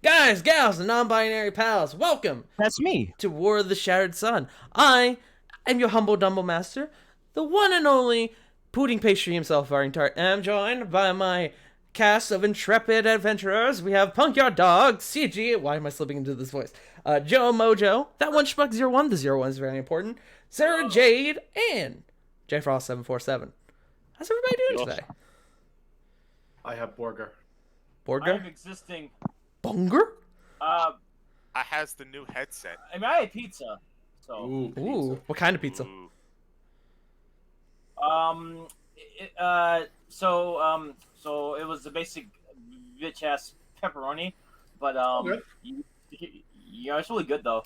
Guys, gals, and non-binary pals, welcome That's me. to War of the Shattered Sun. I am your humble Dumble Master, the one and only pudding pastry himself, Tart, and I'm joined by my cast of intrepid adventurers. We have Punkyard Dog, CG, why am I slipping into this voice? Joe Mojo, that one Schmuck01, the 01 is very important, Sarah Jade, and JFrost747. How's everybody doing today? I have Borger. Borger? I'm existing. Bonger? I has the new headset. mean, I had pizza. So, Ooh, pizza. Ooh, what kind of pizza? Ooh. so it was the basic bitch ass pepperoni, but Okay. yeah, it's really good though.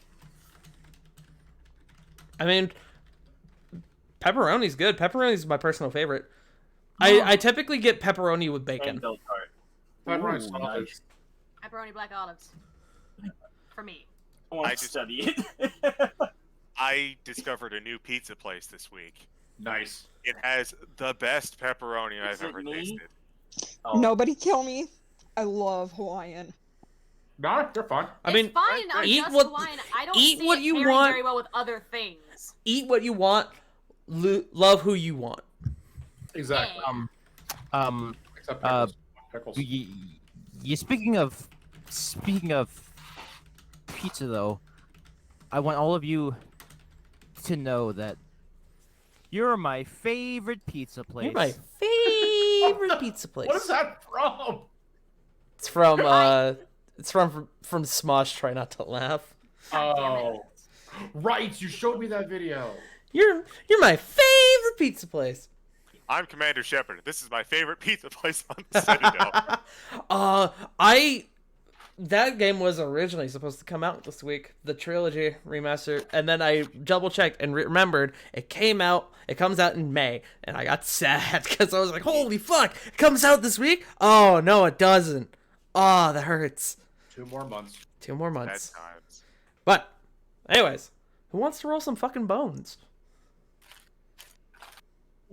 I mean, pepperoni's good. Pepperoni's my personal favorite. I typically get pepperoni with bacon. And Bill tart. Pepperoni Ooh, sausage. nice. Pepperoni black olives. For me. I want I to just- study it. I discovered a new pizza place this week. Nice. It has the best pepperoni Is I've it ever me? tasted. Oh. Nobody kill me. I love Hawaiian. No, they're fine. I mean, it's fine. I'm eat just what- Hawaiian. I don't eat see what it you pairing want. very well with other things. eat what you want, love who you want. Exactly. Um, Except uh, pickles. you speaking of pizza though, I want all of you to know that you're my favorite pizza place. You're my favorite pizza place. What is that from? It's from from Smosh. Try not to laugh. God damn it. Oh, right. You showed me that video. You're my favorite pizza place. I'm Commander Shepard. This is my favorite pizza place on the Citadel. That game was originally supposed to come out this week, the trilogy remaster, and then I double checked and remembered it comes out in May, and I got sad because I was like, holy fuck, it comes out this week? Oh, no, it doesn't. Oh, that hurts. 2 more months. 2 more Bad months. times. But, anyways, who wants to roll some fucking bones?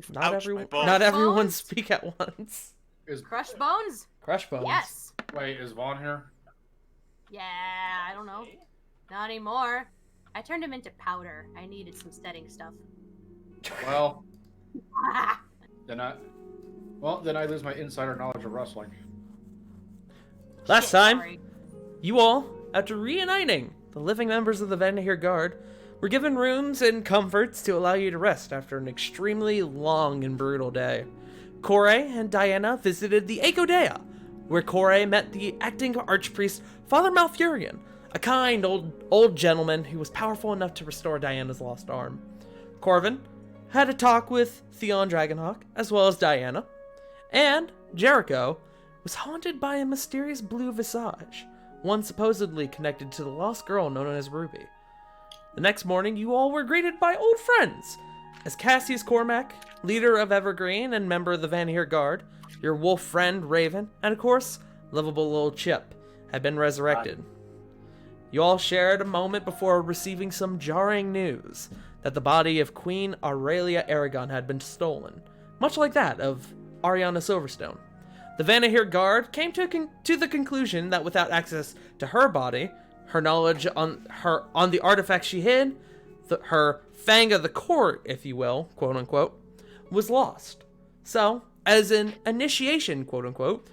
Not Ouch, my bones. Not everyone Bones? speak at once. Is Crushed bones? Crush bones. Yes. Wait, is Vaughn here? Yeah, I don't know. Not anymore. I turned him into powder. I needed some steading stuff. Well, then I lose my insider knowledge of wrestling. Last Shit, time, sorry. you all, after reuniting the living members of the Vanderheer Guard, were given rooms and comforts to allow you to rest after an extremely long and brutal day. Corey and Diana visited the Akodea, where Corey met the acting archpriest Father Malfurion, a kind old gentleman who was powerful enough to restore Diana's lost arm. Corvin had a talk with Theon Dragonhawk, as well as Diana, and Jericho was haunted by a mysterious blue visage, one supposedly connected to the lost girl known as Ruby. The next morning, you all were greeted by old friends, as Cassius Cormac, leader of Evergreen and member of the Vanderheer Guard, your wolf friend Raven, and of course, lovable little Chip, had been resurrected. You all shared a moment before receiving some jarring news that the body of Queen Aurelia Aragon had been stolen, much like that of Ariana Silverstone. The Vanderheer Guard came to the conclusion that without access to her body, her knowledge on the artifact she hid, her Fang of the Court, if you will, quote unquote, was lost. So, as an initiation, quote unquote,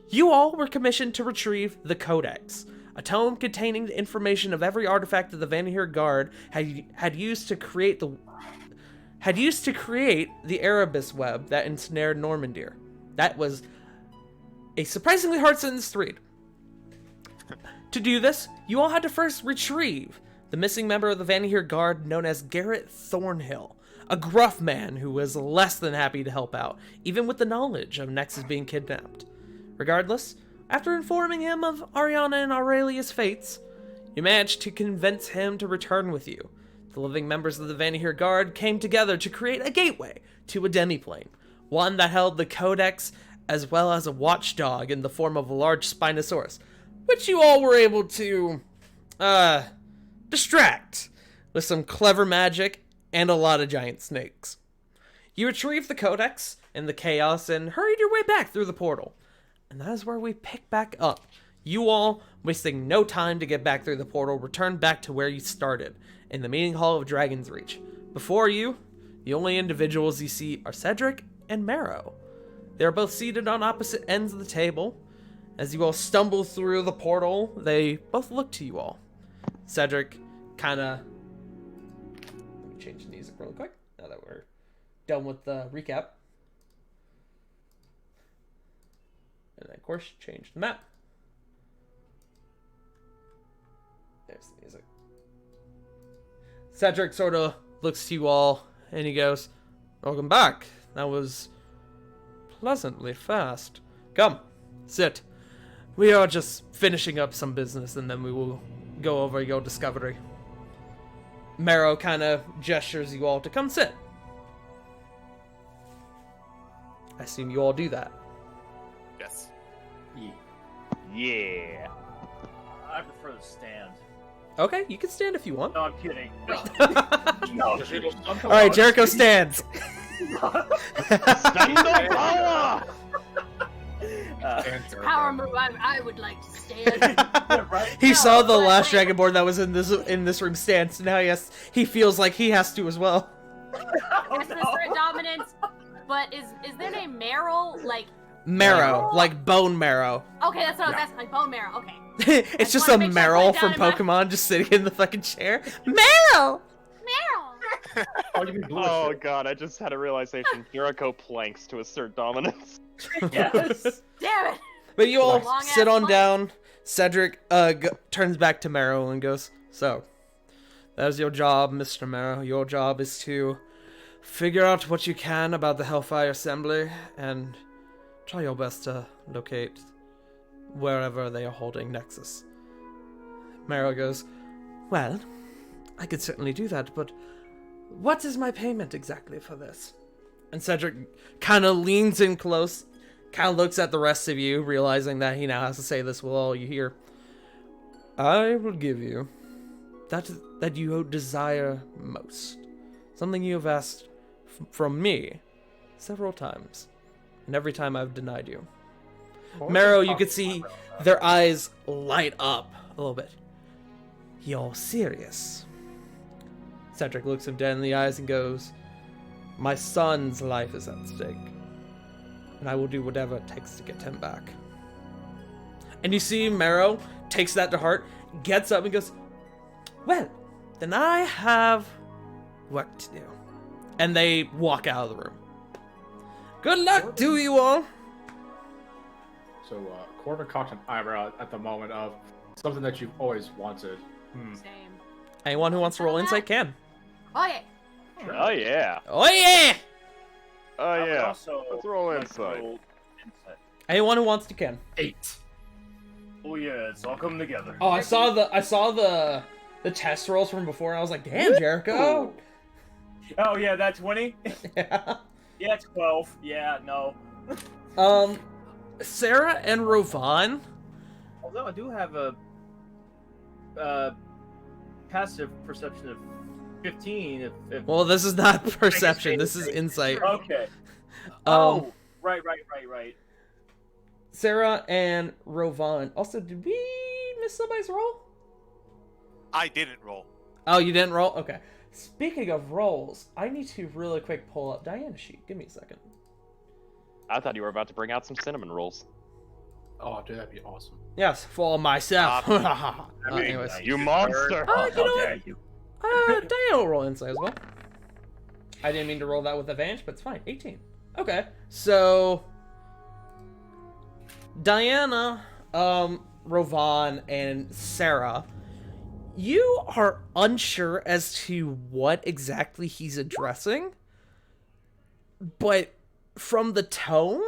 you all were commissioned to retrieve the Codex, a tome containing the information of every artifact that the Vanderheer Guard had used to create the Erebus web that ensnared Normandia. That was a surprisingly hard sentence to read. To do this, you all had to first retrieve the missing member of the Vanderheer Guard known as Garrett Thornhill, a gruff man who was less than happy to help out, even with the knowledge of Nexus being kidnapped. Regardless, after informing him of Ariana and Aurelia's fates, you managed to convince him to return with you. The living members of the Vanderheer Guard came together to create a gateway to a demiplane, one that held the Codex as well as a watchdog in the form of a large Spinosaurus, which you all were able to, distract with some clever magic and a lot of giant snakes. You retrieved the Codex in the chaos and hurried your way back through the portal. And that is where we pick back up. You all, wasting no time to get back through the portal, return back to where you started, in the meeting hall of Dragon's Reach. Before you, the only individuals you see are Cedric and Marrow. They are both seated on opposite ends of the table. As you all stumble through the portal, they both look to you all. Cedric kind of... Let me change the music real quick, now that we're done with the recap. And then, of course, change the map. There's the music. Cedric sort of looks to you all, and he goes, "Welcome back. That was pleasantly fast. Come, sit. We are just finishing up some business, and then we will go over your discovery." Marrow kind of gestures you all to come sit. I assume you all do that. Yes. Yeah. I prefer to stand. Okay, you can stand if you want. No, I'm kidding. No. All right, Jericho stands. Power move. I would like to stand. Right? He No, saw the but last wait. Dragonborn that was in this room stand, so now he feels like he has to as well. Yes, Mr. Dominance. But is their name Meryl? Like, Marrow, like bone marrow. okay, that's what I was asking. Like bone marrow. Okay. It's just wanna a make sure I Meryl put from it down in my- Pokemon just sitting in the fucking chair. Meryl! Meryl. Oh, you mean blue Oh shit. god, I just had a realization. Jericho planks to assert dominance. Yes. Damn it. But you all Long-ass sit on fight. down. Cedric turns back to Marrow and goes, "So, that is your job, Mr. Marrow. Your job is to figure out what you can about the Hellfire Assembly and try your best to locate wherever they are holding Nexus." Marrow goes, "Well, I could certainly do that, but what is my payment exactly for this?" And Cedric kind of leans in close, kind of looks at the rest of you, realizing that he now has to say this with all you hear. "I will give you that you desire most. Something you have asked from me several times, and every time I've denied you." Marrow, you could see their eyes light up a little bit. "You're serious?" Cedric looks him dead in the eyes and goes, "My son's life is at stake, and I will do whatever it takes to get him back." And you see Marrow takes that to heart, gets up and goes, "Well, then I have work to do." And they walk out of the room. Good luck to you all. So, Corbin cocked an eyebrow at the moment of something that you've always wanted. Same. Anyone who wants to roll insight can. Oh yeah. Oh yeah. Oh yeah! Oh I would yeah. also Let's roll like to insight. roll insight. Anyone who wants to can. 8. Oh yeah, it's all coming together. Oh, I saw the test rolls from before, and I was like, "Damn, Jericho!" Oh yeah, that 20? Yeah. Yeah, 12. Yeah, no. Sarah and Rovan. Although I do have a passive perception of 15. If Well, this is not perception. This is insight. okay. Um, Right. Sarah and Rovan. Also, did we miss somebody's roll? I didn't roll. Oh, you didn't roll? Okay. Speaking of rolls, I need to really quick pull up Diana's sheet. Give me a second. I thought you were about to bring out some cinnamon rolls. Oh, dude, that'd be awesome. Yes, for myself. Anyways. You monster! Oh, you know what? dare you? Diana will roll insight as well. I didn't mean to roll that with advantage, but it's fine. 18. Okay. So, Diana, Rovan, and Sarah, you are unsure as to what exactly he's addressing, but from the tone,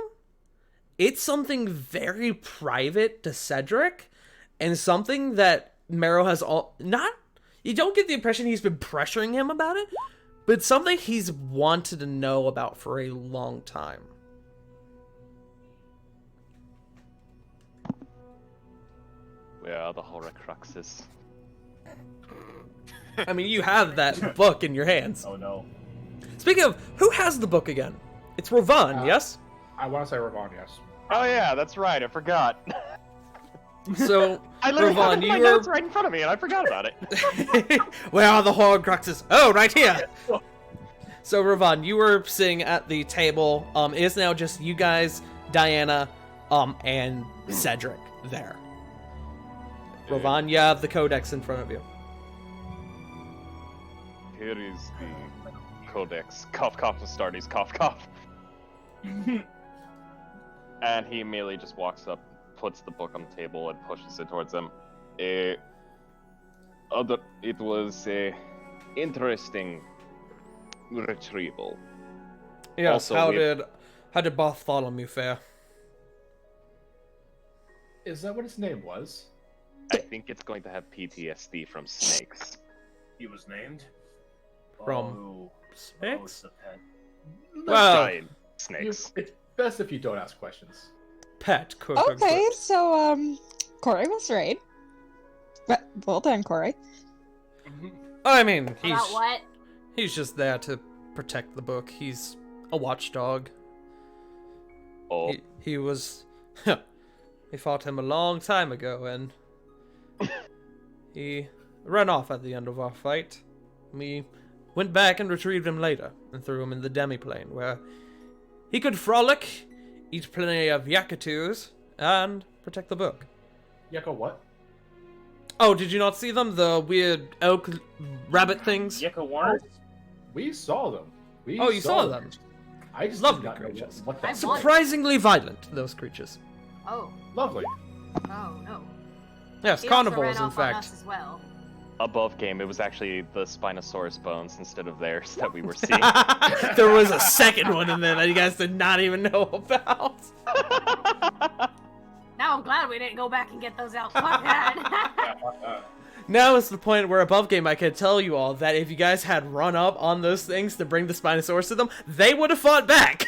it's something very private to Cedric, and something that Marrow has you don't get the impression he's been pressuring him about it, but it's something he's wanted to know about for a long time. Where are the Horcruxes? I mean, you have that book in your hands. Oh no. Speaking of, who has the book again? It's Rovan, yes? I want to say Ravon, yes. Oh yeah, that's right. I forgot. So, I literally have Ravon, it in my you notes are... right in front of me, and I forgot about it. Where are the Horcruxes? Oh, right here! So, Ravon, you were sitting at the table. It is now just you guys, Diana, and Cedric there. Ravon, you have the codex in front of you. Here is the codex. Cough, cough, Astartes, cough, cough. And he immediately just walks up, puts the book on the table, and pushes it towards him. It was a interesting retrieval. Yes, Also, how did Bartholomew fare? Is that what his name was? I think it's going to have PTSD from snakes. He was named? From Oh, snakes? it's the pet. Well, Giant snakes. It's best if you don't ask questions. pet could Okay, so, Corey was right. Well done, Corey. I mean, About what? he's just there to protect the book. He's a watchdog. Oh, He was... we fought him a long time ago, and he ran off at the end of our fight. We went back and retrieved him later, and threw him in the demiplane, where he could frolic, eat plenty of yakatu's, and protect the book. Yeko what? Oh, did you not see them? The weird elk rabbit things? Yeka Warner? We saw them. Oh, you saw them? I just Lovely did not know creatures. what I that want- Surprisingly violent, those creatures. Oh. Lovely. Oh, no. Yes, He also carnivores, ran in off on fact. us as well. above game, it was actually the Spinosaurus bones instead of theirs that we were seeing. There was a second one in there that you guys did not even know about. Now I'm glad we didn't go back and get those out. Fuck that. Now is the point where above game I could tell you all that if you guys had run up on those things to bring the Spinosaurus to them, they would have fought back.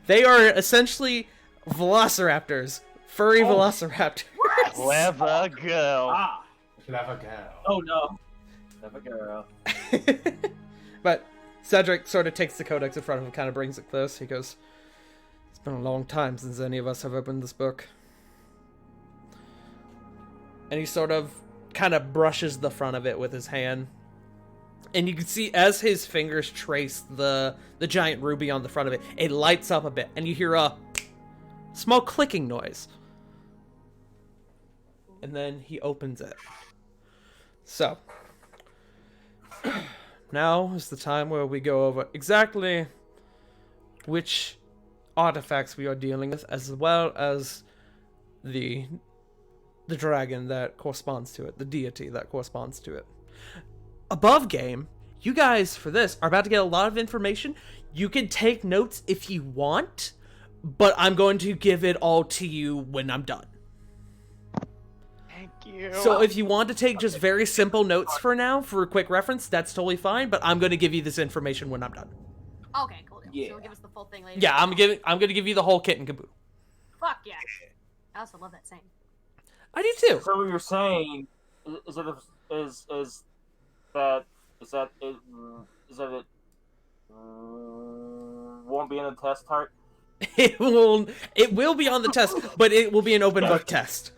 They are essentially velociraptors. Furry velociraptors. Clever girl. Ah! Clever girl. Oh no. Never girl. But Cedric sort of takes the codex in front of him, kind of brings it close. He goes, "It's been a long time since any of us have opened this book." And he sort of kind of brushes the front of it with his hand. And you can see as his fingers trace the giant ruby on the front of it, it lights up a bit. And you hear a small clicking noise. And then he opens it. So, now is the time where we go over exactly which artifacts we are dealing with, as well as the dragon that corresponds to it, the deity that corresponds to it. Above game, you guys, for this, are about to get a lot of information. You can take notes if you want, but I'm going to give it all to you when I'm done. Thank you. So if you want to take just very simple notes for now, for a quick reference, that's totally fine, but I'm going to give you this information when I'm done. Okay, cool deal. Yeah. So give us the full thing later. Yeah, I'm going to give you the whole kit and caboodle. Fuck yeah. I also love that saying. I do too. So what you're saying is that it won't be in the test, Tart? It will be on the test, but it will be an open book test.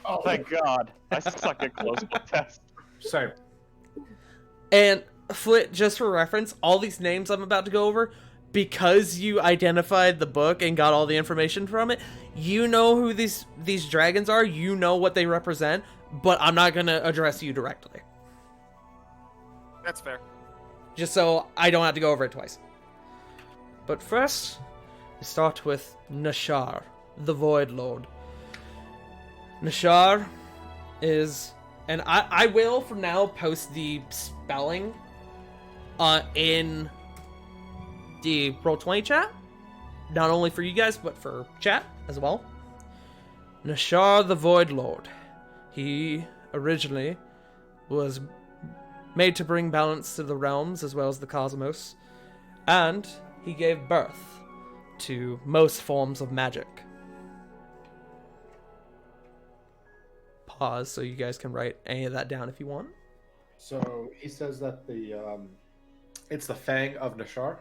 Oh, thank God. I suck at closed book tests. Same. And Flit, just for reference, all these names I'm about to go over, because you identified the book and got all the information from it, you know who these dragons are, you know what they represent, but I'm not going to address you directly. That's fair. Just so I don't have to go over it twice. But first, we start with Nashar, the Void Lord. Nashar is, and I will from now post the spelling in the Roll20 chat, not only for you guys, but for chat as well. Nashar, the Void Lord. He originally was made to bring balance to the realms as well as the cosmos, and he gave birth to most forms of magic. Pause so you guys can write any of that down if you want. So he says that it's the Fang of Nashar.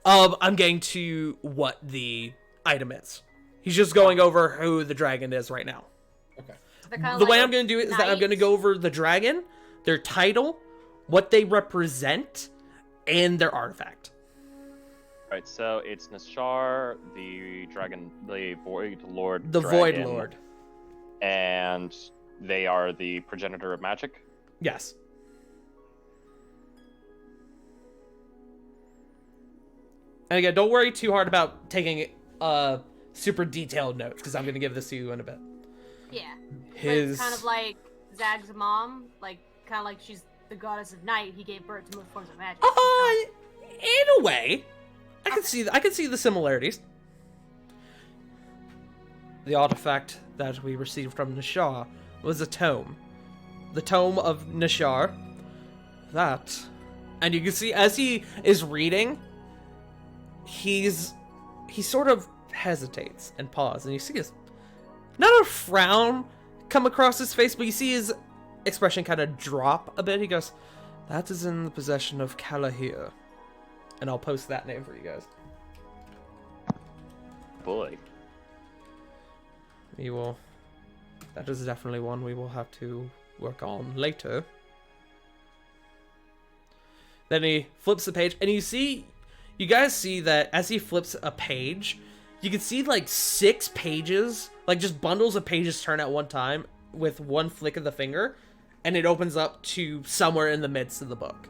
I'm getting to what the item is. He's just going over who the dragon is right now. Okay. They're kinda The way like I'm going to do it is that I'm knights. going to go over the dragon, their title, what they represent, and their artifact. Alright, so it's Nashar, the dragon, the Void Lord. The Void dragon, Lord. And they are the progenitor of magic. Yes. And again, don't worry too hard about taking super detailed notes, because I'm going to give this to you in a bit. Yeah. But His... it's kind of like Zag's mom, like kind of like she's the goddess of night. He gave birth to most forms of magic. In a way, I can see the similarities. The artifact that we received from Nashar was a tome. The tome of Nashar. That. And you can see as he is reading, he sort of hesitates and pauses, and you see his, not a frown come across his face, but you see his expression kind of drop a bit. He goes, "That is in the possession of Kalahir." And I'll post that name for you guys. Boy. We will... That is definitely one we will have to work on later. Then he flips the page, and you guys see that as he flips a page, you can see like 6 pages, like just bundles of pages turn at one time with one flick of the finger, and it opens up to somewhere in the midst of the book.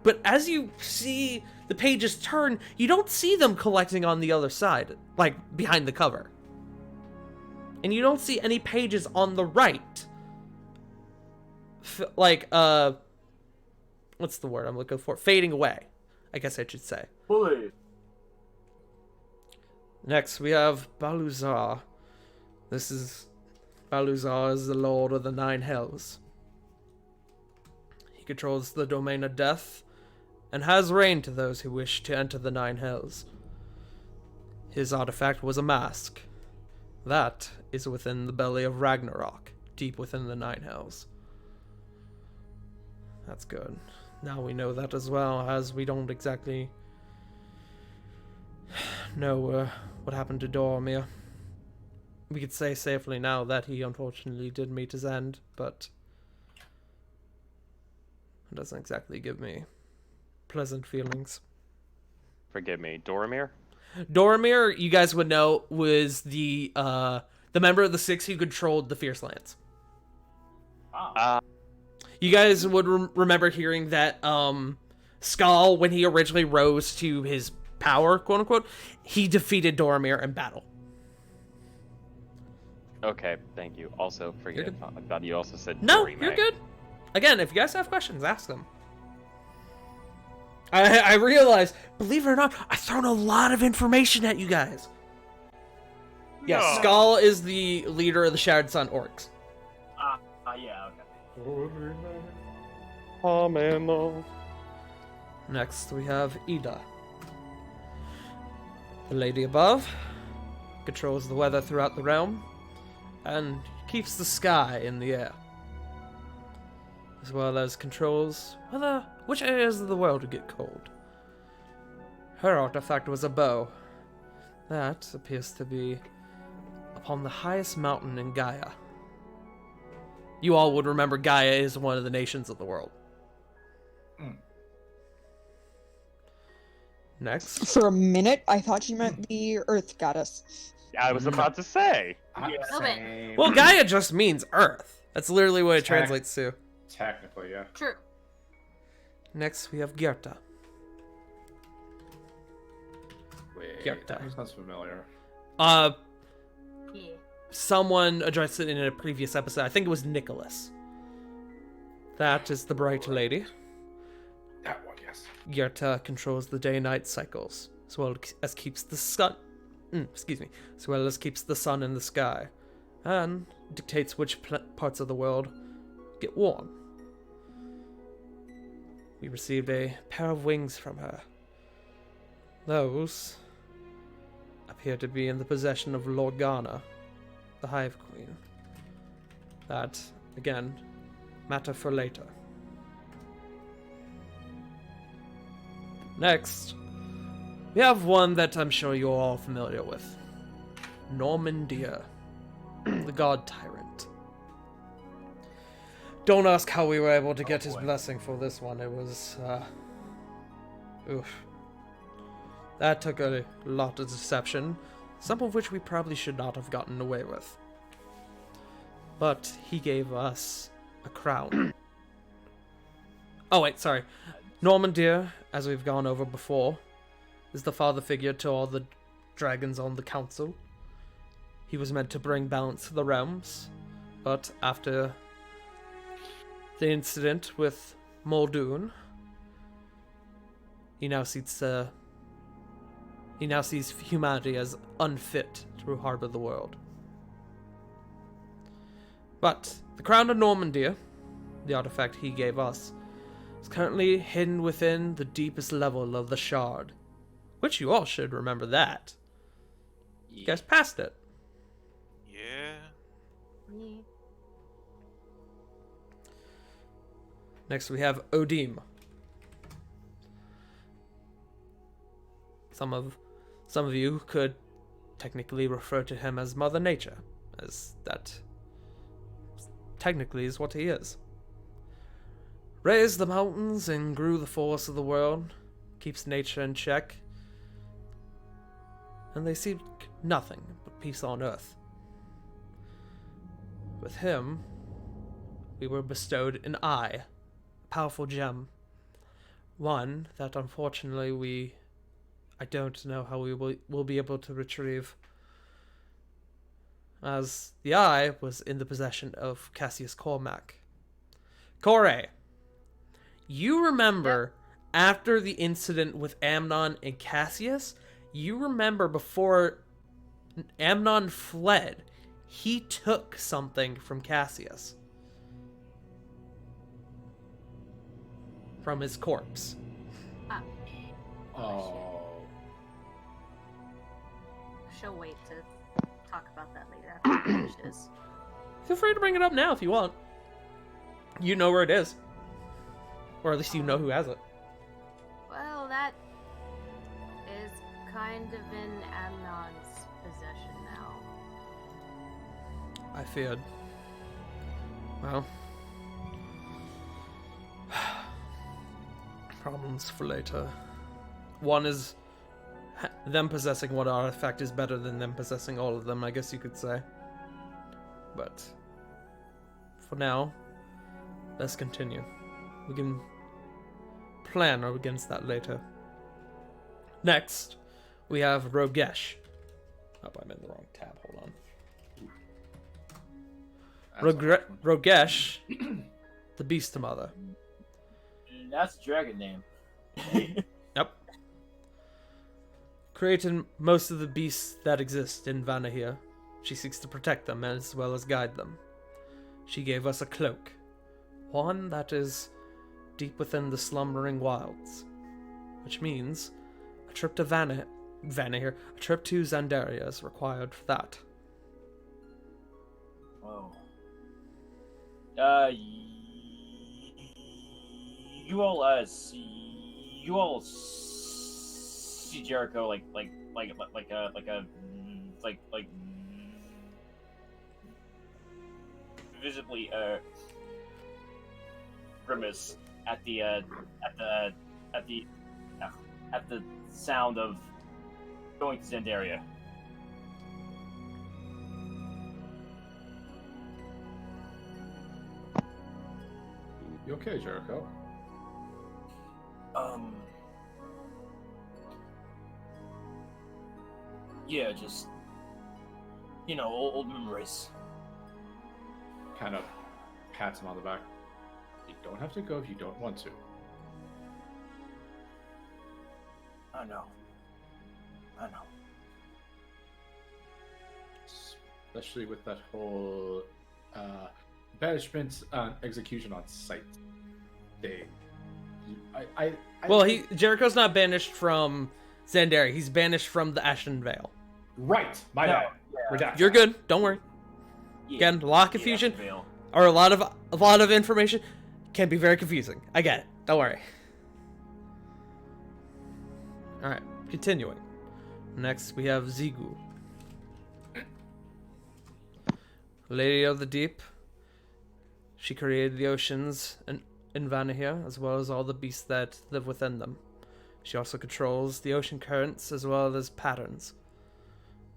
But as you see the pages turn, you don't see them collecting on the other side, like behind the cover. And you don't see any pages on the right. What's the word I'm looking for? Fading away, I guess I should say. Bully. Next, we have Baluzar. Baluzar is the Lord of the Nine Hells. He controls the domain of death, and has reign to those who wish to enter the Nine Hells. His artifact was a mask. That is within the belly of Ragnarok, deep within the Nine Hells. That's good. Now we know that as well, as we don't exactly know what happened to Dormir. We could say safely now that he unfortunately did meet his end, but it doesn't exactly give me pleasant feelings. Forgive me, Doramir? Dormir, you guys would know, was the member of the Six who controlled the Fierce Lands. You guys would remember hearing that Skull, when he originally rose to his power, quote unquote, he defeated Dormir in battle. Okay, thank you. Also, forgive. I thought you also said No, Dorimir. you're good. Again, if you guys have questions, ask them. I realize, believe it or not, I've thrown a lot of information at you guys. Yeah, No. Skull is the leader of the Shattered Sun Orcs. Yeah, okay. Oh, man, no. Next, we have Ida. The lady above controls the weather throughout the realm and keeps the sky in the air, as well as controls which areas of the world get cold. Her artifact was a bow. That appears to be upon the highest mountain in Gaia. You all would remember Gaia is one of the nations of the world. Next. For a minute, I thought you meant the Earth Goddess. I was about to say. Little bit. Well, Gaia just means Earth. That's literally what it translates to. Technically, yeah. True. Next, we have Gyarta. Wait, Gyarta. that sounds familiar. Yeah. Someone addressed it in a previous episode. I think it was Nicholas. That is the Bright Lady. That one, yes. Gyarta controls the day-night cycles, as well as keeps the sun. As well as keeps the sun in the sky, and dictates which parts of the world get warm. We received a pair of wings from her. Those appear to be in the possession of Lorgana, the Hive Queen. That, again, matter for later. Next, we have one that I'm sure you're all familiar with. Normandia the God Tyrant. Don't ask how we were able to get his blessing for this one. It was, oof. That took a lot of deception, some of which we probably should not have gotten away with. But he gave us a crown. Oh wait, sorry. Normandia, as we've gone over before, is the father figure to all the dragons on the council. He was meant to bring balance to the realms, but after the incident with Muldoon, he now sees humanity as unfit to harbor the world. But the crown of Normandia, the artifact he gave us, is currently hidden within the deepest level of the shard, which you all should remember that. You guys passed it. Yeah. Me. Next we have Odim. Some of you could technically refer to him as Mother Nature, as that technically is what he is. Raised the mountains and grew the forests of the world, keeps nature in check, and they seek nothing but peace on earth. With him, we were bestowed an eye, a powerful gem, one that unfortunately I don't know how we will be able to retrieve, as the eye was in the possession of Cassius Cormac. Corey, you remember after the incident with Amnon and Cassius, you remember before Amnon fled, he took something from Cassius. From his corpse. Oh. She'll wait to talk about that later after he finishes. Feel free to bring it up now if you want. You know where it is. Or at least you know who has it. Well, that is kind of in Amnon's possession now. I feared. Well. Problems for later. One is them possessing one artifact is better than them possessing all of them, I guess you could say. But for now, let's continue. We can plan against that later. Next, we have Rogesh. Oh, I'm in the wrong tab. Hold on. Rogesh, the Beast Mother. That's a dragon name. Yep. Created most of the beasts that exist in Vanahir. She seeks to protect them as well as guide them. She gave us a cloak. One that is deep within the Slumbering Wilds. Which means a trip to Vanahir, a trip to Zandaria is required for that. Whoa. You all see Jericho like visibly grimace at the sound of going to Zandaria. You okay, Jericho? Yeah, just old memories. Kind of pats him on the back. You don't have to go if you don't want to. I know. Especially with that whole banishment execution on sight thing. Well, Jericho's not banished from Zandaria. He's banished from the Ashen Vale. Right. My bad. Redact. You're good. Don't worry. Yeah, Again, a lot of confusion, Ashen Vale. or a lot of information can be very confusing. I get it. Don't worry. All right, continuing. Next, we have Ziggoo. Lady of the Deep. She created the oceans in Vanahir, as well as all the beasts that live within them. She also controls the ocean currents as well as patterns.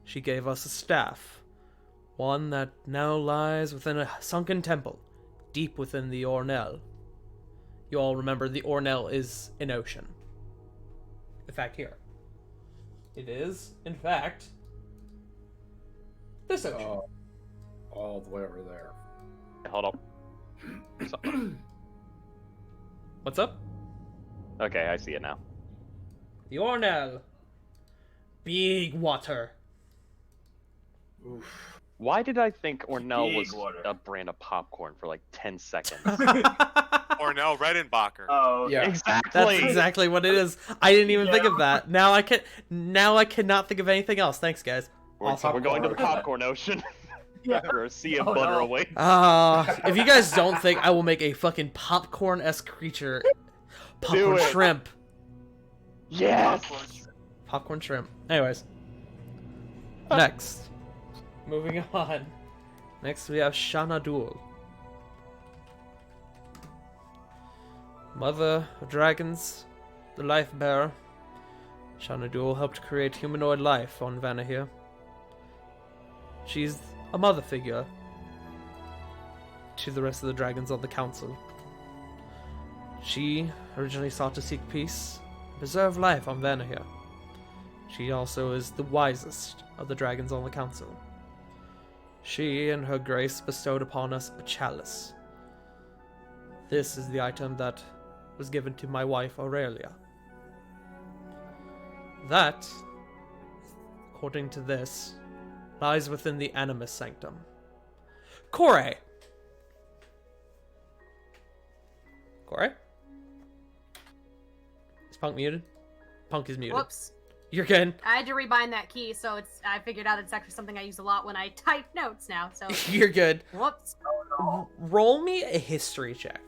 She gave us a staff, one that now lies within a sunken temple, deep within the Ornell. You all remember the Ornell is an ocean. In fact, here. It is, in fact, this ocean. All the way over there. Hold up. What's up? Okay, I see it now. The Ornell. Big water. Oof. Why did I think Ornell Big was water. a brand of popcorn for like 10 seconds? Ornell Redenbacher. Oh, Yeah. Exactly. That's exactly what it is. I didn't even think of that. Now I cannot think of anything else. Thanks, guys. We're going to the popcorn ocean. After a sea of Oh, butter no. away. If you guys don't think I will make a fucking popcorn-esque creature, popcorn it. shrimp. Yes. Popcorn shrimp. Anyways. Next. Moving on. Next we have Shanadul. Mother of dragons, the life bearer. Shanadul helped create humanoid life on Vanahir. She's a mother figure to the rest of the dragons on the council. She originally sought to seek peace, preserve life on Vanahir. She also is the wisest of the dragons on the council. She and her grace bestowed upon us a chalice. This is the item that was given to my wife Aurelia. That, according to this, lies within the Animus Sanctum. Corey! Corey? Is Punk muted? Punk is muted. Whoops. You're good. I had to rebind that key, so I figured out it's actually something I use a lot when I type notes now. So You're good. whoops. Roll me a history check.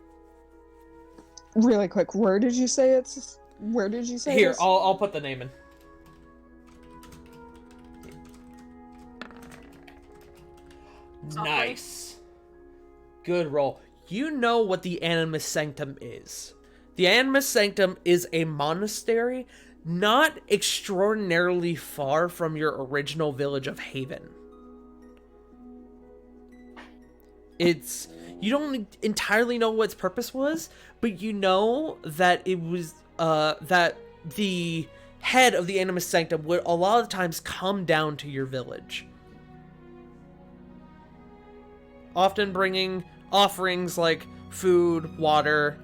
Really quick, where did you say it's? Where did you say Here, this? I'll put the name in. Softly. Nice. Good roll. You know what the Animus Sanctum is. The Animus Sanctum is a monastery not extraordinarily far from your original village of Haven. You don't entirely know what its purpose was, but you know that it was that the head of the Animus Sanctum would a lot of times come down to your village, often bringing offerings like food, water.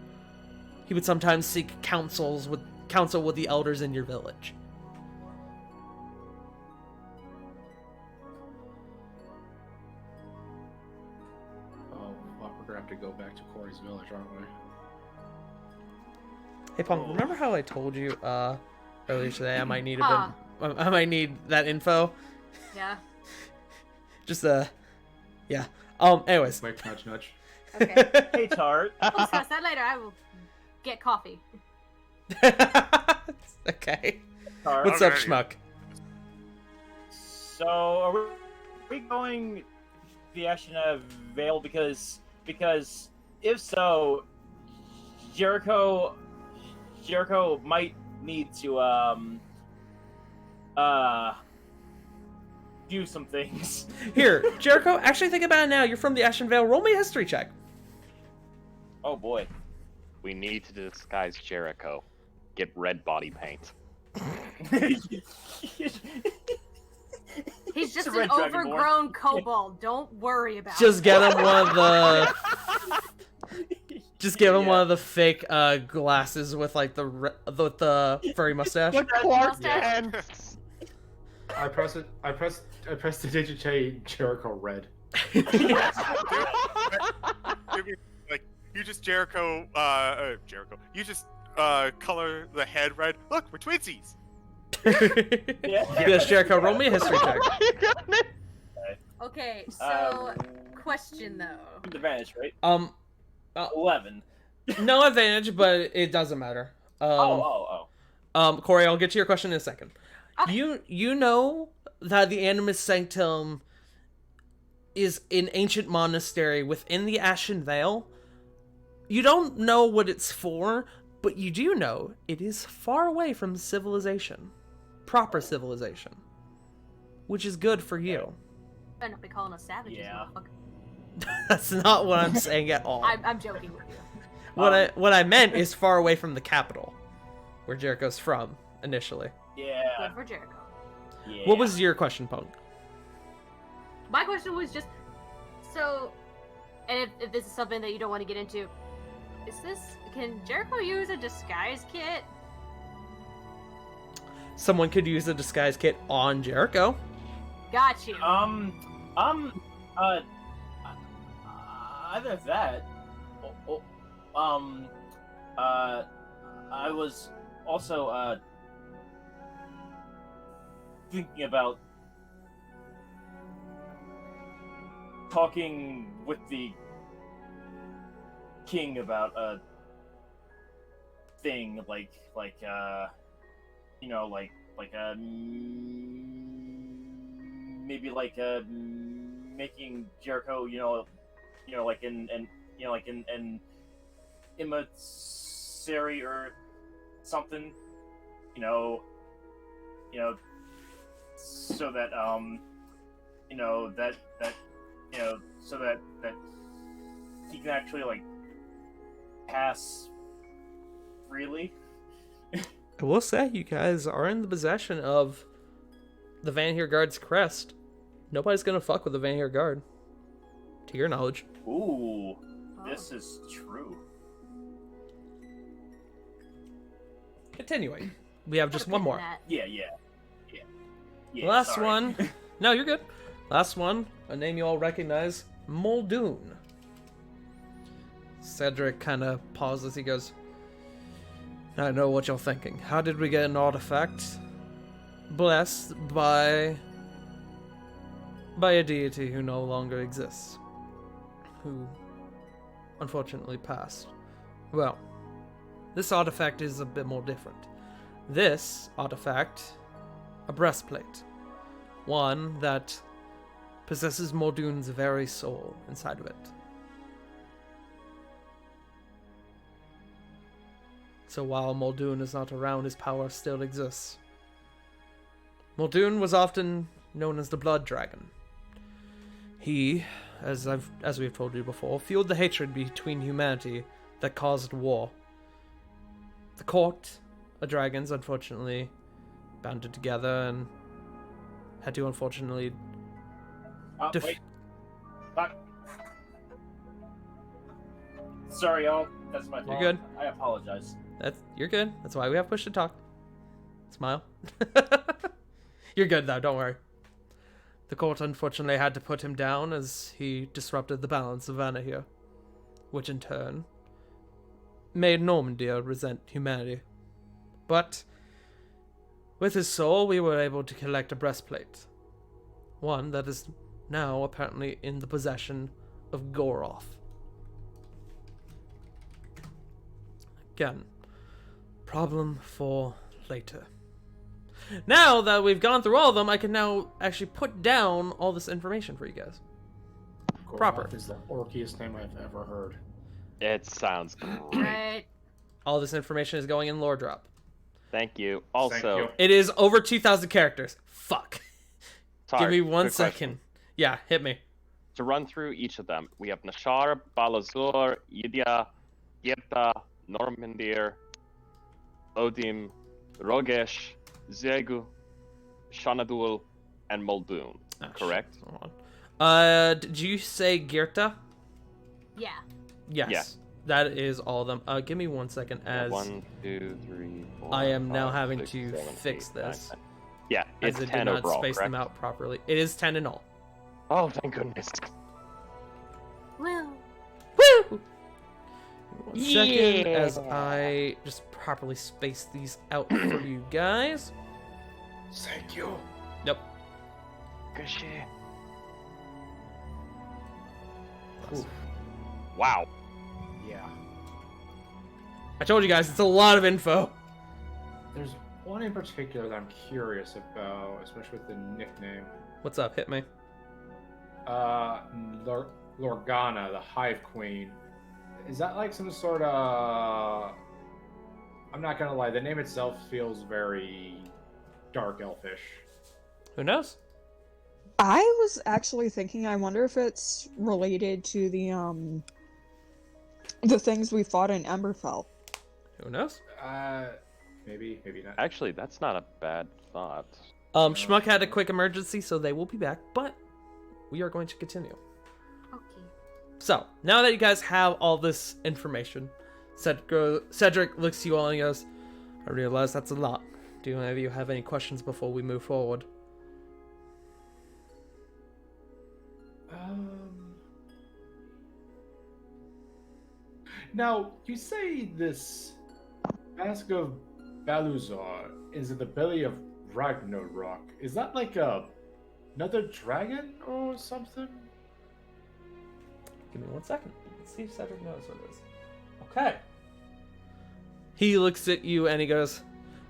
He would sometimes seek counsel with the elders in your village. Oh, fuck, we're gonna have to go back to Corey's village, aren't we? Hey Punk, remember how I told you earlier today I might need a bit, I might need that info? Yeah. Just yeah. Anyways. Quick nudge nudge. Okay. Hey, Tart. We'll discuss that later. I will get coffee. Okay. Tart. What's up, Okay. Schmuck? So, are we going the Ashen Vale because if so, Jericho might need to do some things. Here, Jericho, actually think about it now. You're from the Ashen Vale. Roll me a history check. Oh boy. We need to disguise Jericho. Get red body paint. He's just a an red dragonborn. overgrown kobold. Don't worry about Just it. get him one of the. Just give him one of the fake glasses with like the furry mustache. Clark mustache? Kent! I press the digit Jericho red. Like, you just Jericho. You just color the head red. Look, we're twinsies. Yes, Jericho, roll me a history check. Okay, so question though. Advantage, right? 11. No advantage, but it doesn't matter. Corey, I'll get to your question in a second. Okay. You know that the Animus Sanctum is an ancient monastery within the Ashen Vale. You don't know what it's for, but you do know it is far away from civilization. Proper civilization. Which is good for you. Better not be calling us savages, Yeah. motherfucker. That's not what I'm saying at all. I'm joking with you. What I meant is far away from the capital, where Jericho's from, initially. Yeah. Good for Jericho. Yeah. What was your question, Punk? My question was just, so, and if this is something that you don't want to get into, can Jericho use a disguise kit? Someone could use a disguise kit on Jericho. Got you. Either that, I was also, thinking about talking with the king about a thing, maybe making Jericho, an emissary or something, so that so that he can actually pass freely. I will say, you guys are in the possession of the Vanir Guard's crest. Nobody's gonna fuck with the Vanir Guard, to your knowledge. Ooh, this is true. Continuing, we have just one more. Yeah. Last sorry. one. No, you're good. Last one, a name you all recognize, Muldoon. Cedric kind of pauses. He goes, I know what you're thinking. How did we get an artifact blessed by a deity who no longer exists? Who unfortunately passed. Well, this artifact is a bit more different. This artifact, a breastplate. One that possesses Muldoon's very soul inside of it. So while Muldoon is not around, his power still exists. Muldoon was often known as the Blood Dragon. He, as we've told you before, fueled the hatred between humanity that caused war. The court of dragons, unfortunately, banded together and had to unfortunately Wait. Fuck. Sorry, y'all. That's my fault. You're good. I apologize. You're good. That's why we have push to talk. Smile. You're good though, don't worry. The court unfortunately had to put him down as he disrupted the balance of Vanna here, which in turn made Normandia resent humanity. But with his soul, we were able to collect a breastplate. One that is now apparently in the possession of Goroth. Again, problem for later. Now that we've gone through all of them, I can now actually put down all this information for you guys. Goroth Proper. is the orkiest name I've ever heard. It sounds great. Right. All this information is going in lore drop. Thank you. Also, you. It is over 2,000 characters. Fuck. Tar, Give me one quick question. second. Yeah, hit me. To run through each of them, we have Nashar, Baluzar, Gyarta, Normandia, Odim, Rogesh, Zego, Shanadul, and Muldoon. Correct? Hold on. Did you say Gyarta? Yeah. Yes. Yeah. That is all of them. Give me 1 second as 1, 2, 3, 4. I am now 5, having 6, to 7, fix 8, 9, this. 10. Yeah, as it's it did 10 not overall, space correct? them out properly. It is 10 in all. Oh, thank goodness. Well. Woo! 1 second as I just properly space these out for you guys. Thank you. Yep. Good shit. Oof. Wow. Yeah. I told you guys, it's a lot of info. There's one in particular that I'm curious about, especially with the nickname. What's up? Hit me. Lorgana, the Hive Queen. Is that like some sort of... I'm not gonna lie, the name itself feels very dark elfish. Who knows? I was actually thinking, I wonder if it's related to the things we fought in Emberfell. Who knows? Maybe not. Actually, that's not a bad thought. Schmuck had a quick emergency, so they will be back, but we are going to continue. Okay. So, now that you guys have all this information, Cedric looks to you all and he goes, I realize that's a lot. Do any of you have any questions before we move forward? Now, you say this Mask of Baluzar is in the belly of Ragnarok. Is that like another dragon or something? Give me 1 second. Let's see if Cedric knows what it is. Okay. He looks at you and he goes,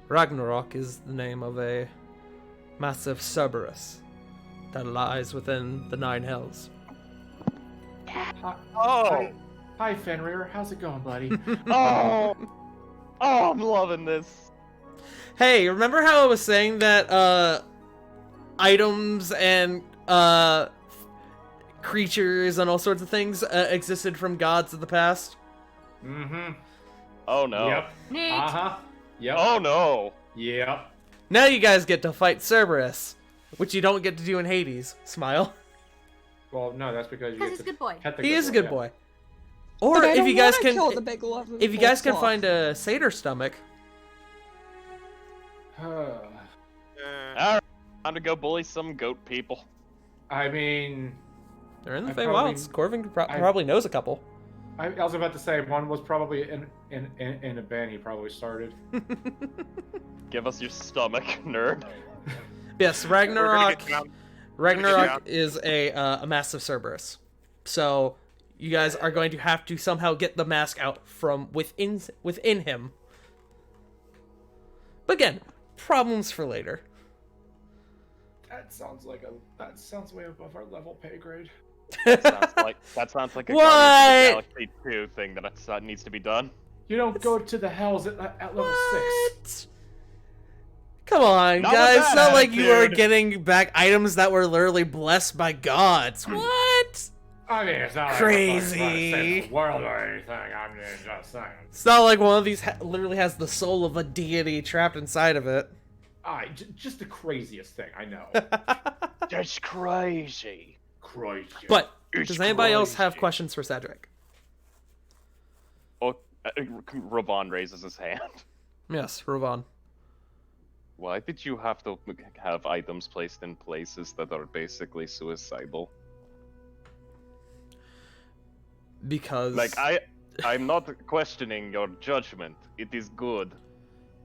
Ragnarok is the name of a massive Cerberus that lies within the Nine Hells. Hi, Fenrir. How's it going, buddy? Oh, I'm loving this. Hey, remember how I was saying that items and creatures and all sorts of things existed from gods of the past? Mm-hmm. Oh no. Yep. Neat. Uh-huh. Yep. Oh no. Yep. Now you guys get to fight Cerberus, which you don't get to do in Hades. Smile. Well, no, that's because you Because get he's to a good boy. pet the He is a good yeah. boy. Or But I if don't you guys wanna can, kill the big love if you guys can sloth. find a satyr stomach, Alright, time to go bully some goat people. I mean, they're in the I Fey probably- Wilds. Corvin probably knows a couple. I was about to say one was probably in a band he probably started. Give us your stomach, nerd. Yes, We're gonna Ragnarok. get down. Ragnarok is a massive Cerberus. So you guys are going to have to somehow get the mask out from within him. But again, problems for later. That sounds way above our level pay grade. That sounds like a What? Guardians of the Galaxy 2 thing that needs to be done. You don't go to the hells at level 6. What? Come on, Not with guys. that It's not like you are attitude. getting back items that were literally blessed by gods. What? I mean, it's not Crazy. like we're trying to save the world or anything. I'm just saying. It's not like one of these literally has the soul of a deity trapped inside of it. Just the craziest thing I know. That's crazy. Crazy. But It's does anybody else have crazy. questions for Cedric? Oh, Ravon raises his hand. Yes, Ravon. Why did you have to have items placed in places that are basically suicidal? Because Like, I'm not questioning your judgment. It is good.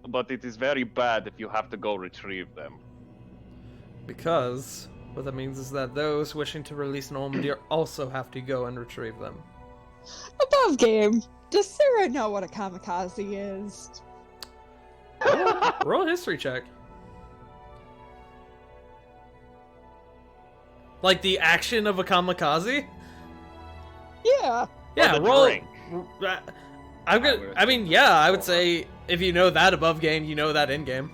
But it is very bad if you have to go retrieve them. Because what that means is that those wishing to release Normandy also have to go and retrieve them. Above game. Does Sarah know what a kamikaze is? Roll a history check. Like the action of a kamikaze? Yeah. Yeah, Or the roll. drink. I mean, yeah, I would say if you know that above game, you know that in game.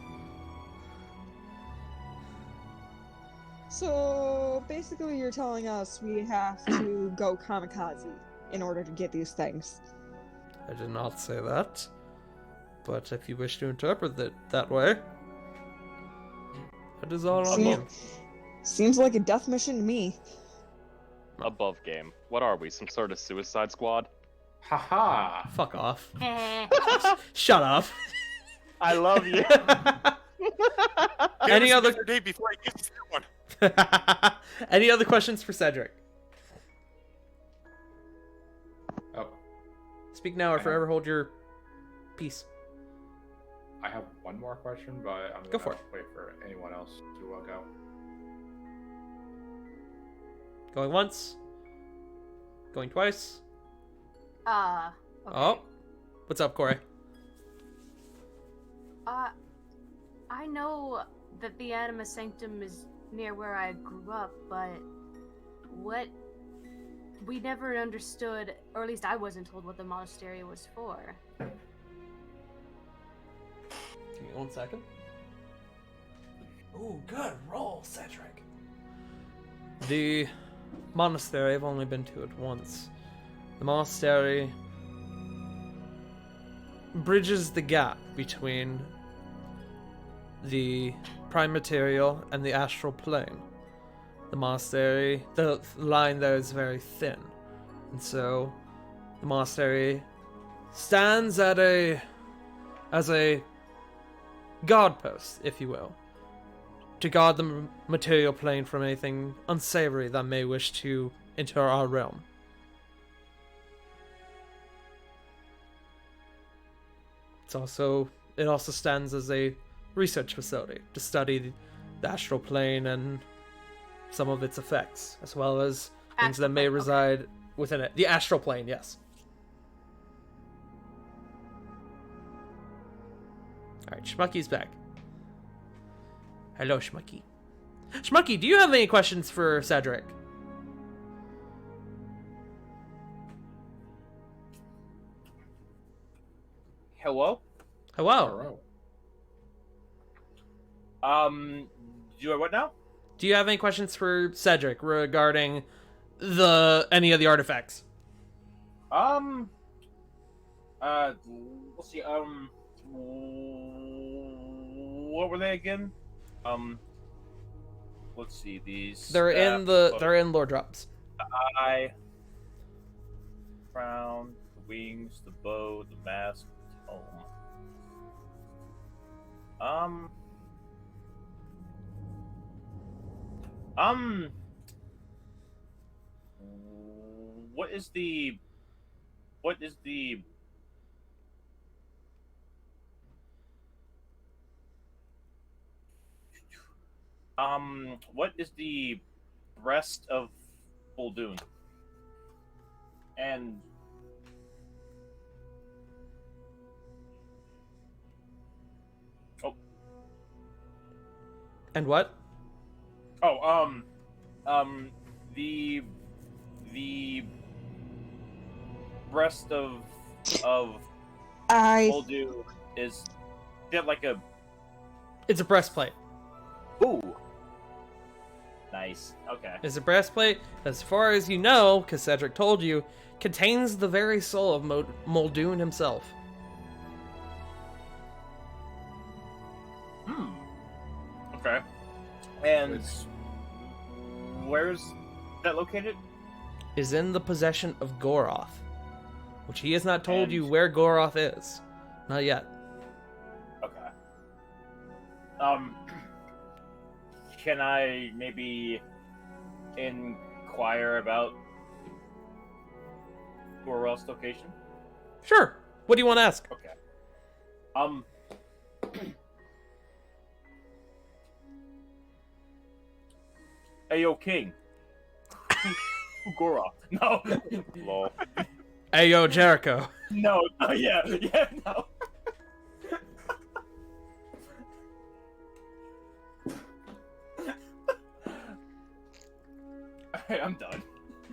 So basically, you're telling us we have to go kamikaze in order to get these things. I did not say that. But if you wish to interpret it that way, that is all on you. Seems like a death mission to me. Above game. What are we? Some sort of suicide squad? Haha. Fuck off. Eh. Shut up. I love you. Any Give us other another day before I get this one. Any other questions for Cedric? Oh, Speak now or forever hold your peace. I have one more question, but I'm Go for gonna wait for anyone else to go. Going once. Going twice. Okay. Oh. What's up, Corey? I know that the Anima Sanctum is near where I grew up, but what we never understood, or at least I wasn't told what the monastery was for. Give me 1 second. Ooh, good roll, Cedric. The monastery, I've only been to it once. The monastery bridges the gap between the prime material and the astral plane. The monastery, the line there is very thin, and so the monastery stands as a guard post, if you will, to guard the material plane from anything unsavory that may wish to enter our realm. It also stands as a research facility to study the astral plane and some of its effects, as well as things that may reside within it. The astral plane, yes. Alright, Schmucky's back. Hello, Schmucky. Schmucky, do you have any questions for Cedric? Hello? Hello. Do I what now? Do you have any questions for Cedric regarding any of the artifacts? Let's see, what were they again? Let's see, these... They're in lore drops. The eye, crown, the wings, the bow, the mask, the helm. What is the what is the rest of Muldoon? And And what? The rest of Muldoon is get like a It's a breastplate. ooh. Nice. Okay. It's a breastplate, as far as you know, because Cedric told you, contains the very soul of Muldoon himself. Okay. And where's that located? Is in the possession of Goroth, which he has not told And- you where Goroth is. Not yet. Okay. Can I maybe inquire about Goroth's location? Sure. What do you want to ask? Okay. Ayo King. Goroth. No. Lol. Hey, yo, Jericho. No. Oh, yeah. Yeah. No. Alright, I'm done.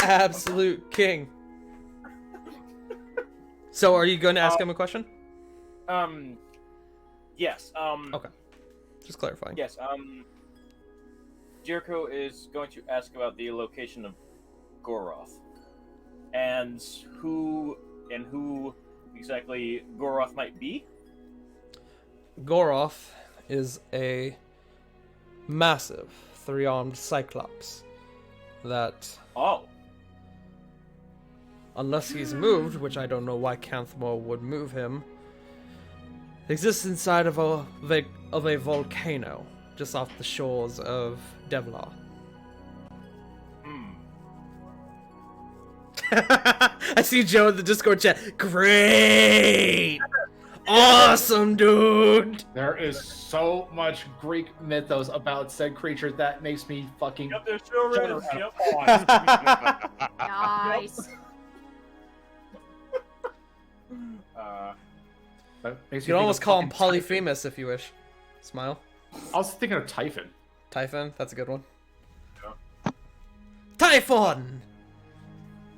Absolute king. So, are you going to ask him a question? Yes. Okay. Just clarifying. Yes. Jericho is going to ask about the location of Goroth and who exactly Goroth might be. Goroth is a massive three-armed cyclops that, Oh. unless he's moved, which I don't know why Canthmore would move him, exists inside of a volcano just off the shores of Devlar. I see Joe in the Discord chat. Great! Awesome, dude! There is so much Greek mythos about said creature that makes me fucking. Yep, there sure shudder is. at Yep. pawn. Nice. That makes You can me almost think call of him fucking Polyphemus if you wish. Smile. Typhon. I was thinking of Typhon. Typhon, that's a good one. Typhon!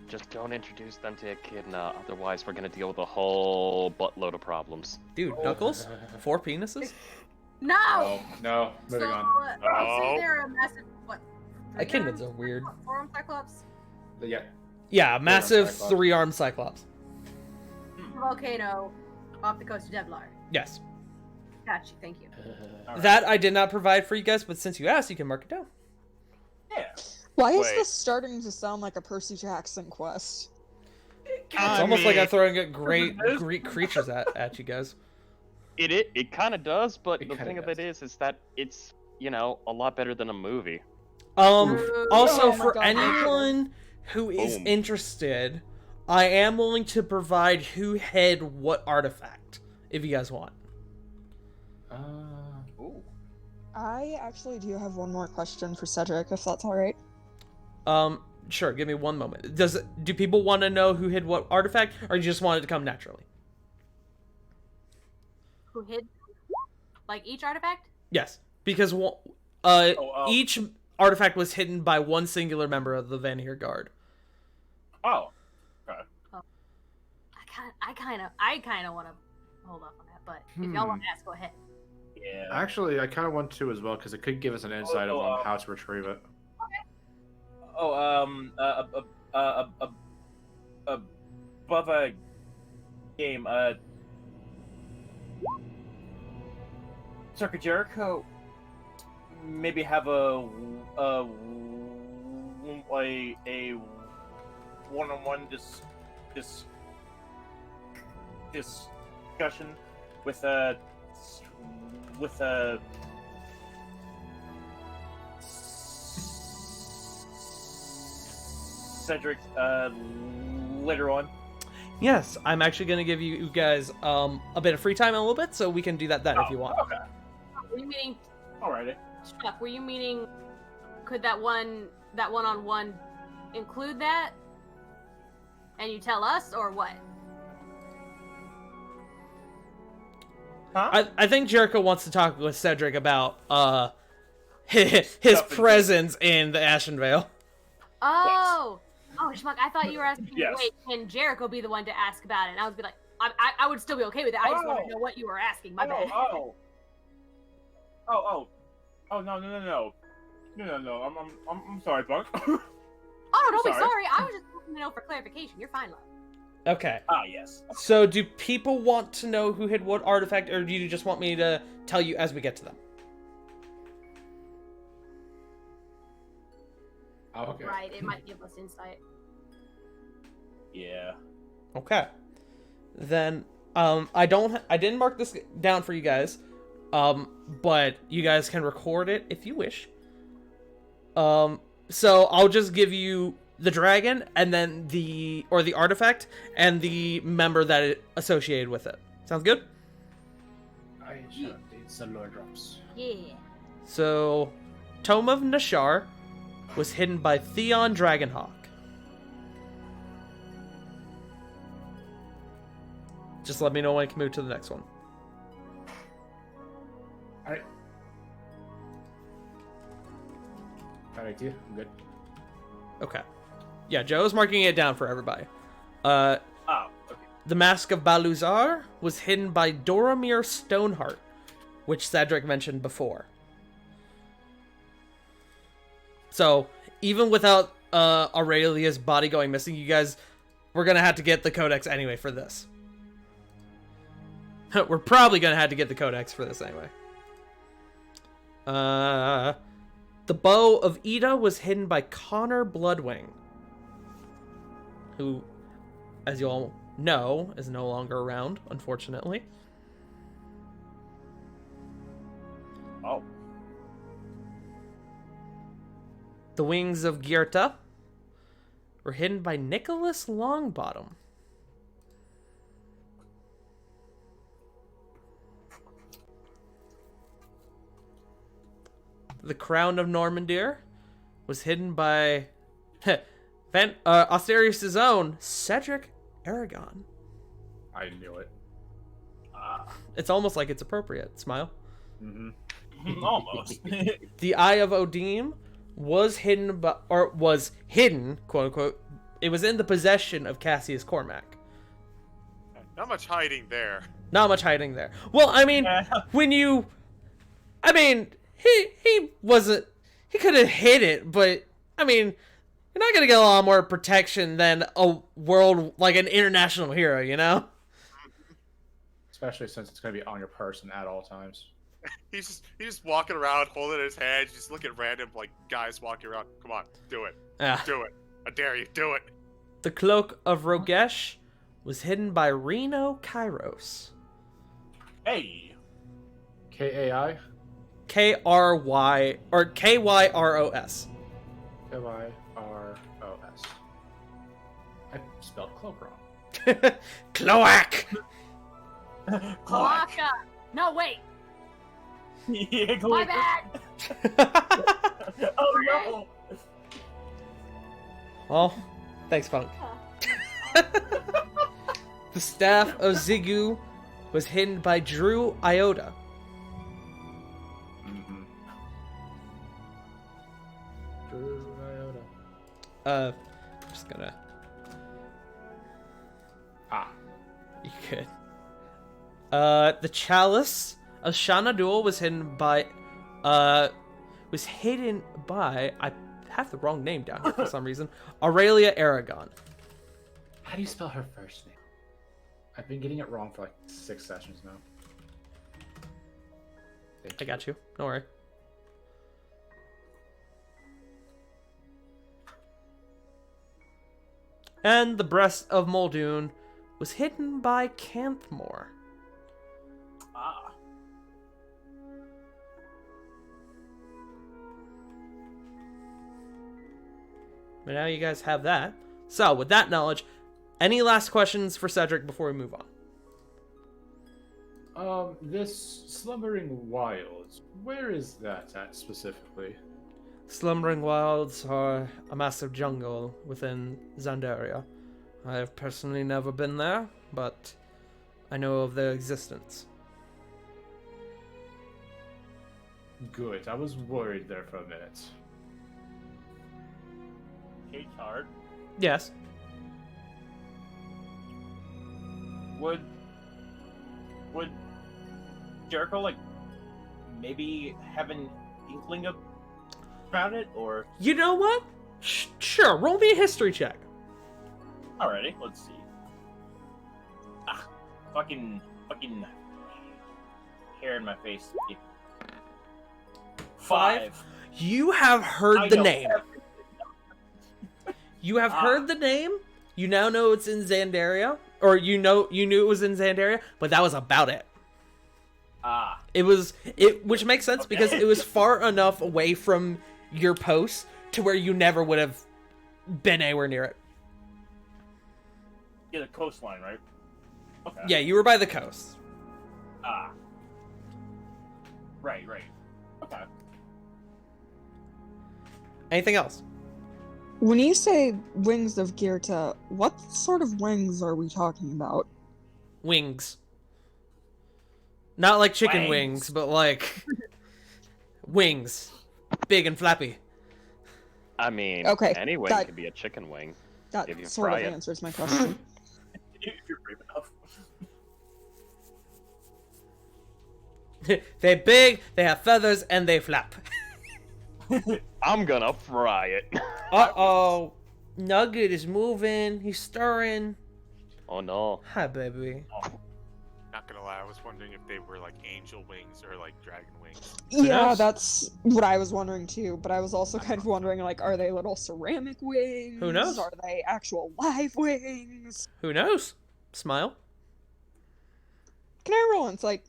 Just don't introduce them to a kid now, otherwise we're gonna deal with a whole buttload of problems. Dude, Knuckles? 4 penises? No! Oh, no. Moving so, on. say they're a massive, what? Echidnas are weird. 4-armed Cyclops? Yeah. Yeah, massive Cyclops. 3-armed Cyclops. Volcano off the coast of Devlar. Yes. Gotcha, thank you. That I did not provide for you guys, but since you asked, you can mark it down. Yeah. Why is Wait. this starting to sound like a Percy Jackson quest? It's almost like I'm throwing a great Greek creatures at you guys. It kind of does, but It the kinda thing of does. it is that it's, you know, a lot better than a movie. Also, Oh my for God. anyone who is Boom. interested, I am willing to provide who hid what artifact, if you guys want. Ooh. I actually do have one more question for Cedric, if that's alright. Sure, give me one moment. Do people want to know who hid what artifact, or you just want it to come naturally? Who hid? Like each artifact? Yes, because each artifact was hidden by one singular member of the Vanir Guard. Oh. I kind of want to hold off on that, but if y'all want to ask, go ahead. Yeah. Actually, I kind of want to as well, because it could give us an insight on how to retrieve it. Above a game, Circuit Jericho maybe have a one-on-one discussion with Cedric later on. Yes, I'm actually going to give you guys a bit of free time in a little bit, so we can do that then if you want. Okay. Were you meaning, Alrighty. Chuck? Were you meaning, could that one-on-one include that? And you tell us, or what? Huh? I think Jericho wants to talk with Cedric about his Stuff in- presence in the Ashen Vale. Oh, Schmuck, I thought you were asking. Yes. Wait, can Jericho be the one to ask about it? And I would be like, I would still be okay with it. I just want to know what you were asking. My bad. Oh, no. I'm sorry, Buck. Oh, no, don't be Sorry. sorry. I was just looking to know for clarification. You're fine, love. Okay. Yes. So do people want to know who hid what artifact, or do you just want me to tell you as we get to them? Oh, okay. Right, it might give us insight. Yeah. Okay. Then I didn't mark this down for you guys. But you guys can record it if you wish. So I'll just give you the dragon and then the artifact and the member that it associated with it. Sounds good? I shall need some lore drops. Yeah. So Tome of Nashar was hidden by Theon Dragonhawk. Just let me know when I can move to the next one. Alright. Alright, you. I'm good. Okay. Yeah, Joe's marking it down for everybody. Okay. The Mask of Baluzar was hidden by Doramir Stoneheart, which Cedric mentioned before. So, even without Aurelia's body going missing, you guys, we're gonna have to get the codex anyway for this. We're probably gonna have to get the codex for this anyway. The Bow of Ida was hidden by Connor Bloodwing, who, as you all know, is no longer around, unfortunately. Oh. The Wings of Gyarta were hidden by Nicholas Longbottom. The Crown of Normandia was hidden by Asterius' own Cedric Aragon. I knew it. It's almost like it's appropriate. Smile. Mm-hmm. Almost. The Eye of Odim was hidden, quote unquote. It was in the possession of Cassius Cormac. Not much hiding there. Not much hiding there. Well, I mean, he wasn't. He could have hid it, but I mean, you're not gonna get a lot more protection than a world like an international hero, you know? Especially since it's going to be on your person at all times. He's just walking around holding his head. Just look at random like guys walking around. Come on, do it. Yeah. Do it. I dare you. Do it. The Cloak of Rogesh was hidden by Reno Kairos. Hey. Kai. K-R-Y or K-Y-R-O-S. K-Y-R-O-S. I spelled cloak wrong. Cloak. Cloaca! No, wait! Yeah, My bad! Oh no! Well, thanks, Punk. The Staff of Ziggoo was hidden by Drew Iota. Mm-hmm. Drew Iota. I'm just gonna. You could. The Chalice of Shanadul was hidden by. I have the wrong name down here for some reason. Aurelia Aragon. How do you spell her first name? I've been getting it wrong for like 6 sessions now. I got you. Don't worry. And the Breast of Muldoon was hidden by Canthmore. Ah. But now you guys have that. So, with that knowledge, any last questions for Cedric before we move on? This Slumbering Wilds, where is that at specifically? Slumbering Wilds are a massive jungle within Zandaria. I have personally never been there, but I know of their existence. Good, I was worried there for a minute. Hey, Card. Yes. Would Jericho like maybe have an inkling about it, or? You know what? Sure, roll me a history check. Alrighty, let's see. Fucking hair in my face. 5. You have heard the name. You have heard the name. You now know it's in Zandaria, or you knew it was in Zandaria, but that was about it. Which makes sense because it was far enough away from your post to where you never would have been anywhere near it. Yeah, the coastline, right? Okay. Yeah, you were by the coast. Right. Okay. Anything else? When you say wings of Gyarta, what sort of wings are we talking about? Wings. Not like chicken Wangs. wings, but like wings. Big and flappy. I mean, Okay, any wing that- could be a chicken wing. That If you sort fry of it. answers my question. If you're brave enough. They're big, they have feathers, and they flap. I'm gonna fry it. Uh-oh. Nugget is moving. He's stirring. Oh no. Hi, baby. Not gonna lie, I was wondering if they were like angel wings or like dragon wings. Yeah, knows? that's what I was wondering too, but I was also kind of wondering, like, are they little ceramic wings? Who knows? Are they actual live wings? Who knows? Smile. Can I roll insight?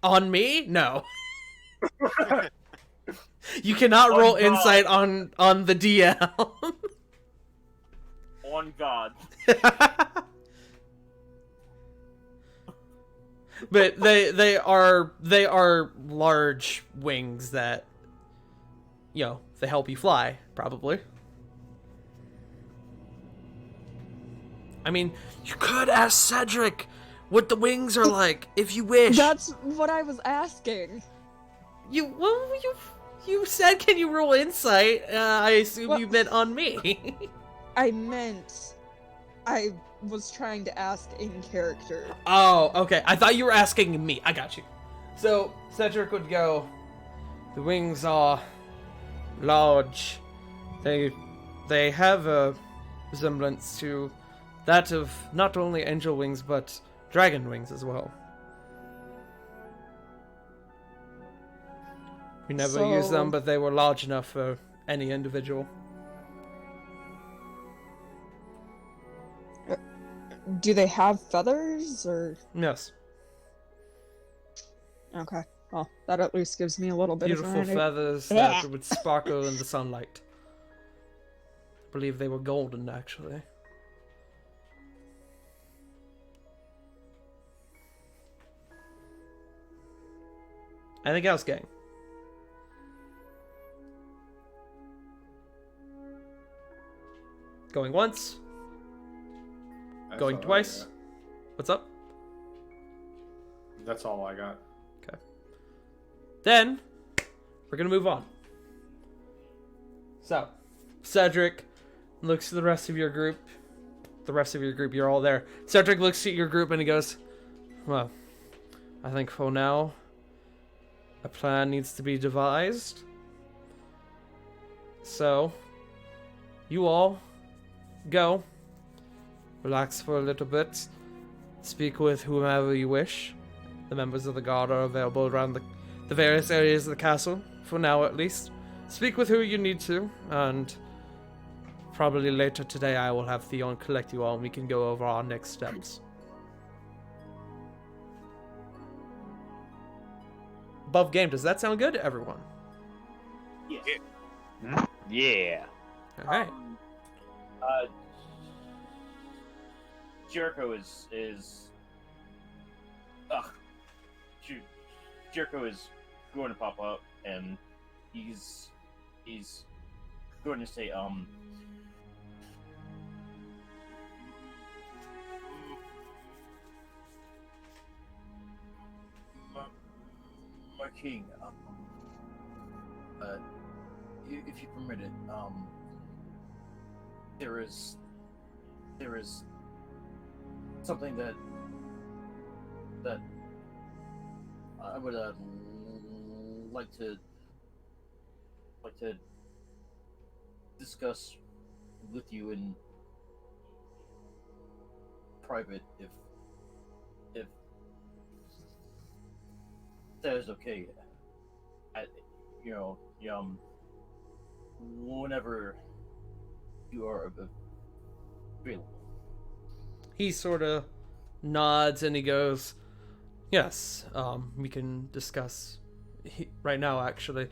On me? No. You cannot On roll God. insight on the DL. On God. But they are large wings that, you know, they help you fly, probably. I mean, you could ask Cedric what the wings are like, if you wish. That's what I was asking. You You said, can you roll insight? I assume Well- you meant on me. I meant I was trying to ask in character. Oh, okay. I thought you were asking me. I got you. So, Cedric would go, the wings are large. They have a resemblance to that of not only angel wings, but dragon wings as well. We never used them, So- but they were large enough for any individual. Do they have feathers or? Yes. Okay. Well, that at least gives me a little bit Beautiful of variety. feathers that would sparkle in the sunlight. I believe they were golden, actually. Anything else, gang? Going once, That's going all I twice. got. What's up? That's all I got. Then, we're gonna move on. So, Cedric looks at the rest of your group. The rest of your group, you're all there. Cedric looks at your group and he goes, well, I think for now, a plan needs to be devised. So, you all go, relax for a little bit, speak with whomever you wish. The members of the guard are available around the various areas of the castle, for now at least. Speak with who you need to, and probably later today I will have Theon collect you all and we can go over our next steps. Above game, does that sound good to everyone? Yes. Yeah. Alright. Jericho is. Ugh. Jericho is going to pop up, and he's going to say, my king, if you permit it, there is something that I would like to discuss with you in private, if that is okay. Whenever you are available. He sort of nods and he goes, yes, we can discuss right now, actually.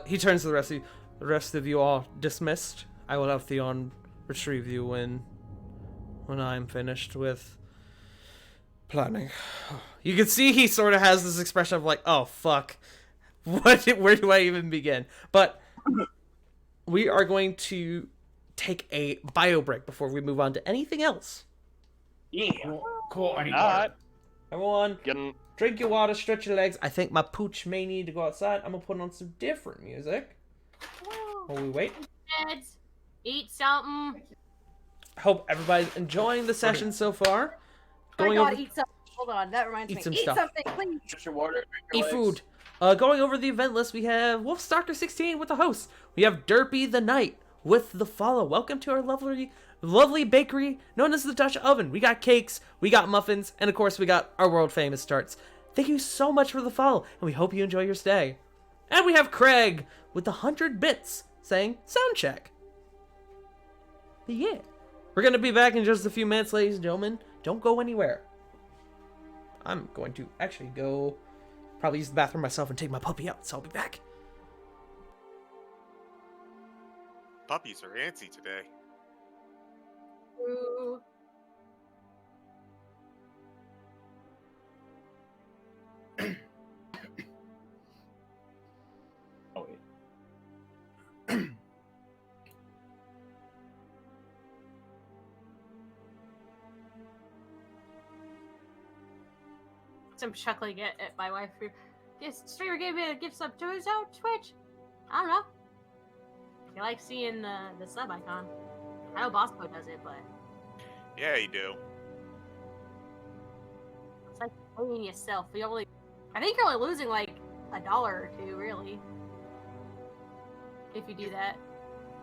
He turns to the rest of you. The rest of you are dismissed. I will have Theon retrieve you when I'm finished with planning. You can see he sort of has this expression of like, oh, fuck. Where do I even begin? But we are going to take a bio break before we move on to anything else. Yeah. Cool. I need All water. right. Everyone, Getting drink your water, stretch your legs. I think my pooch may need to go outside. I'm gonna put on some different music while we wait. Kids, eat something. Hope everybody's enjoying the session so far. Oh my Going god, over, eat something. Hold on, that reminds Eat me. some Eat stuff. something, please. Drink your water. Drink eat your legs. food. Going over the event list, we have Wolfstalker 16 with the hosts. We have Derpy the Knight with the follow. Welcome to our lovely bakery known as the Dutch Oven. We got cakes, we got muffins, and of course we got our world famous tarts. Thank you so much for the follow, and we hope you enjoy your stay. And we have Craig with the 100 bits saying sound check. But yeah, we're gonna be back in just a few minutes, ladies and gentlemen. Don't go anywhere. I'm going to actually go probably use the bathroom myself and take my puppy out, so I'll be back. Puppies are antsy today. Ooh. Oh wait. I'm chuckling at my wife. Yes, streamer gave me a gift sub to his own Twitch. I don't know. I like seeing the sub icon. I know Bosco does it, but Yeah, you do. it's like paying yourself. I think you're only losing like $1 or $2, really, if you do that.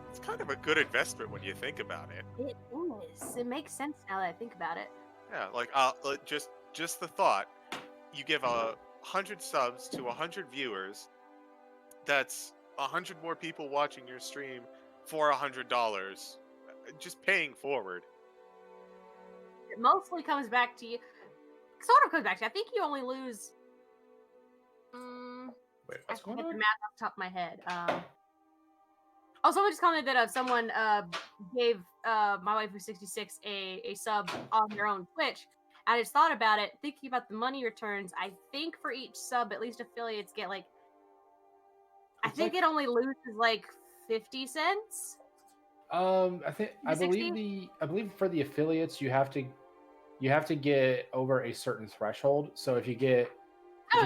It's kind of a good investment when you think about it. It is. It makes sense now that I think about it. Yeah, like just the thought, you give 100 subs to 100 viewers. That's 100 more people watching your stream for $100. Just paying forward. It mostly comes back to you. Sort of comes back to you. I think you only lose. Wait, I what's going forget the on? math off the top of my head. Someone just commented that someone gave my wife who's 66 a sub on their own Twitch. I just thought about it, thinking about the money returns. I think for each sub, at least affiliates get like. I It's think like- it only loses like 50 cents. I 60? believe for the affiliates you have to get over a certain threshold. So if you get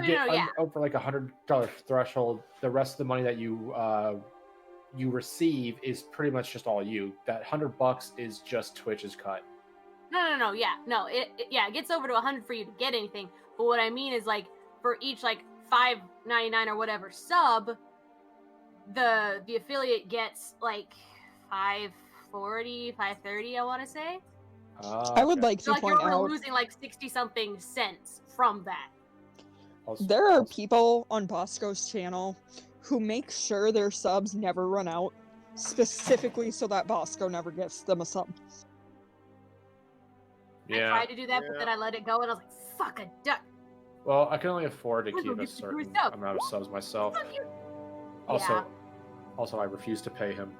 Yeah. over like $100 threshold, the rest of the money that you receive is pretty much just all you. That $100 is just Twitch's cut. No. Yeah, no. It gets over to 100 for you to get anything. But what I mean is like for each like $5.99 or whatever sub, the affiliate gets like $5.40, $5.30. I want to say. I would like So to like point you're only out losing like 60 something cents from that. there are people on Bosco's channel who make sure their subs never run out, specifically so that Bosco never gives them a sub. I tried to do that, but then I let it go, and I was like, "Fuck a duck." Well, I can only afford to We'll keep go a get the certain first sub. amount of subs myself. Fuck you. Also, I refuse to pay him.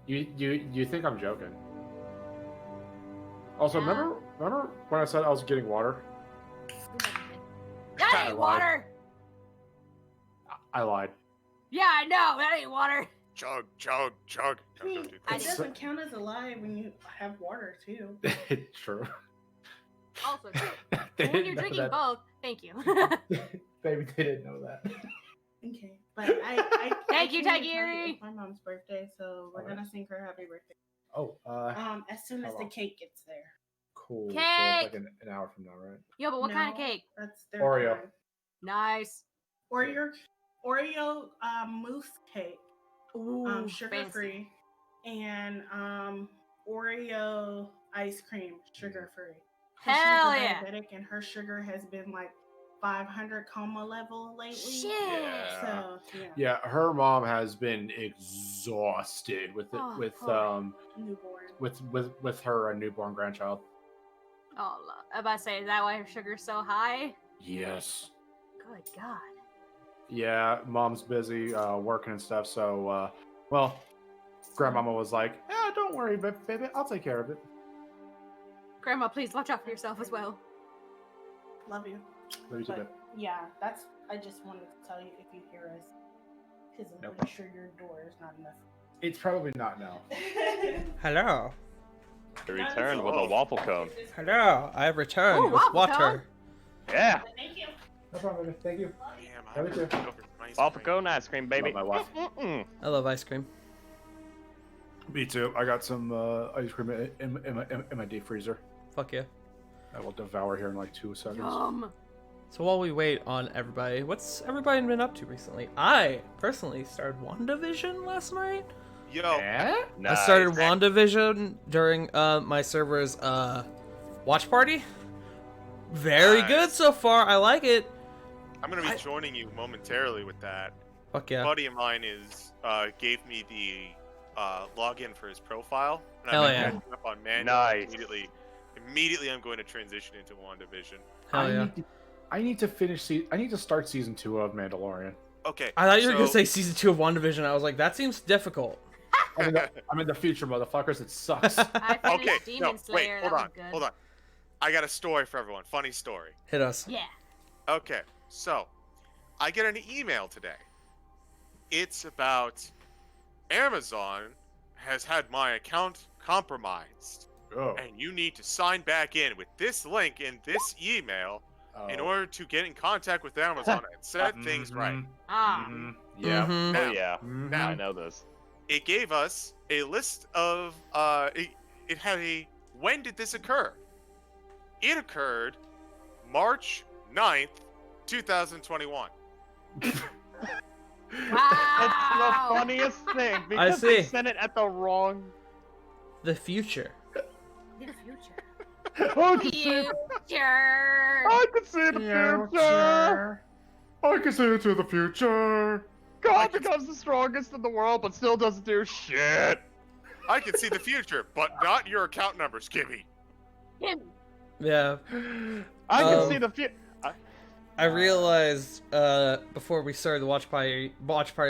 You think I'm joking? Also, Yeah. remember when I said I was getting water? That I ain't lied. water. I lied. Yeah, I know. That ain't water. Chug, chug, chug. No, don't do It that. doesn't count as a lie when you have water too. It's true. Also, They when didn't you're know drinking that. both, thank you. Maybe they didn't know that. Okay, but I Thank you, came to tell Tigiri. It's my mom's birthday, so we're Alright. gonna sing her happy birthday. Oh, As soon as how the long? cake gets there. cool. So Cake! it's like an hour from now, right? Yo, but what kind of No, cake? That's their Oreo. time. Nice. Oreo mousse cake, Ooh, sugar fancy. free, and Oreo ice cream, sugar free. Hell she's a yeah. diabetic, and her sugar has been like 500 coma level lately. Shit. Yeah. So yeah, Yeah, her mom has been exhausted with it, Oh, with poor. newborn. with her newborn grandchild. Oh, I'm about to say, is that why her sugar's so high? Yes. Good God. Yeah, mom's busy working and stuff. So, well, grandmama was like, "Yeah, don't worry, baby, I'll take care of it." Grandma, please watch out for yourself as well. Love you. Maybe too bad. But yeah, I just wanted to tell you if you hear us, because I'm Nope. pretty sure your door is not enough. It's probably not now. Hello. I returned with a waffle cone. Hello. I have returned Ooh, with waffle water. cone. Yeah, Thank you. No problem, baby. Thank you. Damn, I Have it too. haven't over ice waffle cream. cone ice cream, baby. Love my wife. Mm-mm. I love ice cream. Me too. I got some ice cream in my deep freezer. Fuck yeah. I will devour here in like 2 seconds. Yum. So while we wait on everybody, what's everybody been up to recently? I personally started WandaVision last night. Yo, Eh? I started Nice. WandaVision during my server's watch party. Very Nice. good so far. I like it. I'm gonna be joining you momentarily with that. Fuck A yeah. buddy of mine gave me the login for his profile, and Hell I'm yeah. catching up on manual Nice. Immediately, I'm going to transition into WandaVision. Hell yeah. I need to finish. I need to start season 2 of Mandalorian. Okay. I thought you were gonna so- say season 2 of WandaVision. I was like, that seems difficult. I'm in the future, motherfuckers. It sucks. I finished Okay, Demon no, Slayer. wait, that hold was on, good. hold on. I got a story for everyone. Funny story. Hit us. Yeah. Okay, so I get an email today. It's about Amazon has had my account compromised, Oh. and you need to sign back in with this link in this email in order to get in contact with Amazon and set things right. Ah. Yeah. Mhm. Oh yeah, Now, I know this. it gave us a list of it had a when did this occur? It occurred March 9th, 2021. That's Wow. the funniest thing because see. they sent it at the wrong. The future. In the future. I can see the Future. I can see the future. I can see into the future. God becomes the strongest in the world, but still doesn't do shit. I can see the future, but not your account number, Skibby. Yeah. I can Um, see the future. I realized before we started the watch party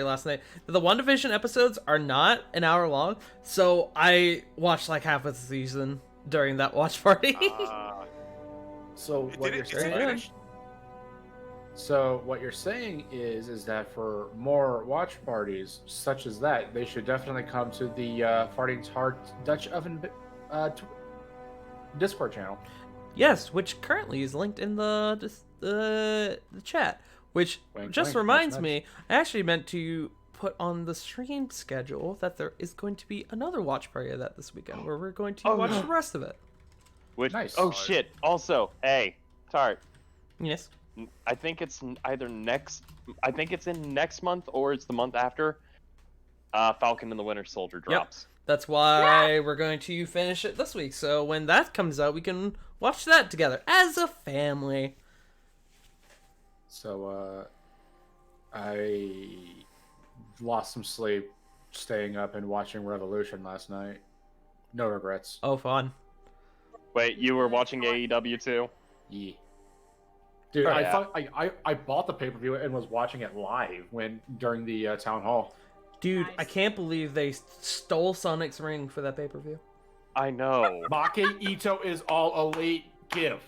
last night that the WandaVision episodes are not an hour long, so I watched like half of the season during that watch party. So what you're Is it saying? finished? So what you're saying is that for more watch parties such as that, they should definitely come to the Farting's Heart Dutch Oven Discord channel. Yes, which currently is linked in the chat. Which Wink, just wink, reminds nudge, me, I actually meant to put on the stream schedule that there is going to be another watch party of that this weekend, where we're going to watch the rest of it. Which? Nice. Oh shit! Also, hey, Tart. Yes. I think it's either next. I think it's in next month or it's the month after. Falcon and the Winter Soldier drops. That's why we're going to finish it this week. So when that comes out, we can watch that together as a family. So I lost some sleep staying up and watching Revolution last night. No regrets. Oh, fun. Wait, you were watching AEW too? Yeah. Dude, Oh, I yeah. thought I bought the pay-per-view and was watching it live during the town hall. Dude, Nice. I can't believe they stole Sonic's ring for that pay-per-view. I know. Maki Ito is all elite. Give.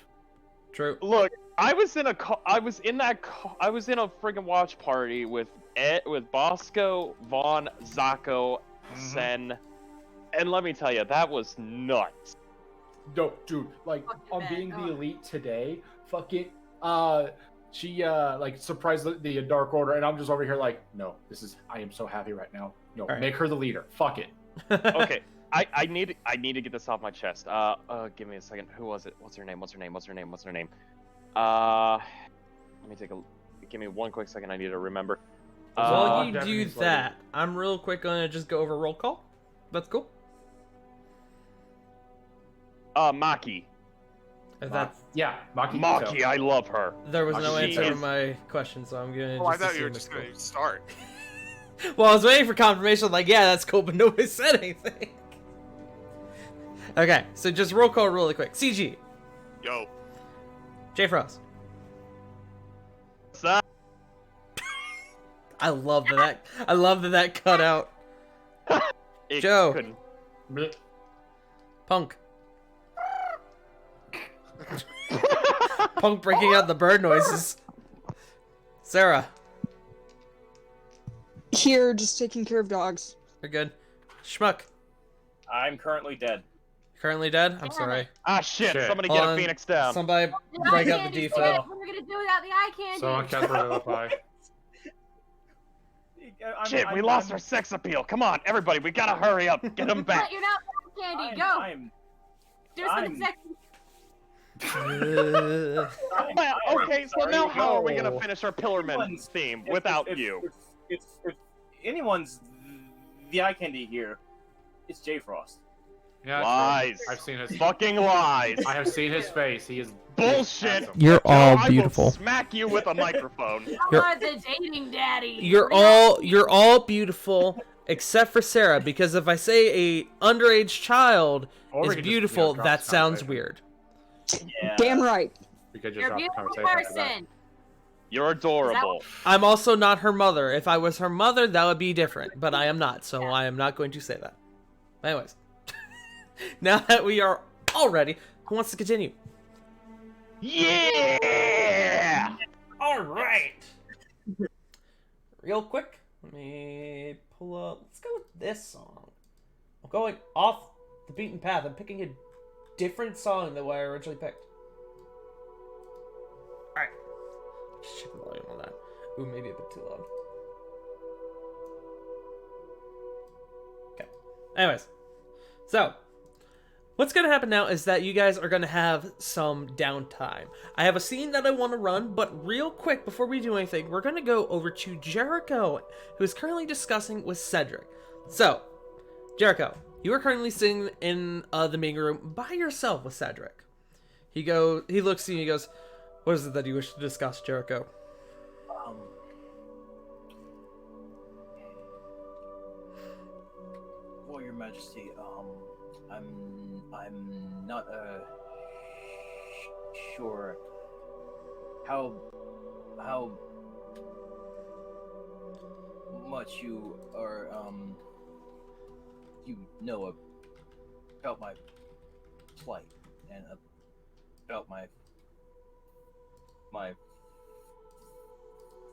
True. Look, I was in a friggin' watch party with Bosco, Vaughn, Zako, Sen, and let me tell you, that was nuts. No, dude, like Fucking on bad. being the Oh. elite today, fucking she like surprised the Dark Order, and I'm just over here like, no, I am so happy right now. No, All right. make her the leader. Fuck it. Okay, I need to get this off my chest. Give me a second. Who was it? What's her name? Let me give me one quick second. I need to remember. While you do Japanese that, lady. I'm real quick gonna just go over roll call. That's cool. Maki. If that's, Yeah, Maki. Maki, Ito. I love her. there was no She answer to is- my question, so I'm gonna Oh, I just thought you were assume just it's going cool. to start. Well, I was waiting for confirmation, like, yeah, that's cool, but nobody said anything. Okay, so just roll call really quick. CG, Yo, J Frost. What's up? I love that cut out. It Joe. couldn't- Bleh. Punk. Punk breaking out the bird noises. Sarah, Here, just taking care of dogs. you're good. Schmuck, I'm currently dead. currently dead? I'm Damn sorry. it. Ah shit! Shit. Somebody Hold get a on. Phoenix down. Somebody The break eye out the candy's default. dead. What are we gonna do without the eye candy? So on Casper Shit, we lost our sex appeal. Come on, everybody, we gotta hurry up. Get him back. You're not eye candy. Go. Do something I'm- sexy. Well, okay, so now how are we gonna finish our Pillarman Anyone's- theme if- without if- you? If anyone's the eye candy here, it's J Frost. Yeah, true. Lies. I've seen his. Fucking lies. I have seen his face. He is Bullshit. handsome. You're all I will beautiful. smack you with a microphone. You You're- are the dating daddy. You're all beautiful except for Sarah, because if I say a underage child Or we is could just, beautiful, drop that this sounds conversation. weird. Yeah. Damn right. We could just You're a drop the beautiful conversation after that. person. You're adorable. I'm also not her mother. If I was her mother, that would be different, but I am not, so I am not going to say that. Anyways, now that we are all ready, who wants to continue? Yeah! All right. Real quick, let me pull up. Let's go with this song. I'm going off the beaten path. I'm picking a different song than what I originally picked. Just check the volume on that. Ooh, maybe a bit too loud. Okay. Anyways, so what's going to happen now is that you guys are going to have some downtime. I have a scene that I want to run, but real quick, before we do anything, we're going to go over to Jericho, who is currently discussing with Cedric. So, Jericho, you are currently sitting in the meeting room by yourself with Cedric. He looks at you and he goes, "What is it that you wish to discuss, Jericho?" Well, Your Majesty, I'm not sure how much you are you know about my plight and about my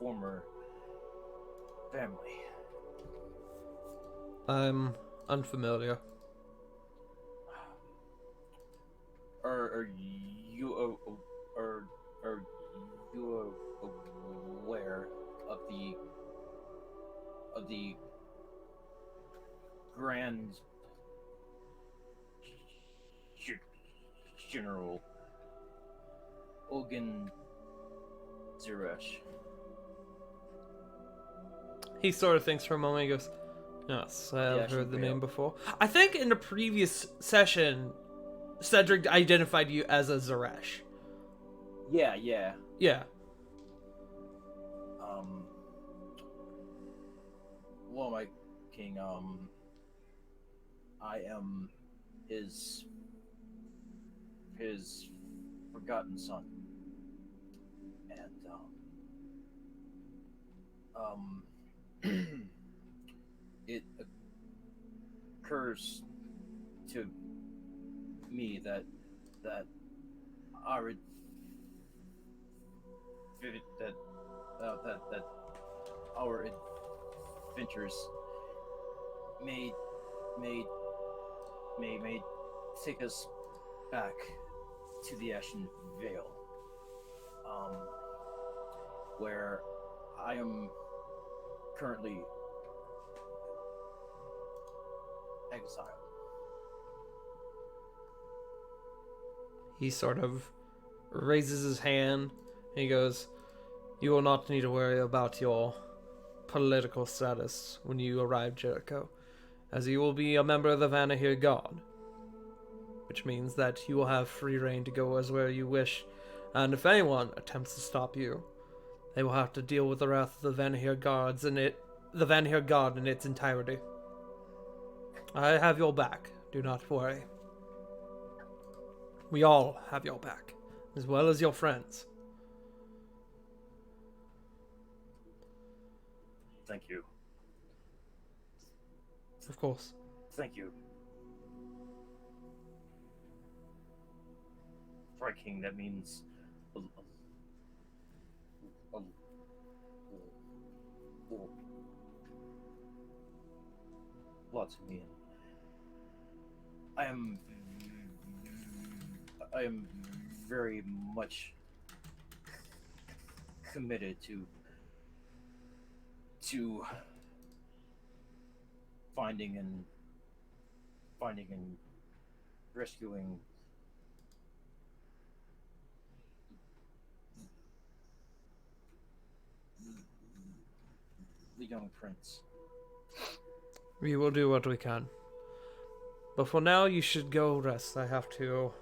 former family. I'm unfamiliar. Are you aware of the Grand General Odim Zeresh? He sort of thinks for a moment. He goes, "Yes, I've heard the name before. I think in the previous session, Cedric identified you as a Zeresh." Yeah. Yeah. Well, my king, I am his forgotten son, and it occurs to me that our adventures may take us back to the Ashen Vale, where I am currently exiled. He sort of raises his hand and he goes, "You will not need to worry about your political status when you arrive, Jericho, as you will be a member of the Vanahir God, which means that you will have free reign to go as where you wish, and if anyone attempts to stop you, they will have to deal with the wrath of the Vanahir God in its entirety. I have your back, do not worry. We all have your back, as well as your friends." Thank you. Of course. Thank you. For a king, that means a lot to me. I am very much committed to finding and rescuing the young prince. We will do what we can. But for now, you should go rest. I have to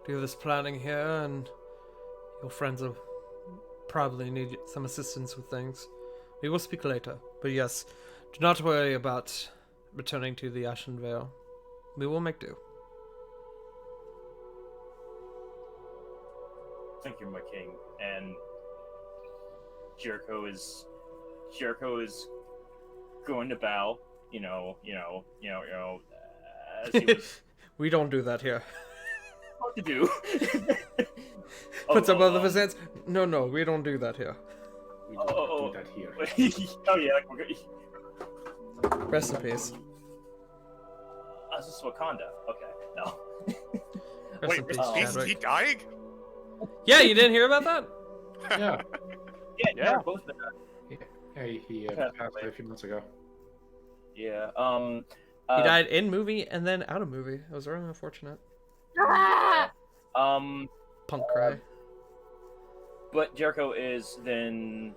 do this planning here, and your friends will probably need some assistance with things. We will speak later. But yes, do not worry about returning to the Ashen Vale. We will make do. Thank you, my king. And Jericho is going to bow. As he was We don't do that here. about to do. Puts up both of his hands. No, we don't do that here. We don't do that here. Oh yeah, like we're good. Rest in peace. This is Wakanda. Okay, no. Rest in peace, Is Chadwick. he dying? Yeah, you didn't hear about that? Yeah. Yeah. they're both been. Yeah, he passed away a few months ago. Yeah. He died in movie and then out of movie. It was really unfortunate. Um, Punk cry. but Jericho is then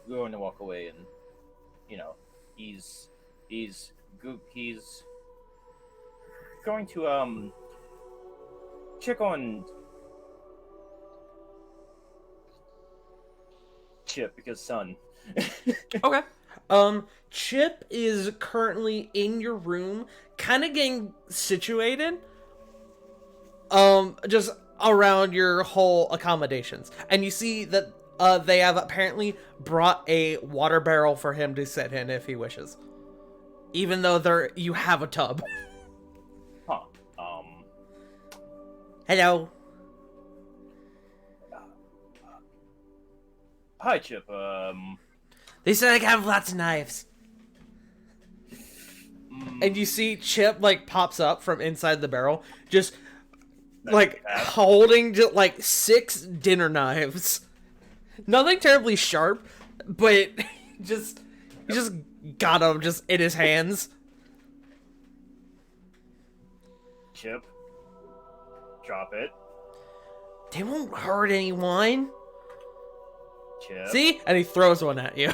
going to walk away, and he's going to check on Chip because son. Okay. Chip is currently in your room, kind of getting situated. Just around your whole accommodations, and you see that they have apparently brought a water barrel for him to sit in if he wishes, even though you have a tub. Huh. Hello. Hi, Chip. They said I can have lots of knives. And you see Chip like pops up from inside the barrel, just like holding just like 6 dinner knives. Nothing terribly sharp, but he just got them just in his hands. Chip, drop it. They won't hurt anyone. Chip. See? And he throws one at you.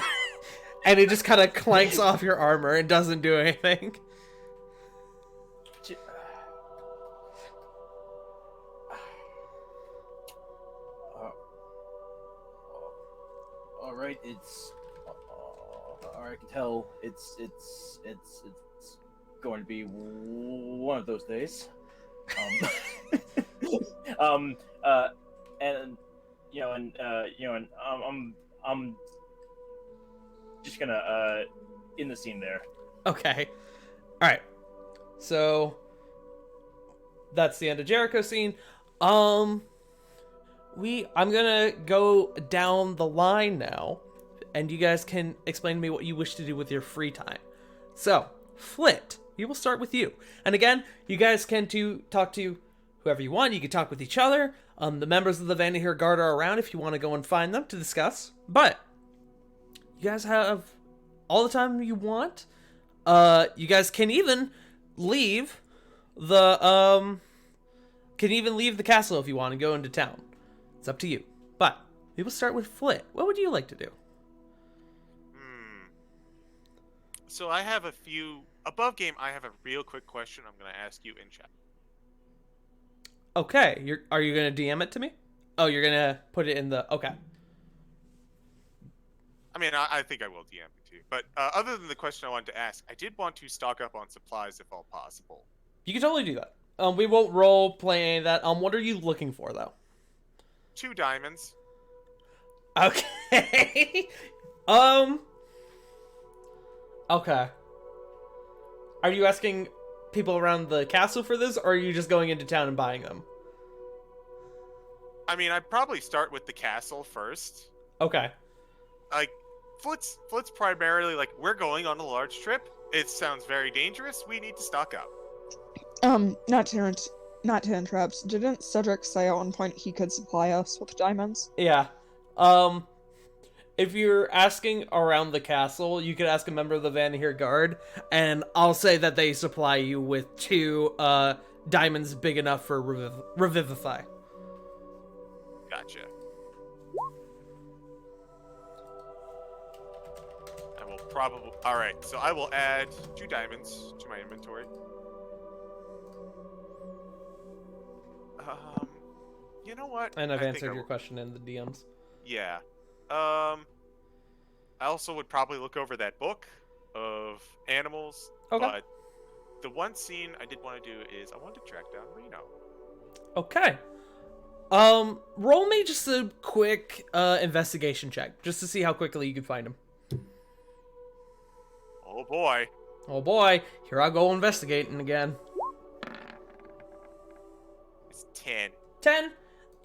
And it just kind of clanks off your armor and doesn't do anything. Chip. All right, it's. I can tell it's going to be one of those days. I'm just gonna in the scene there. Okay. Alright. So that's the end of Jericho scene. I'm gonna go down the line now, and you guys can explain to me what you wish to do with your free time. So, Flit, we will start with you. And again, you guys can talk to whoever you want. You can talk with each other. The members of the Vanderheer Guard are around if you want to go and find them to discuss. But you guys have all the time you want. You guys can even leave the castle if you want and go into town. It's up to you. But we will start with Flit. What would you like to do? So I have a few above game. I have a real quick question. I'm going to ask you in chat. Okay, are you gonna DM it to me? Oh, you're gonna put it in the okay. I mean, I think I will DM it to you. But other than the question I wanted to ask, I did want to stock up on supplies if all possible. You can totally do that. We won't role play any of that. What are you looking for though? 2 diamonds. Okay. Okay. Are you asking people around the castle for this, or are you just going into town and buying them? I mean, I'd probably start with the castle first. Okay. Like, Flit's primarily like, we're going on a large trip. It sounds very dangerous. We need to stock up. Not to interrupt. Didn't Cedric say at one point he could supply us with diamonds? Yeah. If you're asking around the castle, you could ask a member of the Vanderheer Guard, and I'll say that they supply you with 2 diamonds big enough for Revivify. Gotcha. I will probably... Alright, so I will add 2 diamonds to my inventory. You know what? And I've answered your question in the DMs. Yeah. I also would probably look over that book of animals. Okay. But the one scene I did want to do is I wanted to track down Reno. Okay. Roll me just a quick investigation check, just to see how quickly you can find him. Oh boy. Oh boy, here I go investigating again. It's 10. 10?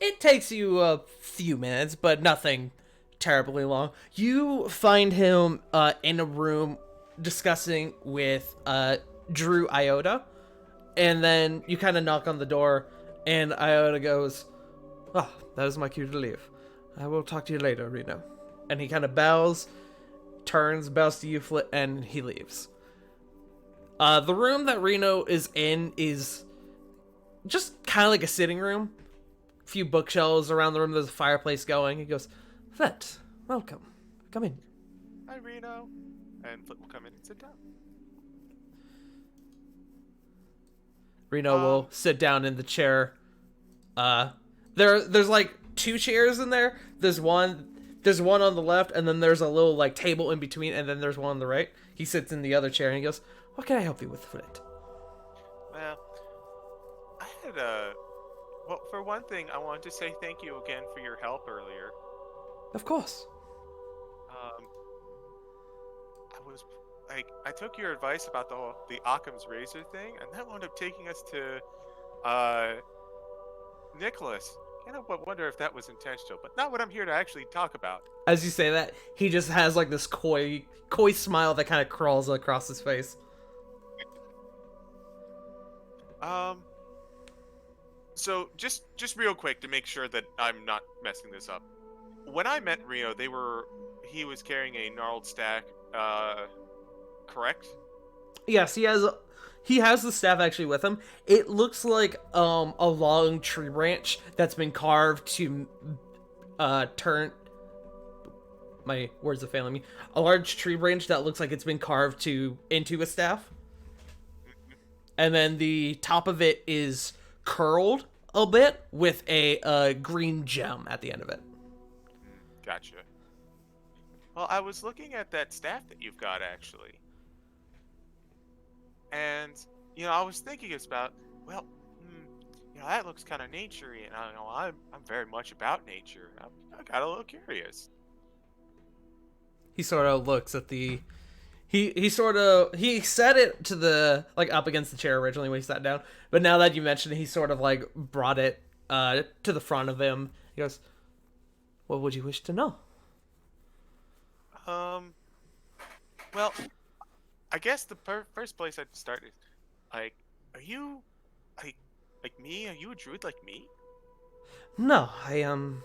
It takes you a few minutes, but nothing terribly long. You find him in a room discussing with Drew Iota, and then you kind of knock on the door, and Iota goes, Ah, that is my cue to leave. I will talk to you later, Reno. And he kind of bows, bows to you, and he leaves. The room that Reno is in is just kind of like a sitting room. A few bookshelves around the room. There's a fireplace going. He goes, Flit, welcome. Come in. Hi, Reno. And Flit will come in and sit down. Reno will sit down in the chair. There's like 2 chairs in there. There's one on the left, and then there's a little like table in between, and then there's one on the right. He sits in the other chair and he goes, "What can I help you with, Flit?" Well, I had well, for one thing, I wanted to say thank you again for your help earlier. Of course. I took your advice about the Occam's razor thing, and that wound up taking us to Nicholas. I wonder if that was intentional, but not what I'm here to actually talk about. As you say that, he just has like this coy smile that kind of crawls across his face. So just real quick to make sure that I'm not messing this up. When I met Rio, he was carrying a gnarled stack, correct? Yes, he has the staff actually with him. It looks like a long tree branch that's been carved to turn. My words are failing me. A large tree branch that looks like it's been carved into a staff. And then the top of it is curled a bit with a green gem at the end of it. Gotcha. Well, I was looking at that staff that you've got, actually. And, I was thinking about, well, that looks kind of naturey, and I'm very much about nature. I got a little curious. He sort of looks at the... He said it to the, like, up against the chair originally when he sat down, but now that you mentioned it, he sort of, like, brought it to the front of him. He goes, "What would you wish to know?" Well, I guess the first place I'd start is, like, are you, like me? Are you a druid like me? No, I am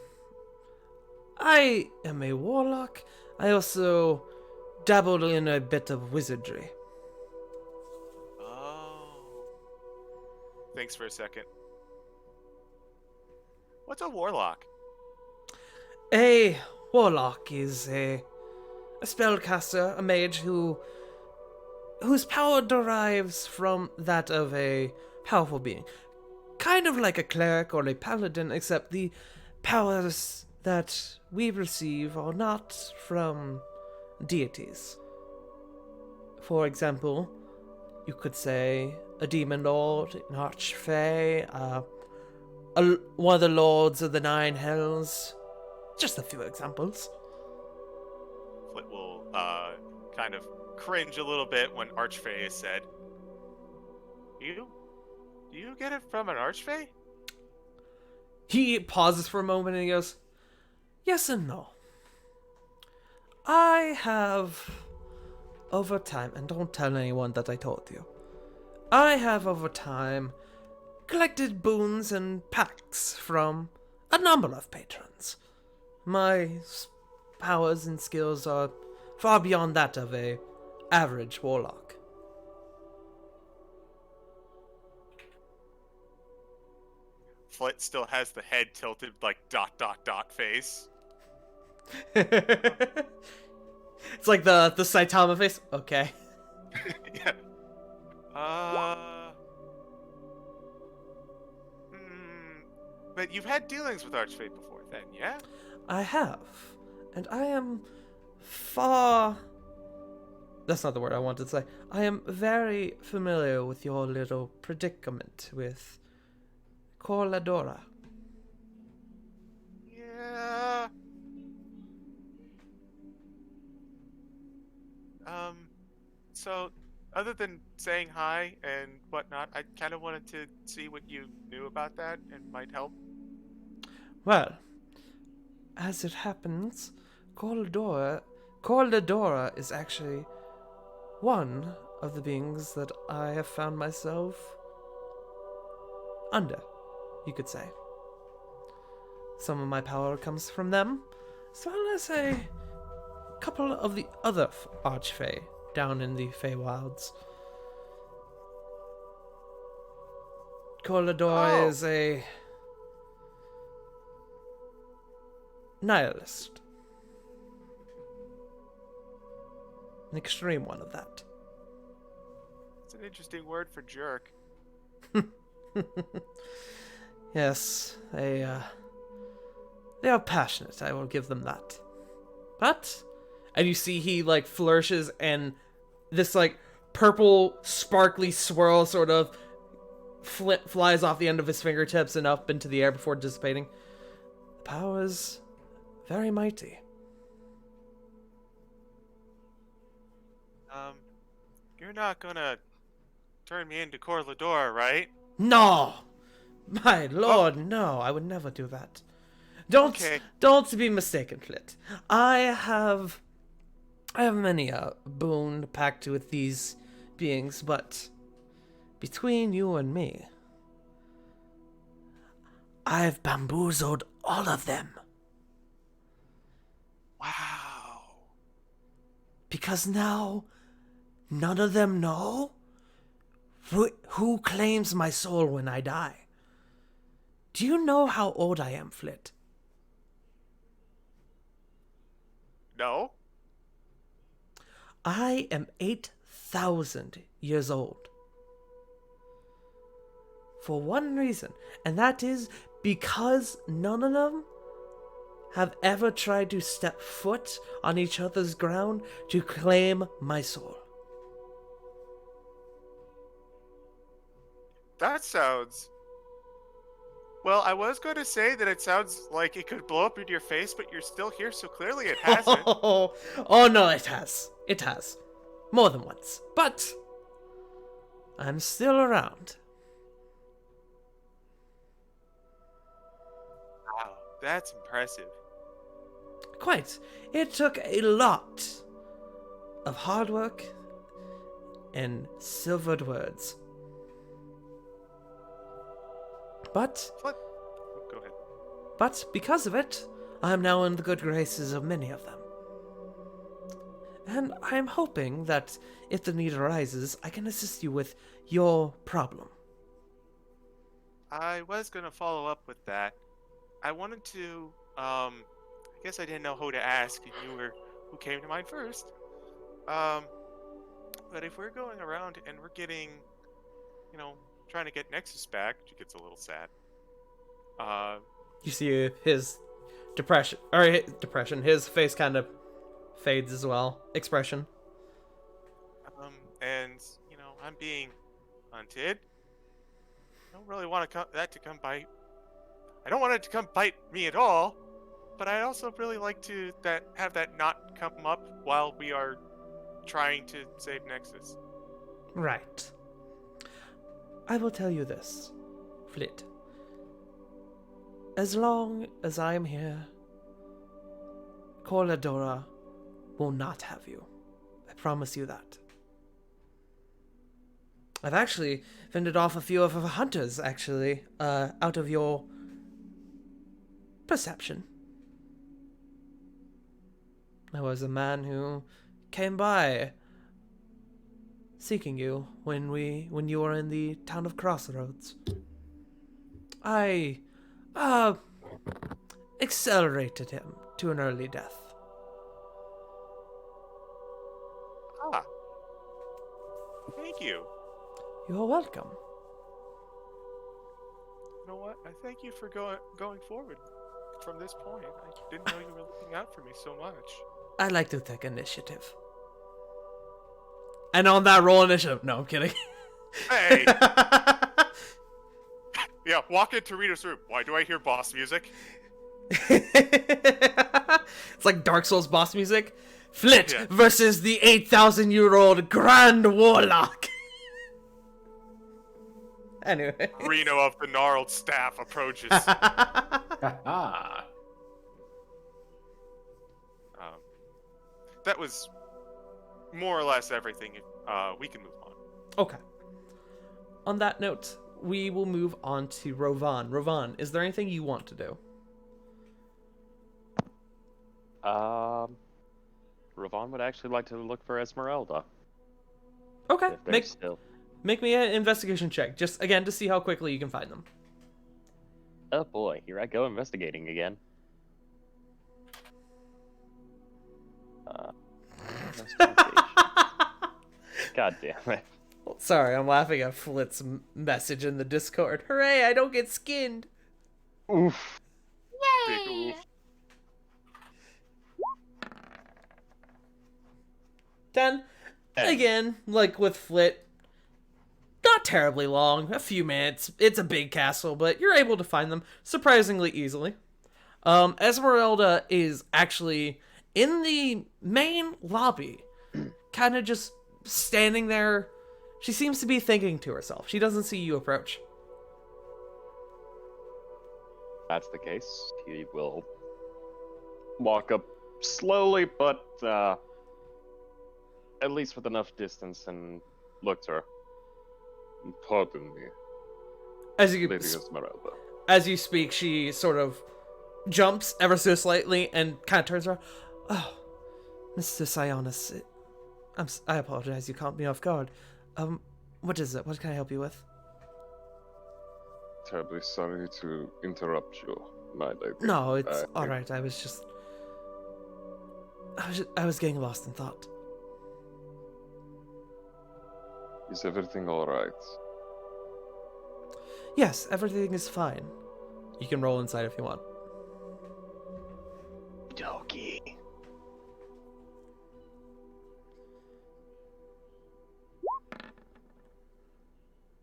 a warlock. I also dabbled in a bit of wizardry. Oh. Thanks for a second. What's a warlock? A warlock is a spellcaster, a mage whose power derives from that of a powerful being. Kind of like a cleric or a paladin, except the powers that we receive are not from deities. For example, you could say a demon lord, an archfey, one of the lords of the Nine Hells. Just a few examples. Flit will kind of cringe a little bit when archfey is said. Do you get it from an archfey? He pauses for a moment and he goes, "Yes and no. I have, over time, and don't tell anyone that I told you, I have over time collected boons and packs from a number of patrons. My powers and skills are far beyond that of a average warlock." Flit still has the head tilted like ... face. It's like the Saitama face. Okay. Yeah. But you've had dealings with Archfey before then, yeah? I have. And I am far... That's not the word I wanted to say. I am very familiar with your little predicament with Corladora. Yeah. So, other than saying hi and whatnot, I kind of wanted to see what you knew about that and might help. Well, as it happens, Corladora is actually one of the beings that I have found myself under, you could say. Some of my power comes from them, as well as a couple of the other Archfey down in the Feywilds. Kolador is a nihilist. An extreme one of that. It's an interesting word for jerk. Yes, they are passionate, I will give them that. But, and you see he, like, flourishes, and this, like, purple, sparkly swirl sort of flies off the end of his fingertips and up into the air before dissipating. The power is very mighty. You're not gonna turn me into Corlador, right? No! My lord, no, I would never do that. Don't be mistaken, Flit. I have many a boon packed with these beings, but between you and me, I've bamboozled all of them. Wow. Because now, none of them know who claims my soul when I die. Do you know how old I am, Flit? No? I am 8,000 years old. For one reason, and that is because none of them have ever tried to step foot on each other's ground to claim my soul. That sounds... Well, I was going to say that it sounds like it could blow up in your face, but you're still here, so clearly it hasn't. Oh no, it has. It has. More than once. But I'm still around. Wow, that's impressive. Quite. It took a lot of hard work and silvered words. But What? Go ahead. But because of it, I am now in the good graces of many of them. And I am hoping that if the need arises, I can assist you with your problem. I was going to follow up with that. I wanted to, I guess I didn't know who to ask, and you were who came to mind first. But if we're going around and we're getting, trying to get Nexus back, she gets a little sad. You see his his face kind of fades as well. Expression. And, I'm being hunted. I don't really want that to come bite. I don't want it to come bite me at all, but I also really like to have that not come up while we are trying to save Nexus. Right. I will tell you this, Flit. As long as I am here, Corladora will not have you. I promise you that. I've actually fended off a few of her hunters, out of your perception. There was a man who came by seeking you when you were in the town of Crossroads. I accelerated him to an early death. Ah. Thank you. You're welcome. You know what? I thank you for going forward from this point. I didn't know you were looking out for me so much. I like to take initiative. And on that, roll initiative. No, I'm kidding. Hey! Yeah, walk into Rita's room. Why do I hear boss music? It's like Dark Souls boss music. Flit versus the 8,000-year-old Grand Warlock. Anyway. Reno of the gnarled staff approaches. That was more or less everything. We can move on. Okay. On that note, we will move on to Rovan. Rovan, is there anything you want to do? Ravon would actually like to look for Esmeralda. Okay, If they're still. make me an investigation check, just again to see how quickly you can find them. Oh boy, here I go investigating again. Investigation. God damn it. Sorry, I'm laughing at Flit's message in the Discord. Hooray, I don't get skinned. Oof. Yay! 10. Again, like with Flit, not terribly long, a few minutes. It's a big castle, but you're able to find them surprisingly easily. Esmeralda is actually in the main lobby, kind of just standing there. She seems to be thinking to herself. She doesn't see you approach. That's the case. He will walk up slowly, but at least with enough distance, and look to her. Pardon me, Lady Lady Esmeralda. As you speak, she sort of jumps ever so slightly and kind of turns around. Oh, Mr. Sionis, I apologize. You caught me off guard. What is it? What can I help you with? Terribly sorry to interrupt you, my lady. No, it's all right. I was getting lost in thought. Is everything all right? Yes, everything is fine. You can roll inside if you want. Doki.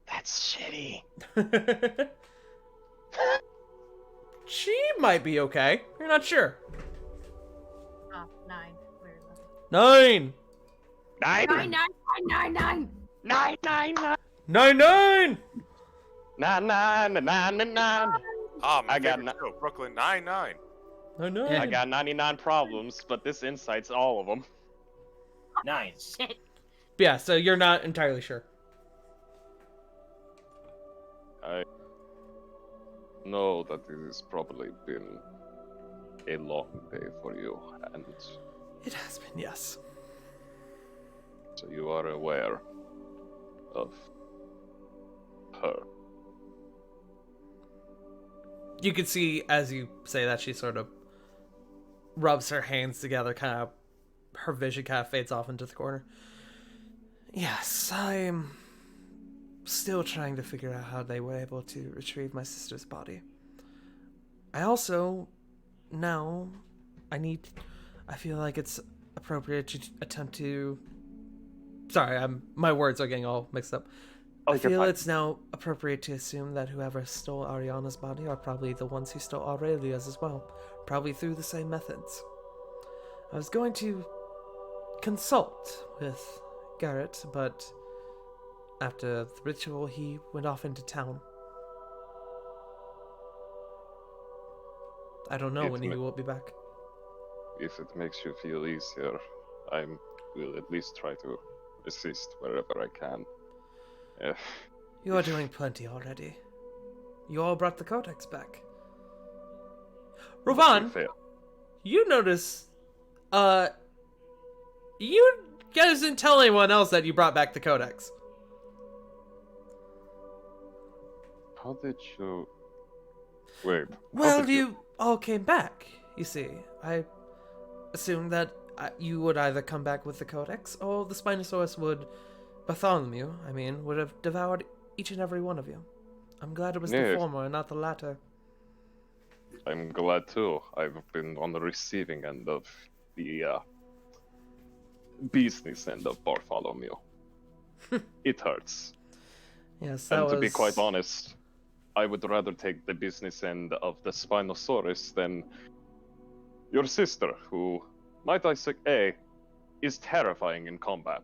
That's shitty. She might be okay. You're not sure. Oh, 9. Weird. 9. 9, 9, 9, 9, 9. 9, 9, 9. 9, 9. 9, 9, 9, 9, 9. Ah, my I got favorite show, Brooklyn Nine-Nine. 9, 9. I got 99 problems, but this insight's all of them. 9. Shit. Yeah, so you're not entirely sure. I know that it has probably been a long day for you, and It has been, yes. so you are aware of her. You can see as you say that she sort of rubs her hands together, kind of her vision kind of fades off into the corner. Yes, I'm still trying to figure out how they were able to retrieve my sister's body. I also now I feel like it's appropriate to attempt to. Sorry, my words are getting all mixed up. I feel it's now appropriate to assume that whoever stole Ariana's body are probably the ones who stole Aurelia's as well, probably through the same methods. I was going to consult with Garrett, but after the ritual, he went off into town. I don't know when he will be back. If it makes you feel easier, I will at least try to assist wherever I can. You are doing plenty already. You all brought the codex back. Ravon, you notice, you guys didn't tell anyone else that you brought back the codex. How did you... Wait. Well, you all came back, you see. I assumed that you would either come back with the codex, or the Spinosaurus would... Bartholomew, would have devoured each and every one of you. I'm glad it was the former and not the latter. I'm glad too. I've been on the receiving end of the business end of Bartholomew. It hurts. Yes, and to be quite honest, I would rather take the business end of the Spinosaurus than your sister, who, might I say, is terrifying in combat.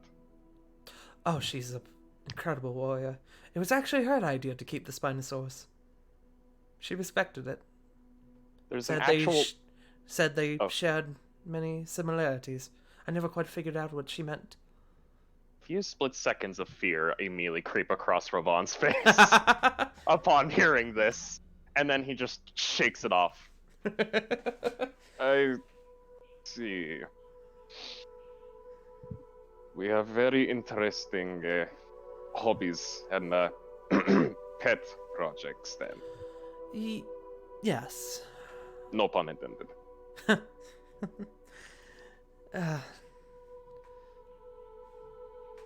Oh, she's an incredible warrior. It was actually her idea to keep the Spinosaurus. She respected it. There's said an actual... said they shared many similarities. I never quite figured out what she meant. A few split seconds of fear immediately creep across Ravon's face upon hearing this, and then he just shakes it off. I see. We have very interesting hobbies and pet projects then. Yes. No pun intended.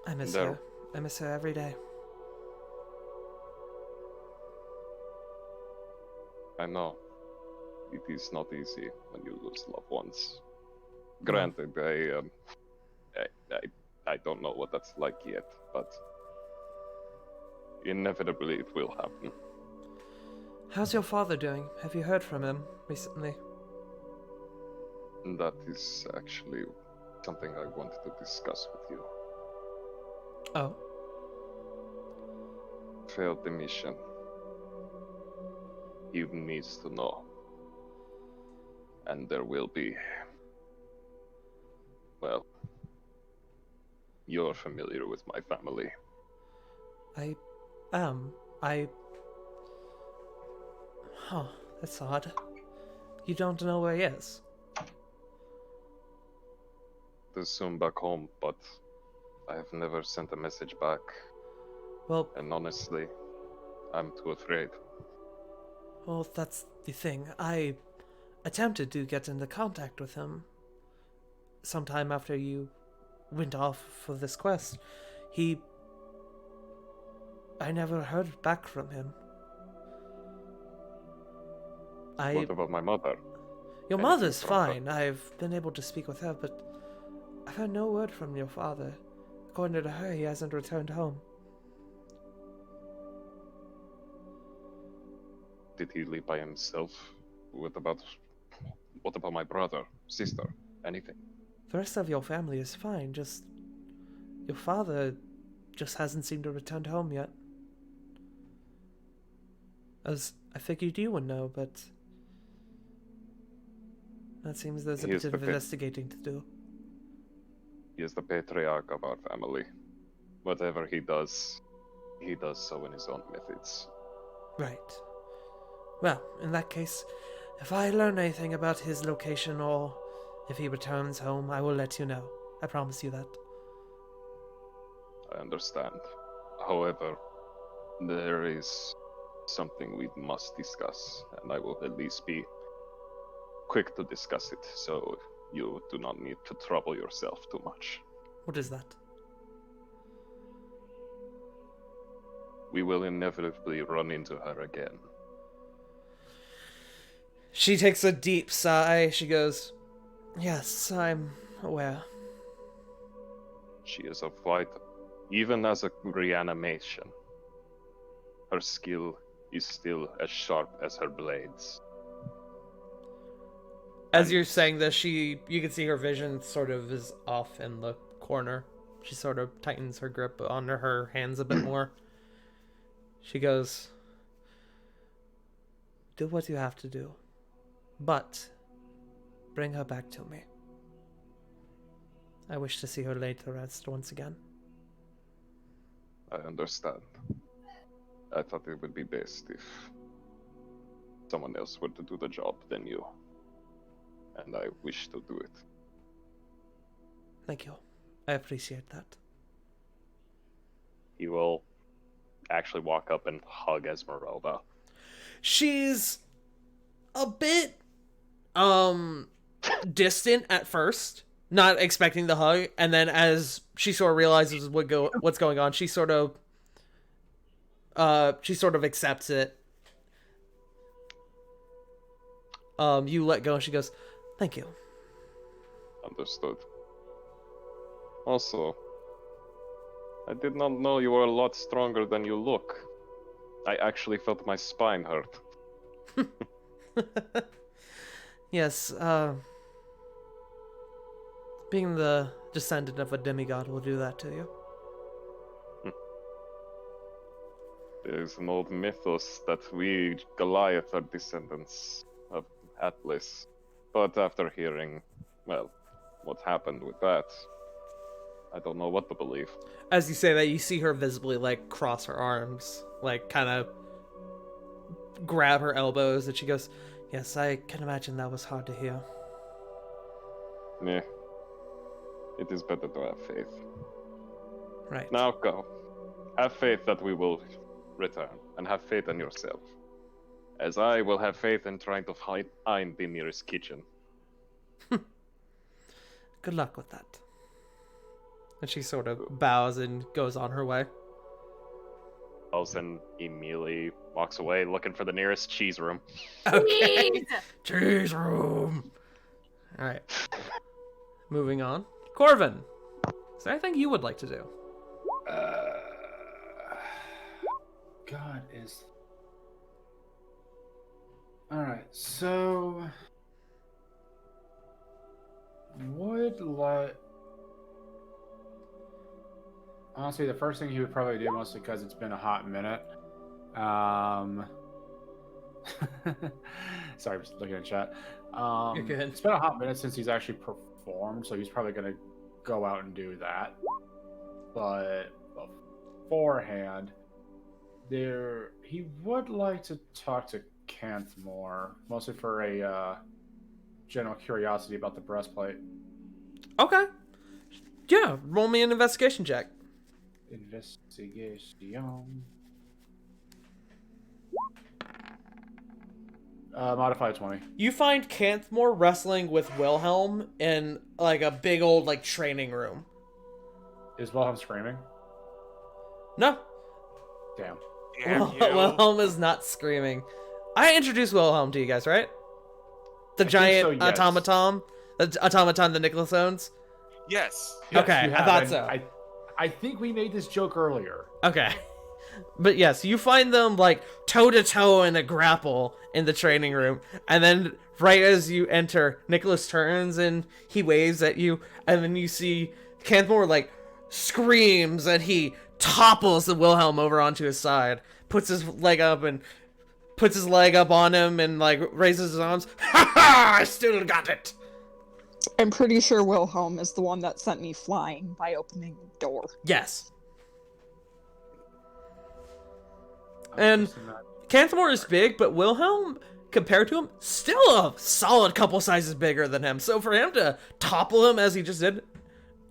I miss There- her. I miss her every day. I know. It is not easy when you lose loved ones. Granted, I don't know what that's like yet, but inevitably it will happen. How's your father doing? Have you heard from him recently? That is actually something I wanted to discuss with you. Oh. Failed the mission. He needs to know. And there will be... Well... You're familiar with my family. I am. Huh, that's odd. You don't know where he is? They're soon back home, but I have never sent a message back. Well, And honestly, I'm too afraid. well, that's the thing. I attempted to get into contact with him sometime after you went off for this quest. I never heard back from him. What about my mother? Your Anything mother's from her? fine. I've been able to speak with her, but I've had no word from your father. According to her, he hasn't returned home. Did he leave by himself? What about my brother, sister, anything? The rest of your family is fine, just... Your father just hasn't seemed to return home yet. As I figured you would know, but... That seems there's a He is bit the of investigating to do. He is the patriarch of our family. Whatever he does so in his own methods. Right. Well, in that case, if I learn anything about his location or if he returns home, I will let you know. I promise you that. I understand. However, there is something we must discuss, and I will at least be quick to discuss it, so you do not need to trouble yourself too much. What is that? We will inevitably run into her again. She takes a deep sigh. She goes, "Yes, I'm aware." She is a fighter. Even as a reanimation, her skill is still as sharp as her blades. As you're saying this, you can see her vision sort of is off in the corner. She sort of tightens her grip on her hands a bit more. She goes, "Do what you have to do, but bring her back to me. I wish to see her laid to rest once again." I understand. I thought it would be best if someone else were to do the job than you. And I wish to do it. Thank you. I appreciate that. He will actually walk up and hug Esmeralda. She's a bit distant at first, not expecting the hug, and then as she sort of realizes what's going on, she sort of accepts it. You let go and she goes, "Thank you." Understood. Also, I did not know you were a lot stronger than you look. I actually felt my spine hurt. Yes, being the descendant of a demigod will do that to you. There's an old mythos that we Goliath are descendants of Atlas. But after hearing, well, what happened with that, I don't know what to believe. As you say that, you see her visibly, like, cross her arms, like, kind of grab her elbows, and she goes, "Yes, I can imagine that was hard to hear." Yeah. It is better to have faith. Right. Now go. Have faith that we will return, and have faith in yourself. As I will have faith in trying to find the nearest kitchen. Good luck with that. And she sort of bows and goes on her way. Elsen immediately walks away looking for the nearest cheese room. Okay. Cheese room. All right. Moving on. Corvin, is there anything you would like to do? God is. Alright, so. Would like. Honestly, the first thing he would probably do, mostly because it's been a hot minute. Sorry, I'm just looking at chat. You're good. It's been a hot minute since he's actually performed, so he's probably going to go out and do that. But beforehand, he would like to talk to Canthmore, mostly for a general curiosity about the breastplate. Okay. Yeah, roll me an investigation check. Investigation. Modified 20. You find Canthmore wrestling with Wilhelm in like a big old like training room. Is Wilhelm screaming? No. Damn. Wilhelm is not screaming. I introduced Wilhelm to you guys, right? The giant yes. automaton? The automaton that Nicholas owns? Yes. Okay, you I have, thought and so. I think we made this joke earlier. Okay. But yes, you find them like toe-to-toe in a grapple in the training room. And then right as you enter, Nicholas turns and he waves at you. And then you see Canthmore like screams and he topples the Wilhelm over onto his side. Puts his leg up on him and like raises his arms. Ha ha! I still got it! I'm pretty sure Wilhelm is the one that sent me flying by opening the door. Yes. And Canthmore is big, but Wilhelm, compared to him, still a solid couple sizes bigger than him. So for him to topple him as he just did,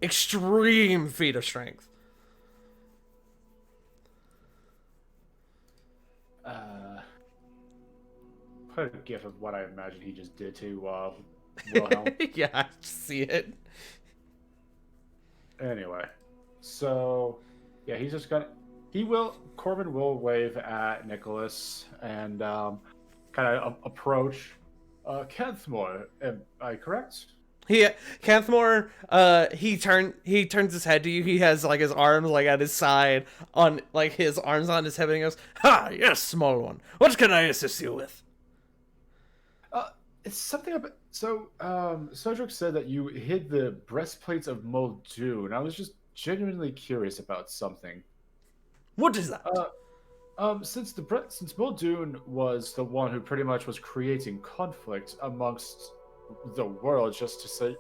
extreme feat of strength. Put a gif of what I imagine he just did to Wilhelm. Yeah, I see it. Anyway, so yeah, he's just gonna. Corbin will wave at Nicholas and kind of approach Canthmore. Am I correct? Canthmore, he turns his head to you. He has like his arms like at his side on like his arms on his head and he goes, "Ha, yes, small one. What can I assist you with?" It's something about. So, Cedric said that you hid the breastplates of Muldoon. I was just genuinely curious about something. What is that? Since Muldoon was the one who pretty much was creating conflict amongst the world, just to say,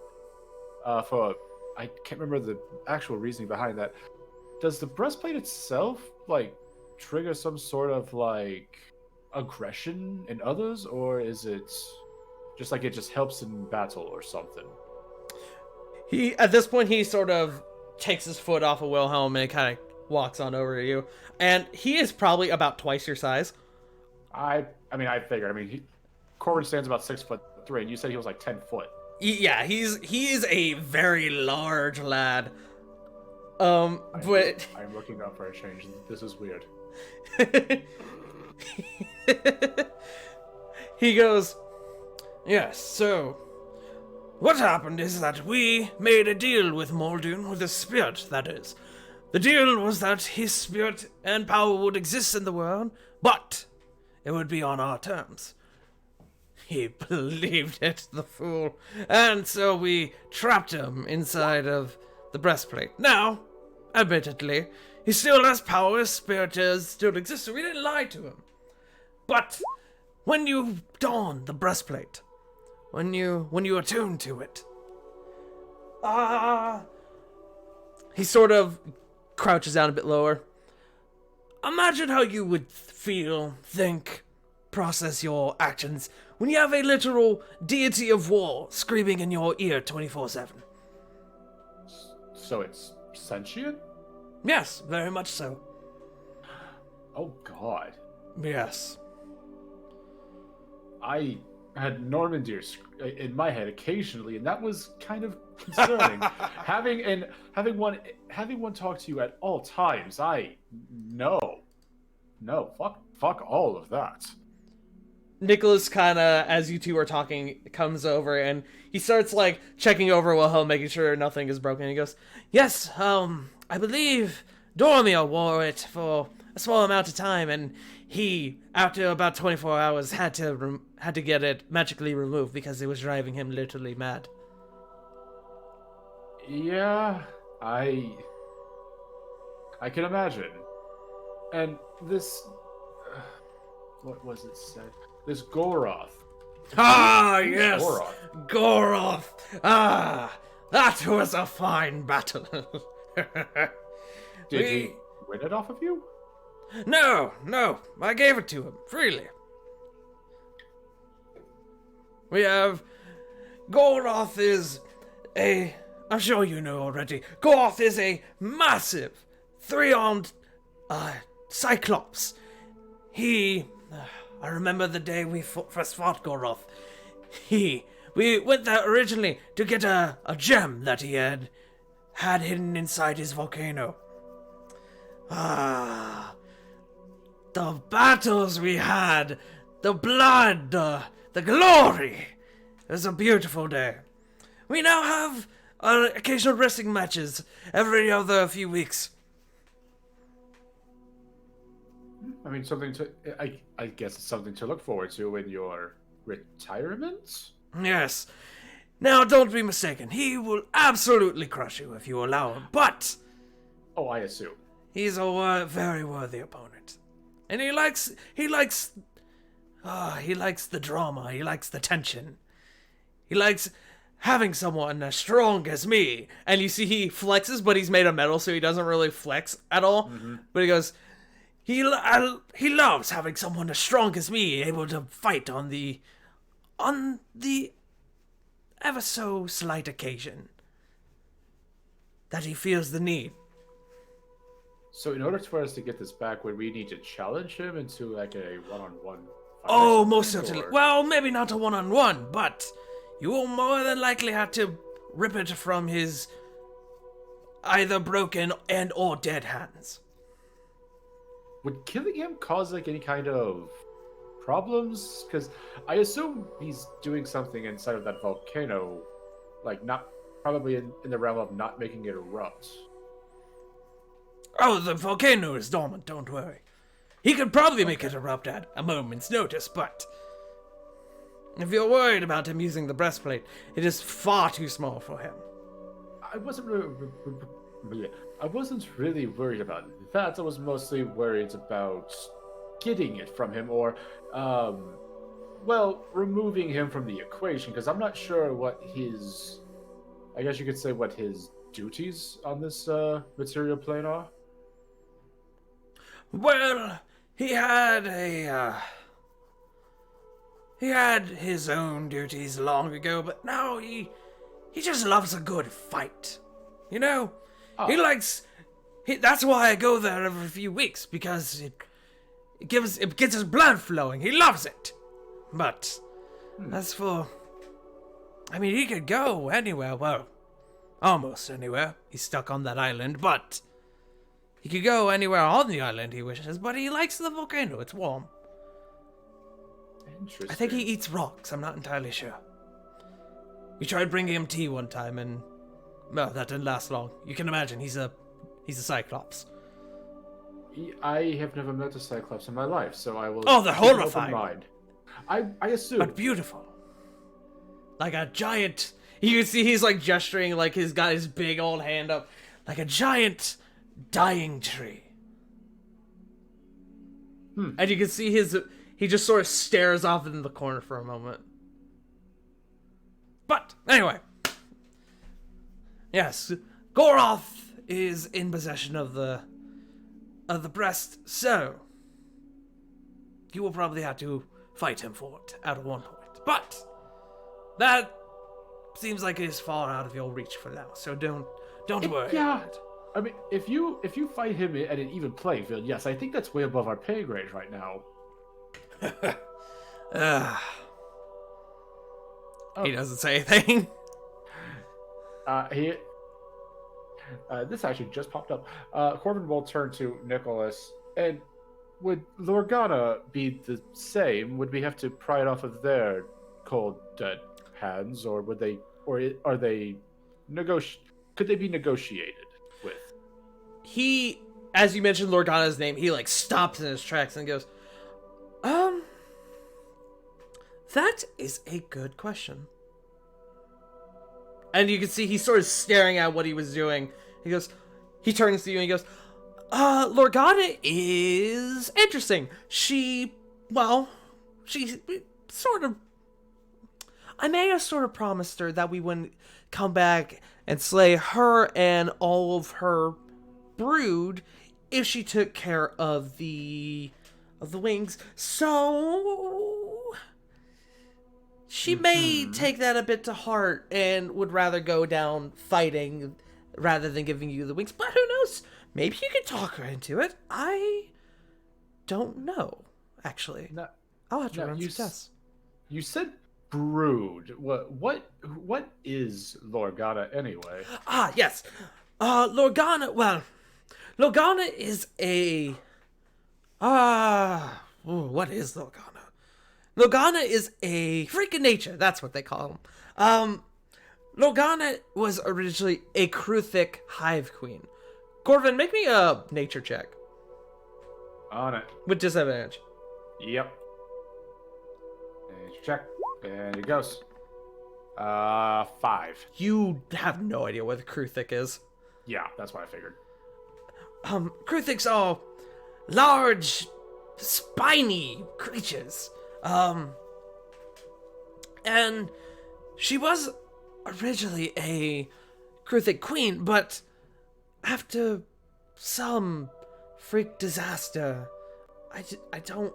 I can't remember the actual reasoning behind that. Does the breastplate itself like trigger some sort of like aggression in others, or is it just like it just helps in battle or something? At this point he sort of takes his foot off of Wilhelm and kind of walks on over to you, and he is probably about twice your size. I figured. Corbin stands about 6'3", and you said he was like 10 foot. Yeah, he is a very large lad. But I'm looking up for a change. This is weird. He goes, "Yes, so what happened is that we made a deal with Muldoon, with the spirit, that is. The deal was that his spirit and power would exist in the world, but it would be on our terms. He believed it, the fool, and so we trapped him inside of the breastplate. Now, admittedly, he still has power, his spirit still exists, so we didn't lie to him. But when you don the breastplate, when you attune to it, he sort of crouches down a bit lower. Imagine how you would feel, think, process your actions when you have a literal deity of war screaming in your ear 24/7. So it's sentient? Yes, very much so. Oh god. Yes. I had Normandy in my head occasionally, and that was kind of concerning. having one talk to you at all times, no, fuck all of that. Nicholas kind of, as you two are talking, comes over and he starts like checking over Wilhelm, making sure nothing is broken. He goes, "Yes, I believe Dormir wore it for a small amount of time, and he, after about 24 hours, had to get it magically removed because it was driving him literally mad." Yeah, I can imagine. And this, what was it said? This Goroth. Ah, yes, Goroth. Goroth. Ah, that was a fine battle. Did he win it off of you? No, I gave it to him freely. We have Goroth is I'm sure you know already. Goroth is a massive, three-armed Cyclops. I remember the day we first fought Goroth. We went there originally to get a gem that he had hidden inside his volcano. Ah, the battles we had, the blood, the glory. It was a beautiful day. We now have occasional wrestling matches every other few weeks. I mean, I guess it's something to look forward to in your retirement? Yes. Now, don't be mistaken. He will absolutely crush you if you allow him, but... Oh, I assume. He's a very worthy opponent. And he likes the drama. He likes the tension. He likes having someone as strong as me. And you see he flexes, but he's made of metal, so he doesn't really flex at all. Mm-hmm. But he goes... He loves having someone as strong as me able to fight on the ever so slight occasion that he feels the need. So in order for us to get this back, would we need to challenge him into like a one-on-one fight? Oh, most certainly. Well, maybe not a one-on-one, but you will more than likely have to rip it from his either broken and or dead hands. Would killing him cause like any kind of problems? Because I assume he's doing something inside of that volcano, like not probably in the realm of not making it erupt. Oh, the volcano is dormant, don't worry. He could probably make it erupt at a moment's notice, but if you're worried about him using the breastplate, it is far too small for him. I wasn't really worried about that. I was mostly worried about getting it from him or, removing him from the equation, because I'm not sure what his, I guess you could say what his duties on this material plane are. Well, he had his own duties long ago, but now he just loves a good fight. You know? Oh. That's why I go there every few weeks, because it gets his blood flowing. He loves it. But as for, I mean, he could go anywhere. Well, almost anywhere. He's stuck on that island, but he could go anywhere on the island he wishes. But he likes the volcano. It's warm. Interesting. I think he eats rocks. I'm not entirely sure. We tried bringing him tea one time, and well, that didn't last long. You can imagine he's a Cyclops. I have never met a Cyclops in my life, so I will. Oh, they're horrifying. I assume, but beautiful. Like a giant. You can see he's like gesturing, like he's got his big old hand up, like a giant dying tree. And you can see he just sort of stares off in the corner for a moment. But anyway. Yes, Goroth is in possession of the breast, so you will probably have to fight him for it at one point. but that seems like it's far out of your reach for now. So don't worry. Yeah. I mean, if you fight him at an even playing field, yes, I think that's way above our pay grade right now. He doesn't say anything. This actually just popped up. Corbin will turn to Nicholas, and would Lorgana be the same? Would we have to pry it off of their cold, dead hands, or would they, or are they could they be negotiated with? He, as you mentioned Lorgana's name, he like stops in his tracks and goes, that is a good question. And you can see he's sort of staring at what he was doing. He turns to you and he goes, Lorgana is interesting. She sort of, I may have sort of promised her that we wouldn't come back and slay her and all of her brood if she took care of the wings. So she may take that a bit to heart and would rather go down fighting rather than giving you the wings. But who knows? Maybe you can talk her into it. I don't know, actually. No, I'll have to run some tests. You said brood. What is Lorgana anyway? Yes. Lorgana is a what is Lorgana? Lorgana is a freak of nature. That's what they call him. Lorgana was originally a Kruthic hive queen. Corvin, make me a nature check. On it. With disadvantage. Yep. Nature check. And it goes. 5. You have no idea what the Kruthic is. Yeah, that's what I figured. Kruthics are large, spiny creatures. And she was originally a Kruthic queen, but after some freak disaster, I don't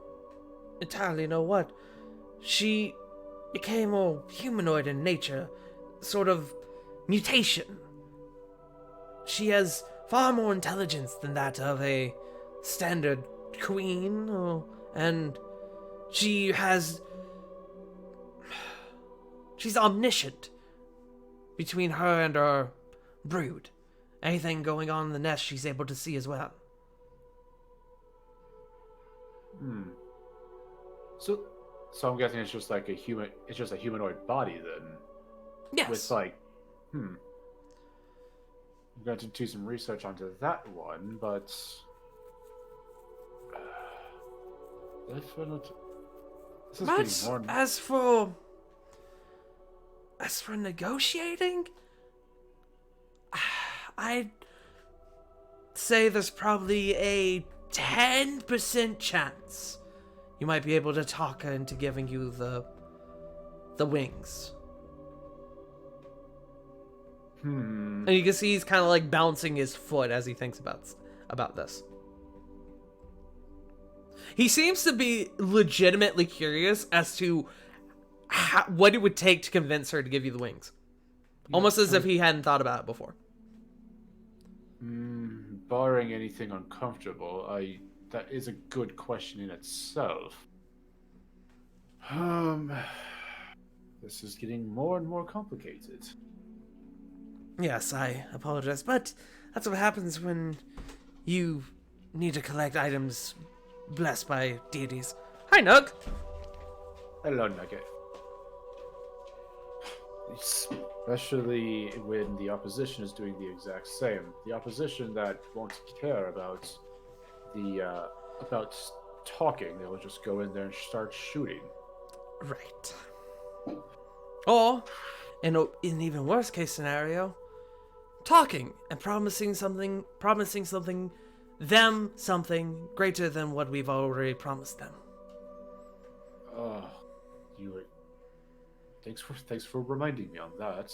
entirely know what, she became more humanoid in nature, sort of mutation. She has far more intelligence than that of a standard queen, and she's omniscient between her and her brood. Anything going on in the nest, she's able to see as well. So I'm guessing it's just like a humanoid body then. Yes. With like, I'm going to do some research onto that one, but this is getting more. As for negotiating, I'd say there's probably a 10% chance you might be able to talk her into giving you the wings. And you can see he's kind of like bouncing his foot as he thinks about this. He seems to be legitimately curious as to what it would take to convince her to give you the wings. Almost as if he hadn't thought about it before. Barring anything uncomfortable, that is a good question in itself. This is getting more and more complicated. Yes, I apologize, but that's what happens when you need to collect items blessed by deities. Hi, Nug. Hello, Nugget. Especially when the opposition is doing the exact same. The opposition that won't care about about talking, they will just go in there and start shooting. Right. Or, in an even worse case scenario, talking and promising something greater than what we've already promised them. Thanks for reminding me on that.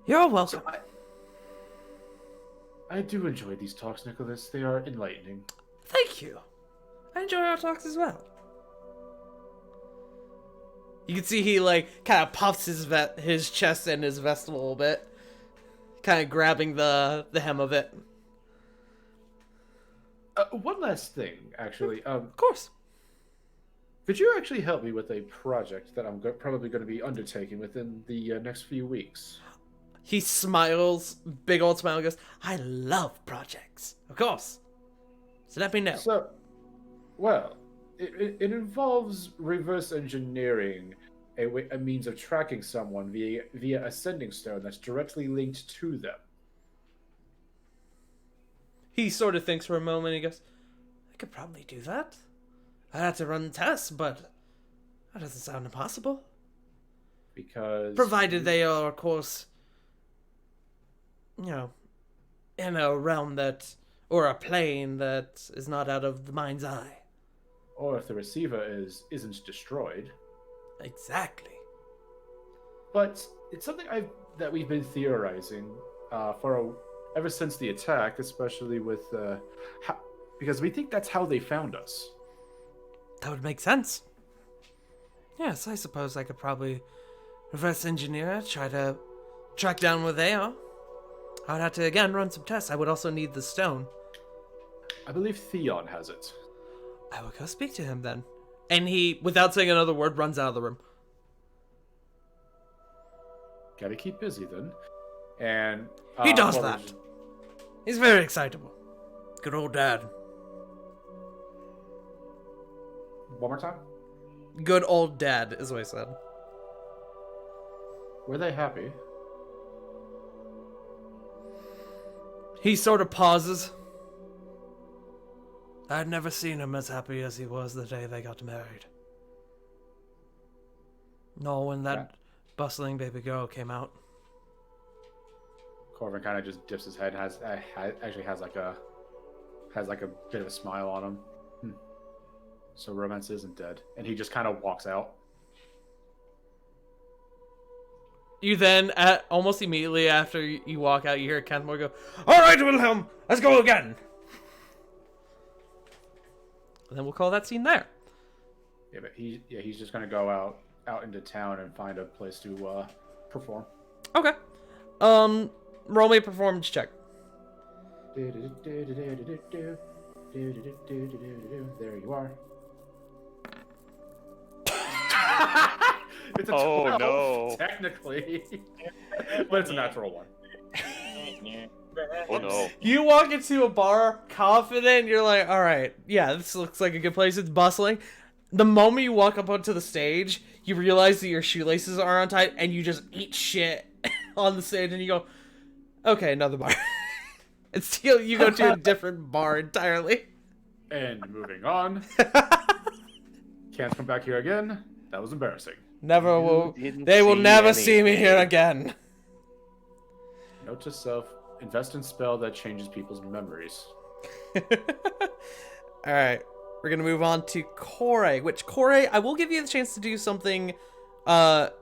You're welcome. So I do enjoy these talks, Nicholas. They are enlightening. Thank you. I enjoy our talks as well. You can see he like kind of puffs his chest and his vest a little bit, kind of grabbing the hem of it. One last thing, actually. Of course. Could you actually help me with a project that I'm probably going to be undertaking within the next few weeks? He smiles, big old smile, and goes, I love projects. Of course. So let me know. So, well, it involves reverse engineering a means of tracking someone via a sending stone that's directly linked to them. He sort of thinks for a moment, and he goes, I could probably do that. I'd have to run tests, but that doesn't sound impossible. Because... Provided they are, of course, you know, in a realm that, or a plane that is not out of the mind's eye. Or if the receiver isn't destroyed. Exactly. But it's something that we've been theorizing ever since the attack, especially with because we think that's how they found us. That would make sense. Yes, I suppose I could probably reverse engineer, try to track down where they are. I would have to, again, run some tests. I would also need the stone. I believe Theon has it. I will go speak to him then. And he, without saying another word, runs out of the room. Gotta keep busy then. And... he does that. He's very excitable. Good old dad. One more time? Good old dad, is what I said. Were they happy? He sort of pauses. I'd never seen him as happy as he was the day they got married. Nor when that bustling baby girl came out. Corvin kind of just dips his head and has like a bit of a smile on him. So romance isn't dead. And he just kind of walks out. You then, almost immediately after you walk out, you hear Canthmore go, all right, Wilhelm, let's go again. And then we'll call that scene there. Yeah, but he's just gonna go out into town and find a place to perform. Okay. Roll me a performance check. There you are. It's a 12, no. Technically. But it's a natural one. Oh no. You walk into a bar confident, you're like, alright, yeah, this looks like a good place, it's bustling. The moment you walk up onto the stage, you realize that your shoelaces are untied, and you just eat shit on the stage, and you go, okay, another bar. And still, you go to a different bar entirely. And moving on. Can't come back here again. That was embarrassing. Never will. They will never see me here again. Note to self: invest in spell that changes people's memories. All right, we're gonna move on to Corey. Which Corey, I will give you the chance to do something, to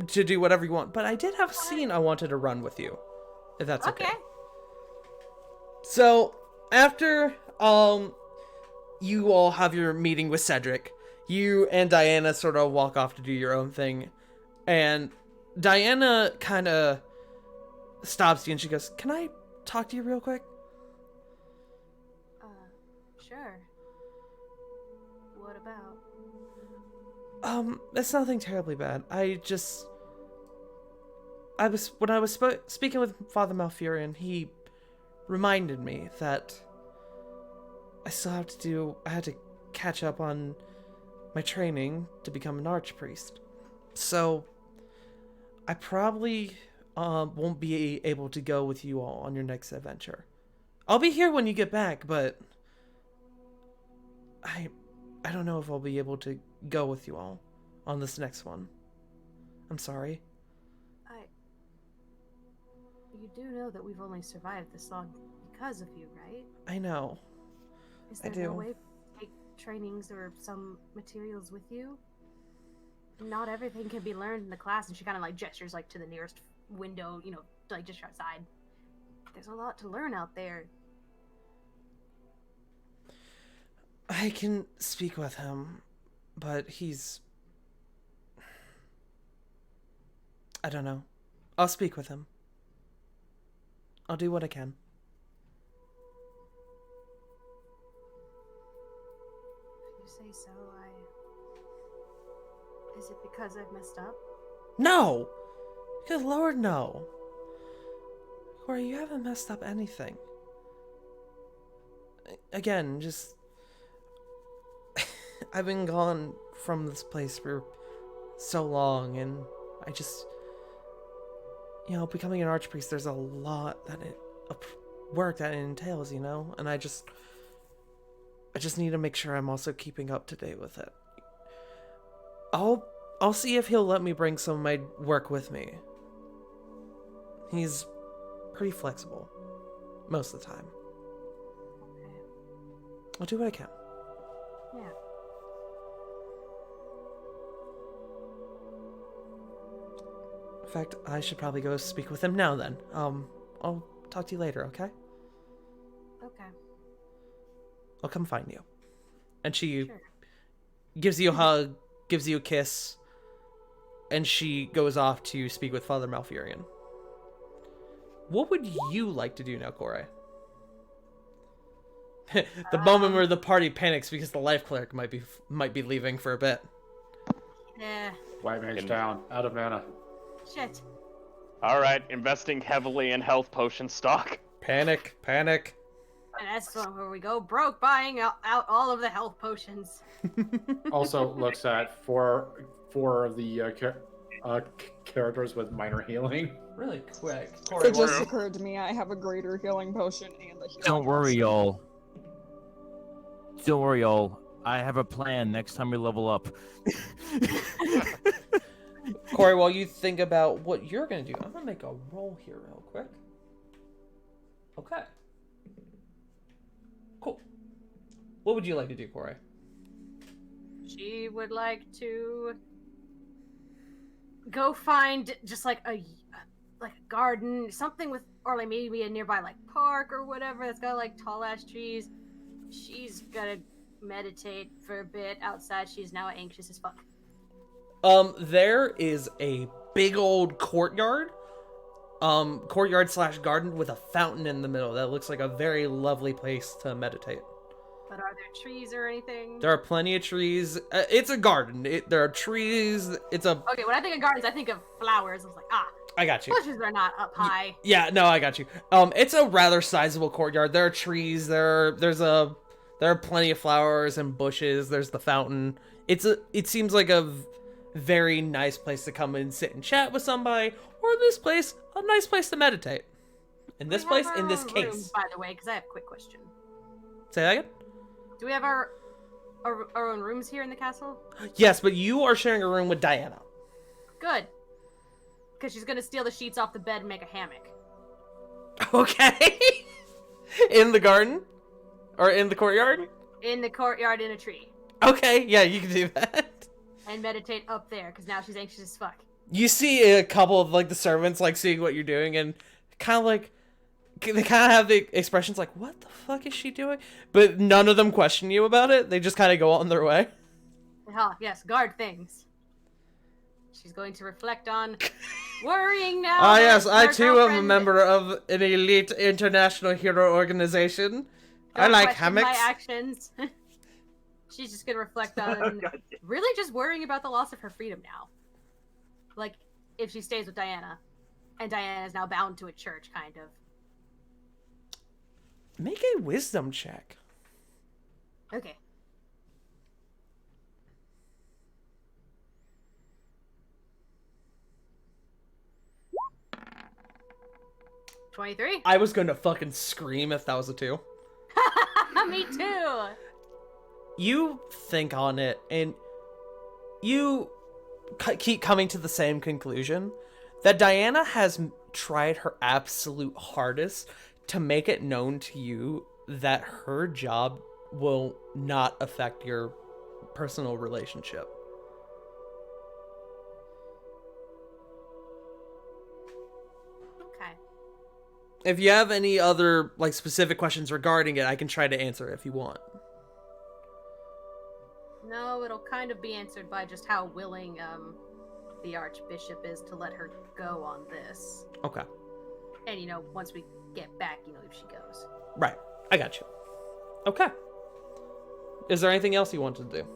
do whatever you want. But I did have a scene I wanted to run with you, if that's okay. So after you all have your meeting with Cedric, you and Diana sort of walk off to do your own thing, and Diana kind of stops you and she goes, "Can I talk to you real quick?" Sure. What about? It's nothing terribly bad. When I was speaking with Father Malfurion, he reminded me that I had to catch up on my training to become an archpriest. So I probably won't be able to go with you all on your next adventure. I'll be here when you get back, but I don't know if I'll be able to go with you all on this next one. I'm sorry. You do know that we've only survived this long because of you, right? I know. Is there no way to take trainings or some materials with you? Not everything can be learned in the class, and she kind of like gestures like to the nearest window, you know, like just outside. There's a lot to learn out there. I can speak with him, but he's I don't know. I'll speak with him. I'll do what I can. If you say so, Is it because I've messed up? No! Good lord, no. Corey, you haven't messed up anything. Again, just... I've been gone from this place for so long, and I just... You know, becoming an archpriest, there's a lot of work that it entails, you know? And I just need to make sure I'm also keeping up to date with it. I'll see if he'll let me bring some of my work with me. He's pretty flexible. Most of the time. Okay. I'll do what I can. Yeah. In fact, I should probably go speak with him now then. I'll talk to you later, okay? Okay. I'll come find you. And she Sure. gives you a hug, gives you a kiss, and she goes off to speak with Father Malfurion. What would you like to do now, Corey? The moment where the party panics because the life cleric might be leaving for a bit. Yeah. White mage down, out of mana. Shit. All right, investing heavily in health potion stock. Panic. And that's where we go broke buying out all of the health potions. Also looks at four of the characters with minor healing. Really quick. Corey, It just occurred to me I have a greater healing potion and the healing Don't worry, potion. y'all. Don't worry, y'all. I have a plan next time we level up. Corey, while you think about what you're going to do, I'm going to make a roll here real quick. Okay. Cool. What would you like to do, Corey? She would like to go find just like a garden, something with, or like maybe a nearby like park or whatever that's got like tall ass trees. She's gonna meditate for a bit outside. She's now anxious as fuck. There is a big old courtyard / garden with a fountain in the middle that looks like a very lovely place to meditate. But are there trees or anything? There are plenty of trees. It's a garden. There are trees. It's a... Okay, when I think of gardens, I think of flowers. I was like, I got you. bushes are not up high. Yeah, no, I got you. It's a rather sizable courtyard. There are trees. There are plenty of flowers and bushes. There's the fountain. It seems like a very nice place to come and sit and chat with somebody, or this place, a nice place to meditate. In this place, in this case. Rooms, by the way, because I have a quick question. Say that again? Do we have our own rooms here in the castle? Yes, but you are sharing a room with Diana. Good. Because she's gonna steal the sheets off the bed and make a hammock. Okay. In the garden? Or in the courtyard? In the courtyard in a tree. Okay, yeah, you can do that. And meditate up there, because now she's anxious as fuck. You see a couple of, like, the servants, like, seeing what you're doing, and kind of, like, they kind of have the expressions like, what the fuck is she doing? But none of them question you about it. They just kind of go on their way. Yes, guard things. She's going to reflect on worrying now. Ah, yes, I her too am a girlfriend- member of an elite international hero organization. I Don't like question hammocks. My actions. She's just gonna reflect on really just worrying about the loss of her freedom now. Like, if she stays with Diana, and Diana is now bound to a church, kind of. Make a wisdom check. Okay. $23. I was gonna fucking scream if that was a 2. Me too. You think on it, and you keep coming to the same conclusion that Diana has tried her absolute hardest to make it known to you that her job will not affect your personal relationship. Okay. If you have any other, like, specific questions regarding it, I can try to answer it if you want. No, it'll kind of be answered by just how willing the Archbishop is to let her go on this. Okay. And, once we get back, if she goes. Right. I got you. Okay. Is there anything else you wanted to do?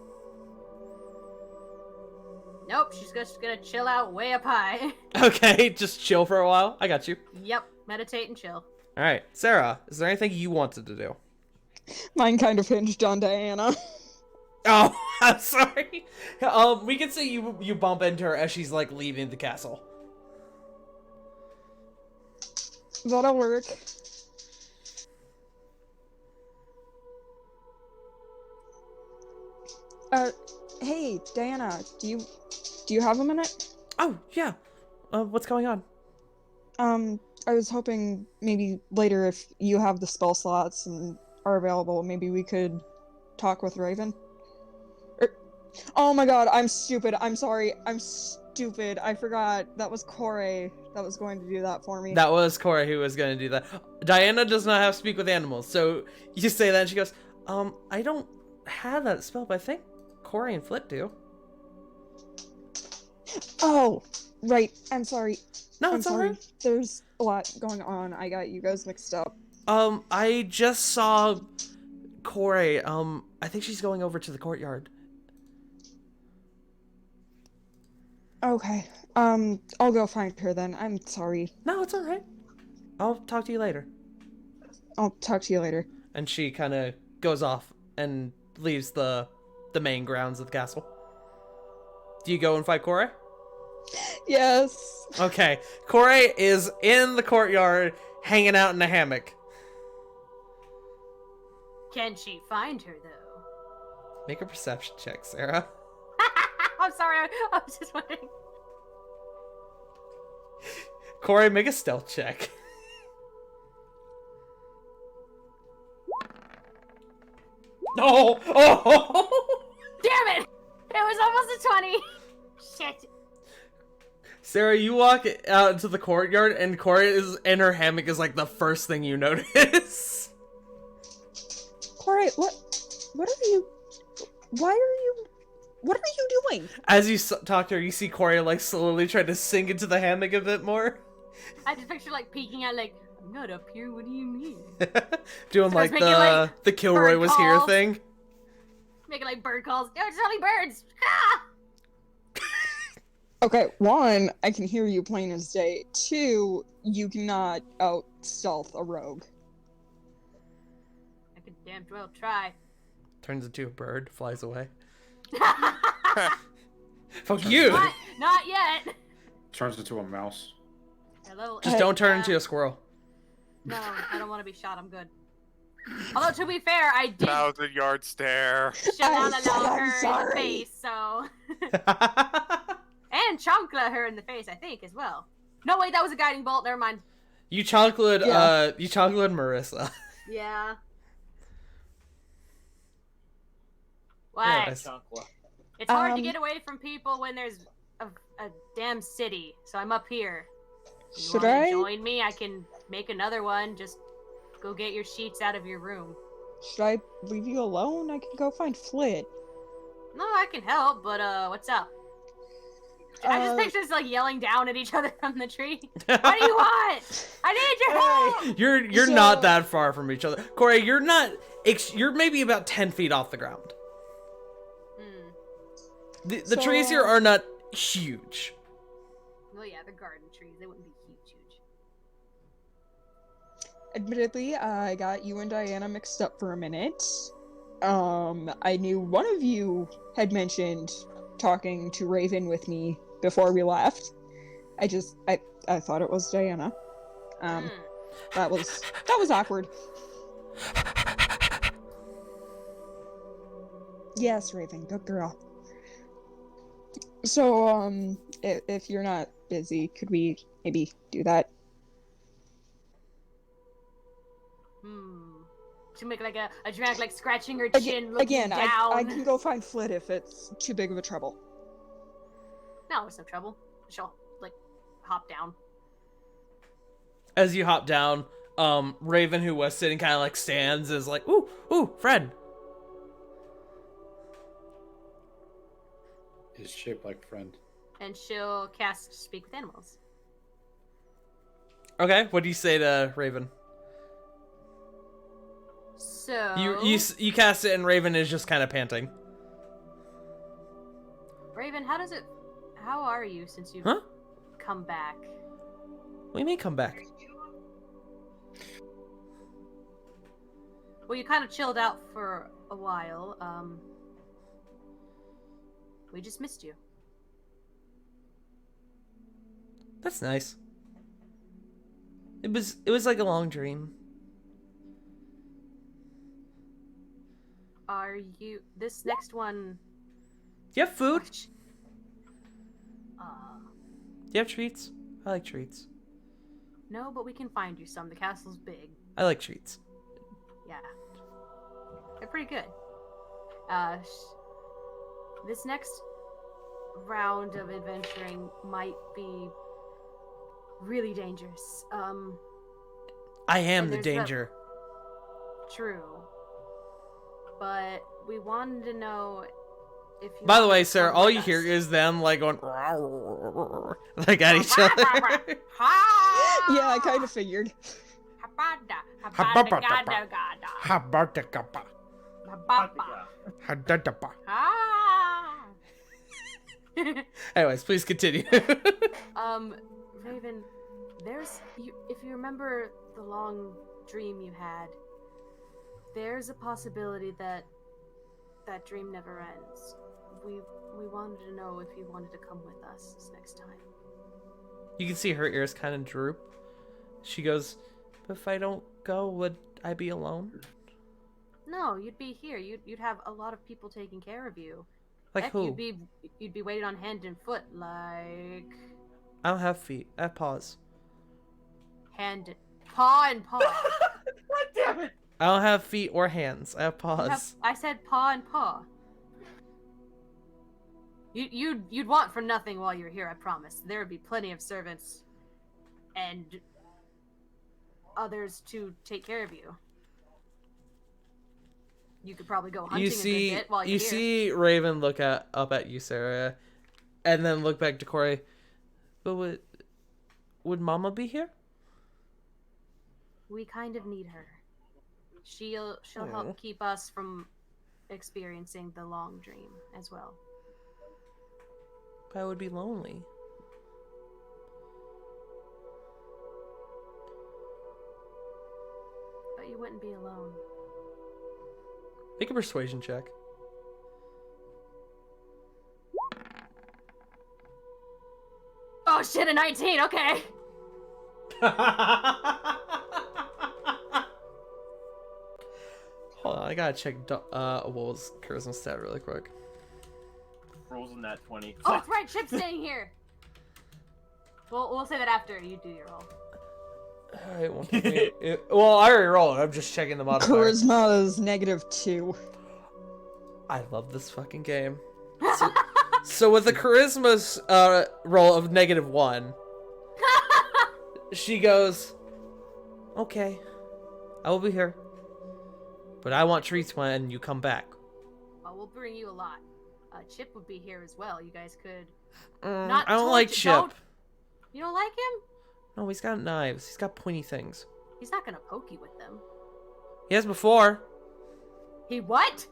Nope, she's just gonna chill out way up high. Okay, just chill for a while. I got you. Yep, meditate and chill. All right, Sarah, is there anything you wanted to do? Mine kind of hinged on Diana. Oh, I'm sorry. We can say you bump into her as she's like leaving the castle. That'll work. Hey, Diana, do you have a minute? Oh, yeah. What's going on? I was hoping maybe later if you have the spell slots and are available, maybe we could talk with Raven. Oh my god, I'm stupid. I'm sorry. I'm stupid. I forgot. That was Corey that was going to do that for me. That was Corey who was going to do that. Diana does not have speak with animals, so you say that and she goes, I don't have that spell, but I think Corey and Flit do. Oh, right. I'm sorry. No, I'm it's sorry. alright. There's a lot going on. I got you guys mixed up. I just saw Corey. I think she's going over to the courtyard. Okay. I'll go find her then. I'm sorry. No, it's alright. I'll talk to you later. I'll talk to you later. And she kind of goes off and leaves the main grounds of the castle. Do you go and fight Corey? Yes. Okay. Corey is in the courtyard, hanging out in a hammock. Can she find her, though? Make a perception check, Sarah. I'm sorry, I was just wondering. Corey, make a stealth check. No! Oh! Damn it! It was almost a 20. Shit. Sarah, you walk out into the courtyard, and Corey is in her hammock is like the first thing you notice. Corey, what are you? Why are you? What are you doing? As you talk to her, you see Corey like slowly trying to sink into the hammock a bit more. I just picture like peeking out, like, I'm not up here. What do you mean? Doing So like it's making, the Kilroy bird was here calls. thing. Making like bird calls. No, it's only birds. Ah! Okay, one, I can hear you plain as day. Two, you cannot out stealth a rogue. I could damn well try. Turns into a bird, flies away. not, Fuck you! not yet. Turns into a mouse. Just don't turn into a squirrel. No, I don't want to be shot. I'm good. Although to be fair, I did 1,000-yard stare. shalala her in the sorry. face, so and chonkla her in the face, I think, as well. No, wait, that was a guiding bolt. Never mind. You chocolate Marissa. Yeah. Yeah, What? nice. It's hard to get away from people when there's a damn city, so I'm up here. You Should wanna I? join me? I can make another one. Just go get your sheets out of your room. Should I leave you alone? I can go find Flit. No, I can help, but what's up? I just picture us like yelling down at each other from the tree. What do you want? I need your help! You're not that far from each other. Corey, you're not you're maybe about 10 feet off the ground. The trees here are not huge. Well, yeah, they're garden trees. They wouldn't be huge. Admittedly, I got you and Diana mixed up for a minute. I knew one of you had mentioned talking to Raven with me before we left. I thought it was Diana. That was awkward. Yes, Raven, good girl. So, if you're not busy, could we maybe do that? To make like a drag, like scratching her chin, looking Again, down. I can go find Flit if it's too big of a trouble. No, it's no trouble. She'll like hop down. As you hop down, Raven, who was sitting, kind of like stands, is like, ooh, Fred. Is shaped like friend. and she'll cast Speak with Animals. Okay, what do you say to Raven? So You cast it and Raven is just kind of panting. Raven, how are you since you've come back? What do you mean come back? Well, you kind of chilled out for a while. We just missed you. That's nice. It was like a long dream. Are you this next one? Do you have food? Uh, Do you have treats? I like treats. no, but we can find you some. The castle's big. I like treats. Yeah. They're pretty good. This next round of adventuring might be really dangerous. I am and the there's danger. True. But we wanted to know if you By the wanted way, to sir, come all with you hear us. is them like going like at each other. Yeah, I kind of figured. Anyways, please continue. Raven, if you remember the long dream you had, there's a possibility that that dream never ends. We wanted to know if you wanted to come with us this next time. You can see her ears kind of droop. She goes, "But if I don't go, would I be alone?" No, you'd be here. You'd have a lot of people taking care of you. Like Heck, who? You'd be waited on hand and foot, like I don't have feet. I have paws. paw and paw. God damn it! I don't have feet or hands. I have paws. I said paw and paw. You'd want for nothing while you're here, I promise. There would be plenty of servants and others to take care of you. You could probably go hunting a good bit while you're You here. see Raven look up at you, Sarah, and then look back to Corey. But would Mama be here? We kind of need her. She'll help keep us from experiencing the long dream as well. But I would be lonely. But you wouldn't be alone. Make a persuasion check. Oh shit, a 19, okay. Hold on, I gotta check Wolf's charisma stat really quick. Rolls in that 20. Oh, that's right, Chip's staying here. We'll say that after you do your roll. It won't take me- well, I already rolled. I'm just checking the modifier. Charisma is -2. I love this fucking game. So with a charisma roll of -1, she goes, "Okay, I will be here, but I want treats when you come back." Well, we'll bring you a lot. Chip would be here as well. You guys could. I don't like Chip. You don't like him? No, he's got knives. He's got pointy things. He's not gonna poke you with them. He has before. He what?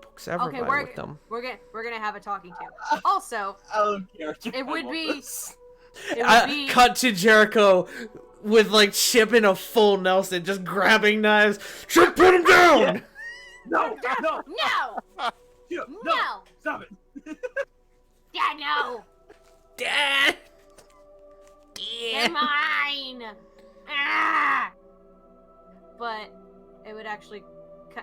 Pokes everybody with them. We're gonna have a talking to. Also, I don't care. it would be. Cut to Jericho with like Chip in a full Nelson, just grabbing knives. Chip, put him down! No! No! Yeah, No! Stop it! Dad, no! Dad! They're mine! Ah! But it would actually,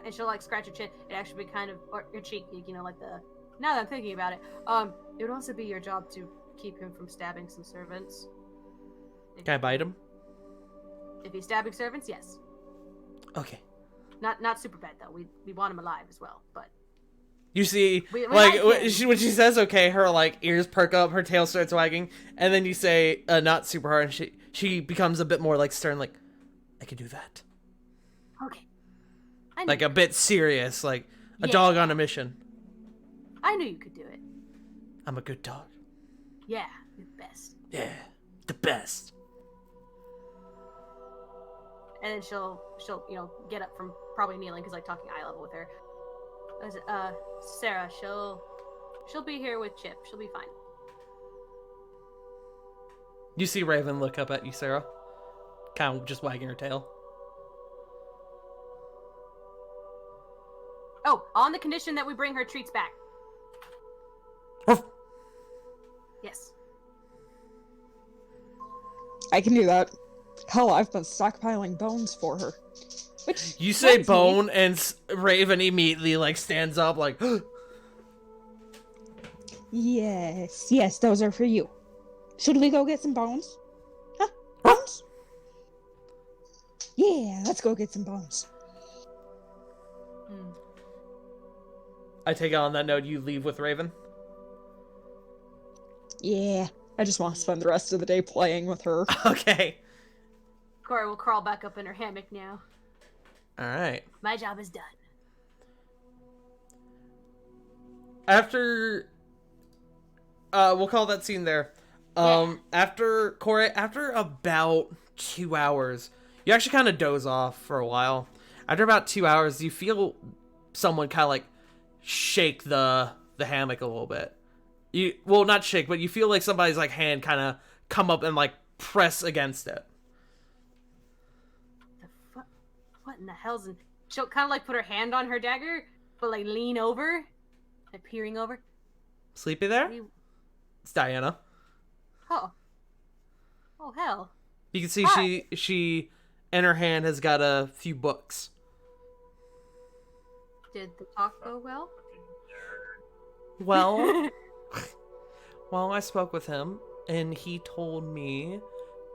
and she'll like scratch your chin. It'd actually be kind of, or your cheek, you know, like the. Now that I'm thinking about it, it would also be your job to keep him from stabbing some servants. Can I bite him? If he's stabbing servants, yes. Okay. Not super bad though. We want him alive as well, but. You see, We like, like him. when she says okay, her, like, ears perk up, her tail starts wagging, and then you say, not super hard, and she becomes a bit more, like, stern, like, I can do that. Okay. Like, a bit serious, like, a Yeah. dog on a mission. I knew you could do it. I'm a good dog. Yeah, you're the best. Yeah, the best. And then she'll get up from probably kneeling because like talking eye level with her. Sarah, she'll be here with Chip. She'll be fine. You see Raven look up at you, Sarah, kind of just wagging her tail. Oh, on the condition that we bring her treats back. Ruff. Yes. I can do that. Hell, I've been stockpiling bones for her. Which You say reminds me- bone, and Raven immediately like stands up, like. Yes, those are for you. Should we go get some bones? Huh? Bones? Yeah, let's go get some bones. I take it on that note, you leave with Raven. Yeah, I just want to spend the rest of the day playing with her. Okay. Cora will crawl back up in her hammock now. All right. My job is done. After, we'll call that scene there. After Corey, after about 2 hours, you actually kind of doze off for a while. After about 2 hours, you feel someone kind of like shake the hammock a little bit. Not shake, but you feel like somebody's like hand kind of come up and like press against it. What in the hell's in... She'll kind of like put her hand on her dagger, but like lean over, like peering over. Sleepy there? It's Diana. Oh hell. You can see Hi. she in her hand has got a few books. Did the talk go well? Well, I spoke with him, and he told me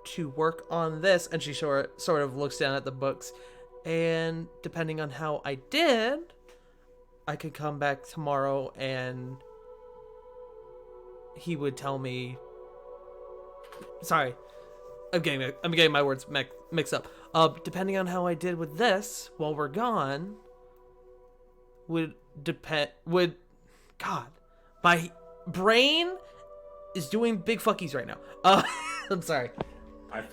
to work on this, and she sort of looks down at the books, and depending on how I did, I could come back tomorrow, and he would tell me... Sorry, I'm getting my words mixed up. Depending on how I did with this while we're gone, God, my brain is doing big fuckies right now. I'm sorry.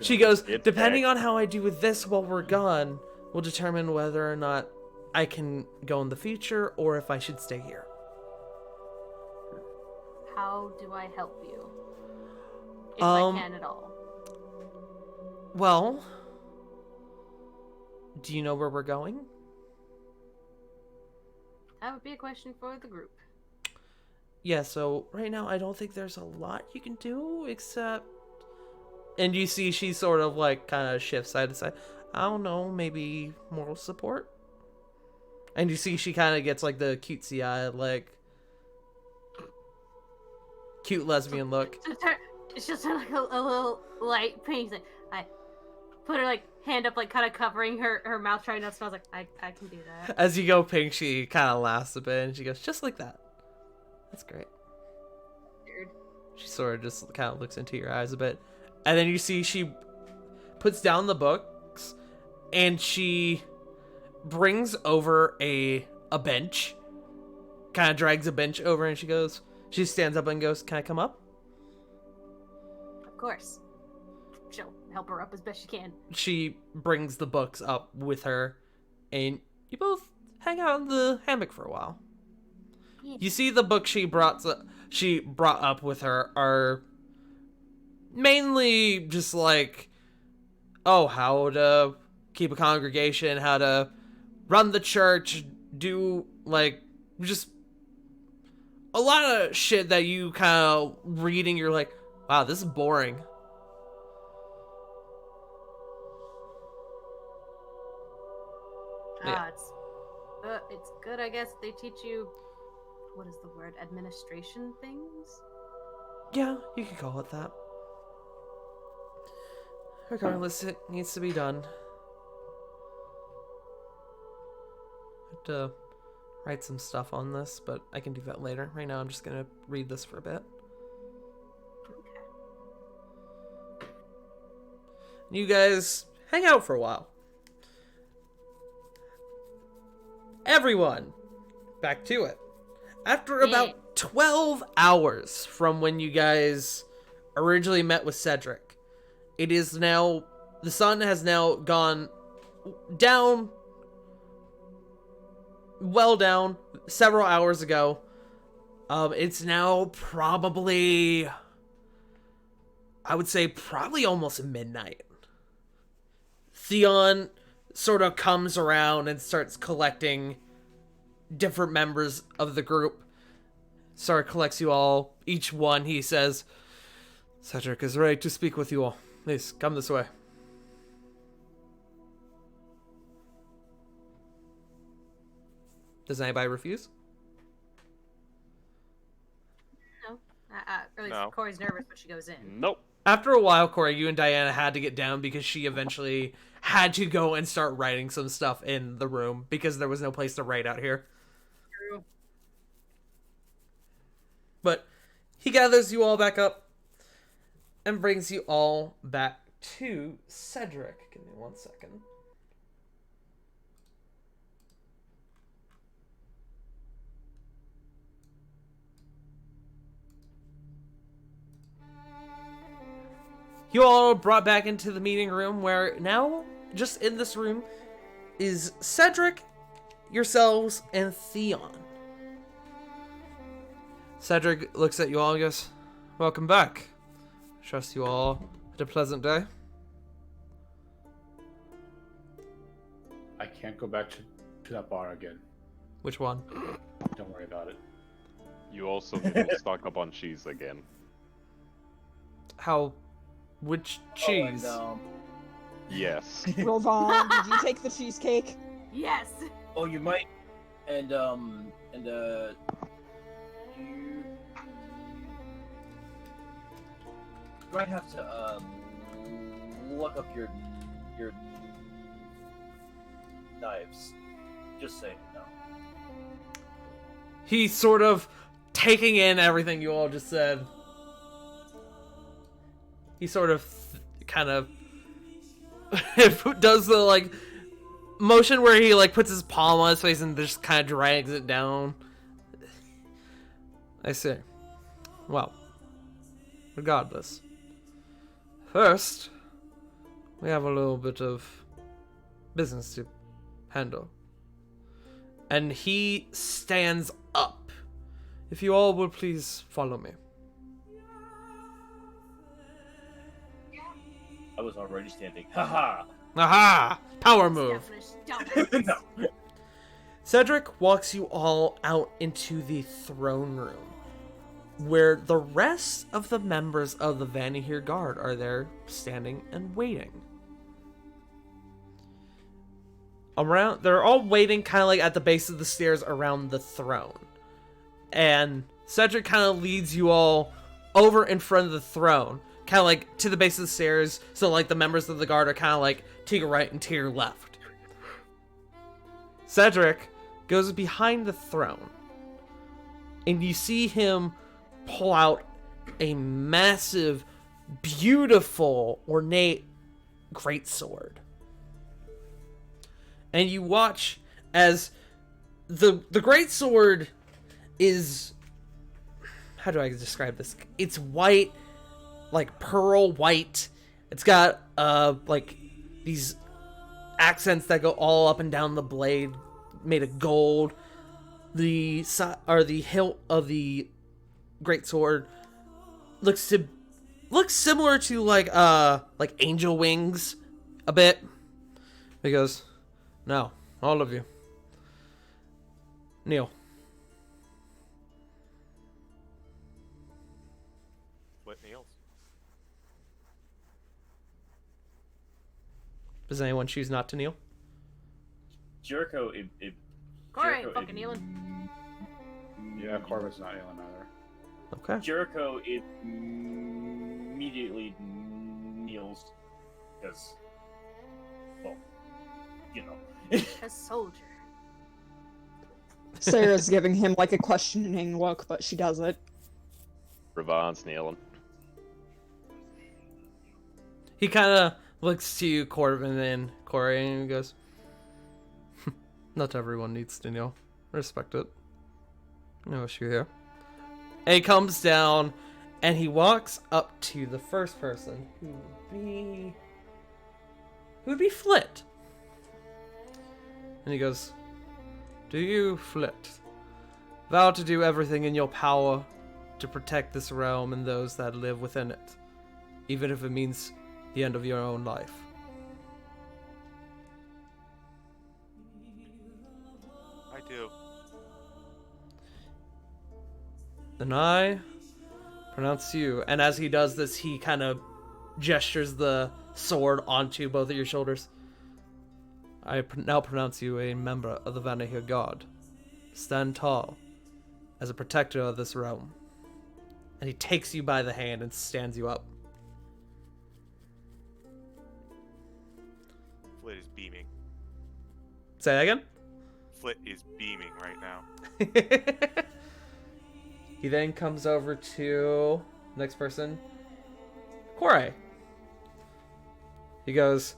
She goes, depending on how I do with this while we're gone, will determine whether or not I can go in the future or if I should stay here. How do I help you? If I can at all. Well, do you know where we're going? That would be a question for the group. Yeah, so right now I don't think there's a lot you can do except... And you see she sort of like kind of shifts side to side. I don't know, maybe moral support? And you see she kind of gets like the cutesy eye, like cute lesbian look. It's just like a little light pink. Like, I put her like hand up, like kind of covering her mouth, trying not to smell. Like I can do that. As you go pink, she kind of laughs a bit, and she goes, just like that. That's great. Weird. She sort of just kind of looks into your eyes a bit. And then you see she puts down the books, and she brings over a bench. Kind of drags a bench over, and she stands up and goes, can I come up? Of course. She'll help her up as best she can. She brings the books up with her, and you both hang out in the hammock for a while. Yeah. You see the books she brought up with her are mainly just like, how to keep a congregation, how to run the church, do like just a lot of shit that you kind of reading, you're like, wow, this is boring. Yeah. It's good, I guess. They teach you, what is the word, administration things? Yeah, you could call it that. Regardless, it needs to be done. I have to write some stuff on this, but I can do that later. Right now, I'm just gonna read this for a bit. Okay. You guys hang out for a while. Everyone, back to it. After about 12 hours from when you guys originally met with Cedric. It is now, the sun has now gone down, well down, several hours ago. It's now probably, I would say probably almost midnight. Theon sort of comes around and starts collecting different members of the group. Collects you all. Each one, he says, Cedric is ready to speak with you all. Please, come this way. Does anybody refuse? No. Or at least No. Corey's nervous when she goes in. Nope. After a while, Corey, you and Diana had to get down because she eventually had to go and start writing some stuff in the room because there was no place to write out here. True. But he gathers you all back up and brings you all back to Cedric. Give me 1 second. You all brought back into the meeting room where now, just in this room, is Cedric, yourselves, and Theon. Cedric looks at you all and goes, welcome back. Trust you all had a pleasant day. I can't go back to that bar again. Which one? Don't worry about it. You also need to stock up on cheese again. How? Which cheese? Yes. Rovan, did you take the cheesecake? Yes. Oh, you might. And you might have to look up your knives. Just saying, no. He's sort of taking in everything you all just said. He sort of kind of does the like motion where he like puts his palm on his face and just kind of drags it down. I see. Well, regardless. First, we have a little bit of business to handle. And he stands up. If you all will please follow me. I was already standing. Haha! Aha! Power move. Definitely stop. No. Cedric walks you all out into the throne room, where the rest of the members of the Vanihir Guard are there, standing and waiting. They're all waiting kind of like at the base of the stairs around the throne. And Cedric kind of leads you all over in front of the throne, kind of like to the base of the stairs, so like the members of the guard are kind of like to your right and to your left. Cedric goes behind the throne, and you see him pull out a massive, beautiful, ornate greatsword. And you watch as the greatsword is, how do I describe this? It's white, like pearl white. It's got like these accents that go all up and down the blade, made of gold. The hilt of the greatsword looks similar to like angel wings a bit. He goes, now, all of you, kneel. What kneels? Does anyone choose not to kneel? Jericho, Corey Jericho, ain't fucking kneeling. Yeah, Corvus not yelling either. Okay. Jericho immediately kneels because, well, you know. A soldier. Sarah's giving him like a questioning look, but she does it. Ravan's kneeling. He kind of looks to you, Corbin, and Corey, and he goes, not everyone needs to kneel. Respect it. No issue here. And he comes down, And he walks up to the first person, who would be Flit. And he goes, "Do you, Flit, vow to do everything in your power to protect this realm and those that live within it, even if it means the end of your own life?" I do. "Then I pronounce you," and as he does this, he kind of gestures the sword onto both of your shoulders. "I now pronounce you a member of the Vanahir God. Stand tall as a protector of this realm." And he takes you by the hand and stands you up. Flit is beaming. Say that again? Flit is beaming right now. He then comes over to the next person, Corey. He goes,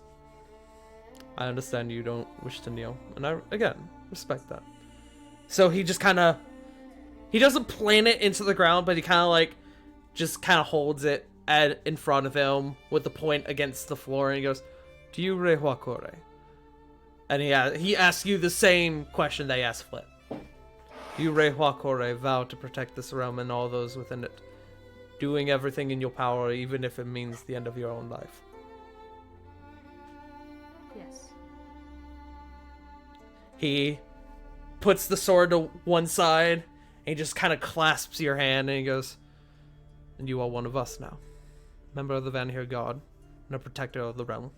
"I understand you don't wish to kneel, and I, again, respect that." So he just kind of, he doesn't plant it into the ground, but he kind of like, just kind of holds it in front of him with the point against the floor, and he goes, "Do you rehua Kore?" And he asks you the same question they asked Flit. "Do you rehua Kore vow to protect this realm and all those within it, doing everything in your power, even if it means the end of your own life?" Yes. He puts the sword to one side, and he just kind of clasps your hand, and he goes, "And you are one of us now, member of the Vanahir God, and a protector of the realm."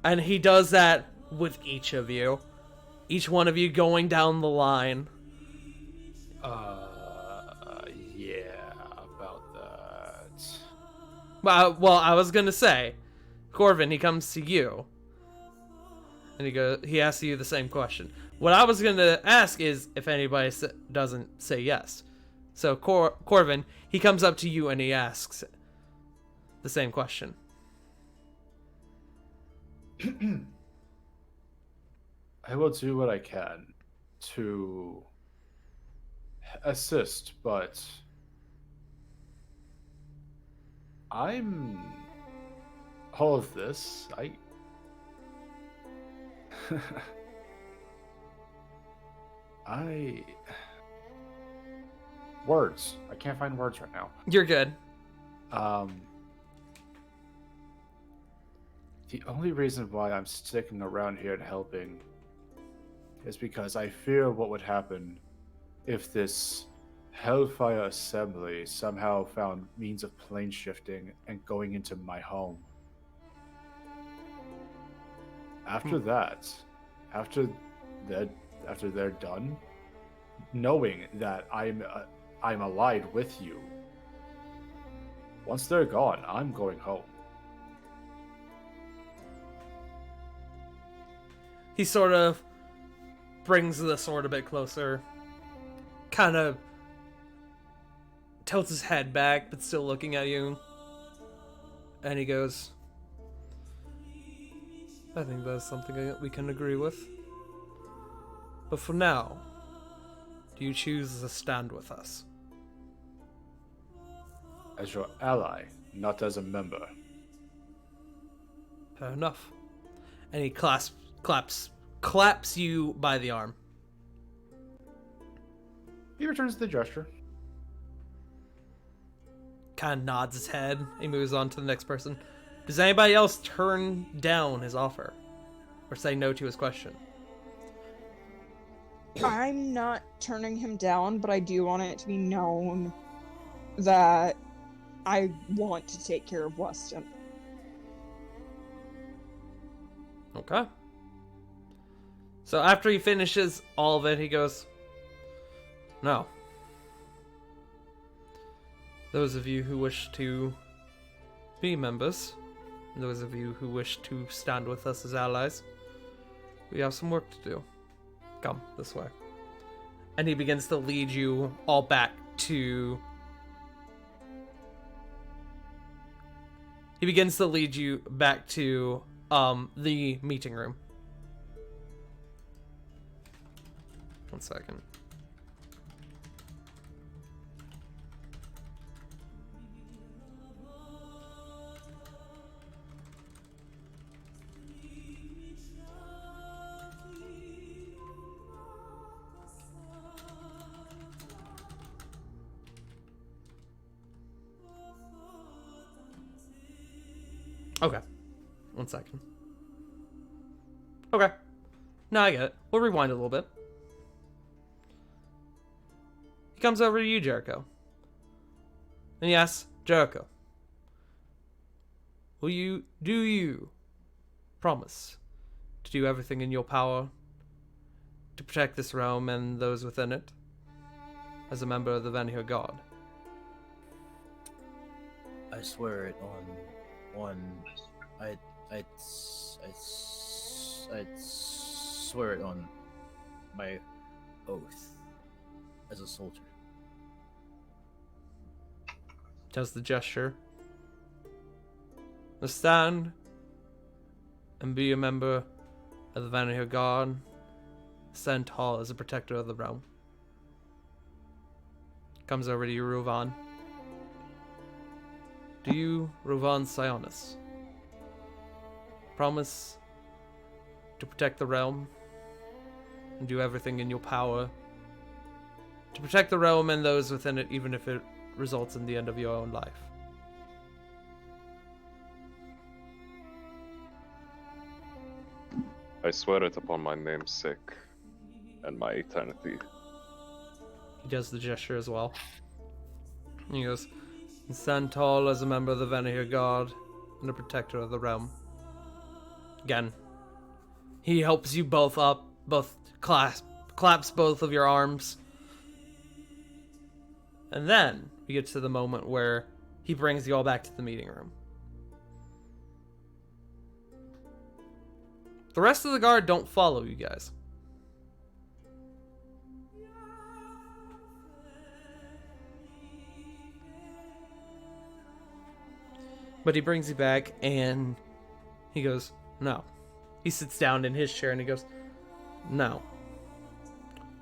And he does that with each of you. Each one of you going down the line. Yeah, about that. Well, I was gonna say, Corvin, he comes to you. And he asks you the same question. What I was gonna ask is if anybody doesn't say yes. So Corvin, he comes up to you and he asks the same question. I will do what I can to assist, but I'm all of this. Words. I can't find words right now. You're good. The only reason why I'm sticking around here and helping is because I fear what would happen if this Hellfire Assembly somehow found means of plane shifting and going into my home. After that, after they're done, knowing that I'm allied with you, once they're gone, I'm going home. He sort of brings the sword a bit closer, kind of tilts his head back, but still looking at you. And he goes, "I think that's something that we can agree with. But for now, do you choose to stand with us?" As your ally, not as a member. "Fair enough." And he claps you by the arm. He returns the gesture. Kind of nods his head. He moves on to the next person. Does anybody else turn down his offer? Or say no to his question? I'm not turning him down, but I do want it to be known that I want to take care of Weston. Okay. So after he finishes all of it, he goes, "No. Those of you who wish to be members, and those of you who wish to stand with us as allies, we have some work to do. Come this way." And he begins to lead you all back to... He begins to lead you back to the meeting room. One second. Okay. 1 second. Okay. No, I get it. We'll rewind a little bit. He comes over to you, Jericho. And he asks, Jericho, do you promise to do everything in your power to protect this realm and those within it as a member of the Vanir God? I swear it I'd swear it on my oath as a soldier. Does the gesture. To stand and be a member of the Vanir God, stand tall as a protector of the realm. Comes over to you, Ruvan. Do you, Ruvan Sionis, promise to protect the realm and do everything in your power to protect the realm and those within it, even if it results in the end of your own life? I swear it upon my namesake and my eternity. He does the gesture as well. He goes, stand tall as a member of the Vanir God and a protector of the realm. Again, he helps you both up, claps both of your arms. And then we get to the moment where he brings you all back to the meeting room. The rest of the guard don't follow you guys. But he brings you back and he goes, no. He sits down in his chair and he goes, no.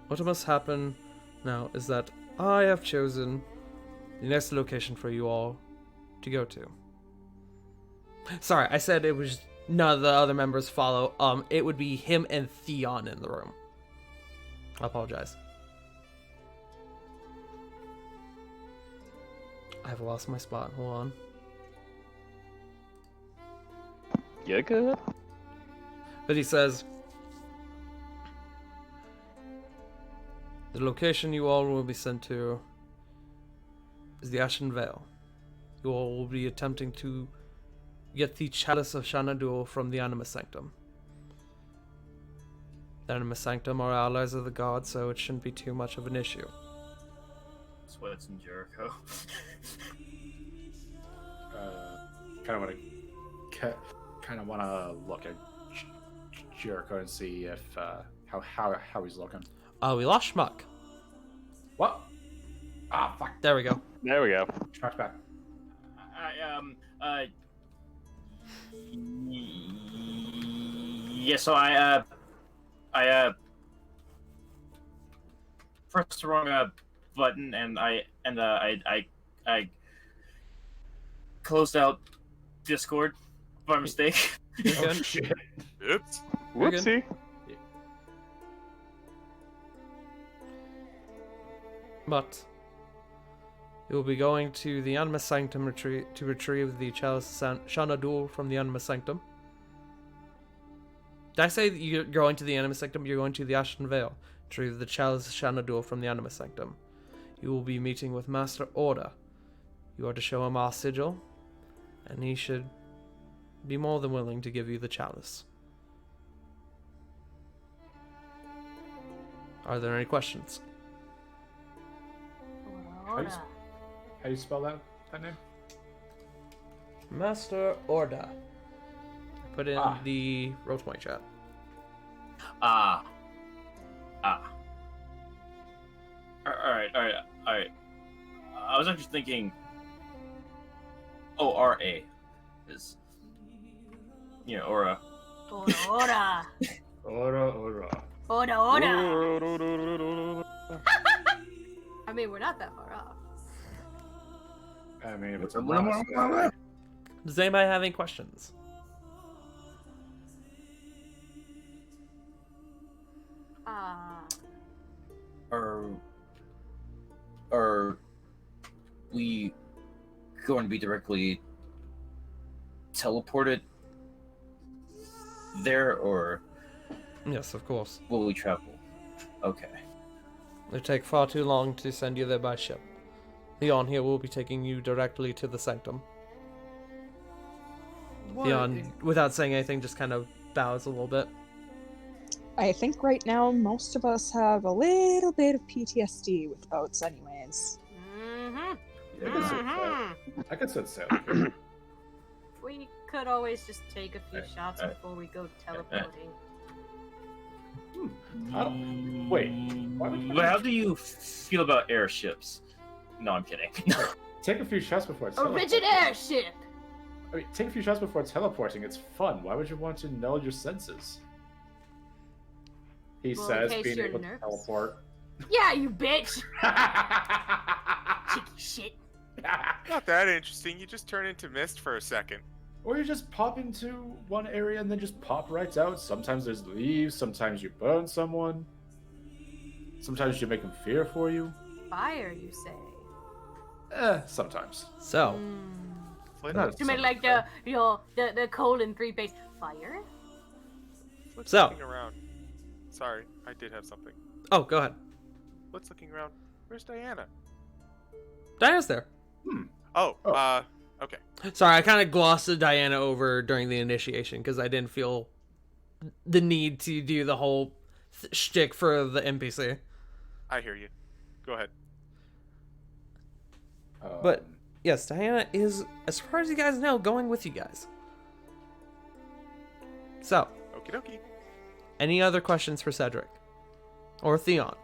What must happen now is that I have chosen the next location for you all to go to. Sorry, I said it was none of the other members follow. It would be him and Theon in the room. I apologize. I've lost my spot. Hold on. Yeah, good. But he says, the location you all will be sent to is the Ashen Vale. You all will be attempting to get the Chalice of Shanadul from the Animus Sanctum. The Animus Sanctum are allies of the gods, so it shouldn't be too much of an issue. Sweats and Jericho. Kind of want to look at Jericho and see if how he's looking. We lost Schmuck. What? Ah, fuck. There we go. There we go. Trash back. Yeah, so I pressed the wrong button and I closed out Discord by mistake. Oh shit. Oops. Whoopsie. But you will be going to the Animus Sanctum to retrieve the Chalice of Shanadul from the Animus Sanctum. Did I say that you're going to the Animus Sanctum? You're going to the Ashen Vale to retrieve the Chalice of Shanadul from the Animus Sanctum. You will be meeting with Master Orda. You are to show him our sigil, and he should be more than willing to give you the chalice. Are there any questions? How do you spell that name? Master Orda. Put in the Roll20 chat. Alright. I was actually thinking ORA is, you know, Aura. Ora. Ora. I mean, we're not that far off. I mean, if it's Does anybody have any questions? Are we going to be directly teleported there, or Yes, of course. will we travel? Okay. It would take far too long to send you there by ship. Theon here will be taking you directly to the sanctum. Theon, without saying anything, just kind of bows a little bit. I think right now most of us have a little bit of PTSD with boats anyways. Mm-hmm. Yeah, I could set sail. We could always just take a few shots before we go teleporting. Wait. Why would you... But how do you feel about airships? No, I'm kidding. Take a few shots before A rigid airship! I mean, take a few shots before teleporting. It's fun. Why would you want to null your senses? He Well, says, in case being you're able to nervous. teleport. Yeah, you bitch! Cheeky shit. Not that interesting. You just turn into mist for a second. Or you just pop into one area and then just pop right out. Sometimes there's leaves. Sometimes you burn someone. Sometimes you make them fear for you. Fire, you say? Sometimes. So, Not To make like the cold and 3-base fire? What's So. looking around? Sorry, I did have something. oh, go ahead. What's looking around? Where's Diana? Diana's there. Oh, okay. Sorry, I kind of glossed Diana over during the initiation because I didn't feel the need to do the whole shtick for the NPC. I hear you. Go ahead. But yes, Diana is, as far as you guys know, going with you guys. So, Okie dokie. any other questions for Cedric or Theon?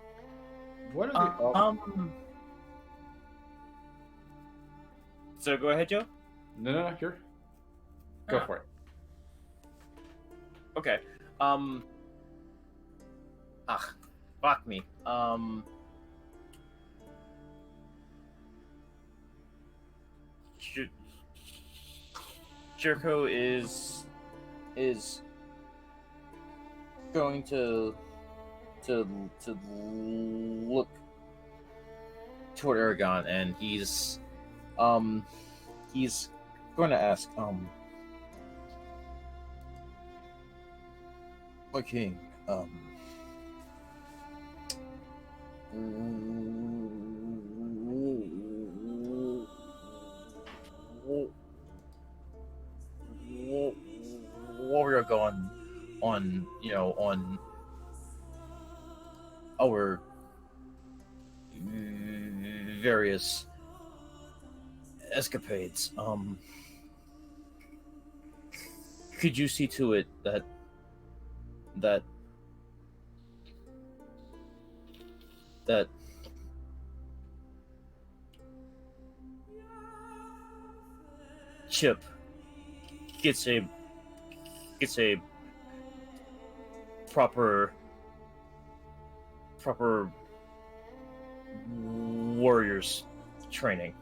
What are the So go ahead, Joe. No, here. Go for it. Okay. Fuck me. Jericho is going to look toward Aragon, and he's going to ask, my king, while we are gone on, on our various escapades, could you see to it that Chip gets a proper warriors training?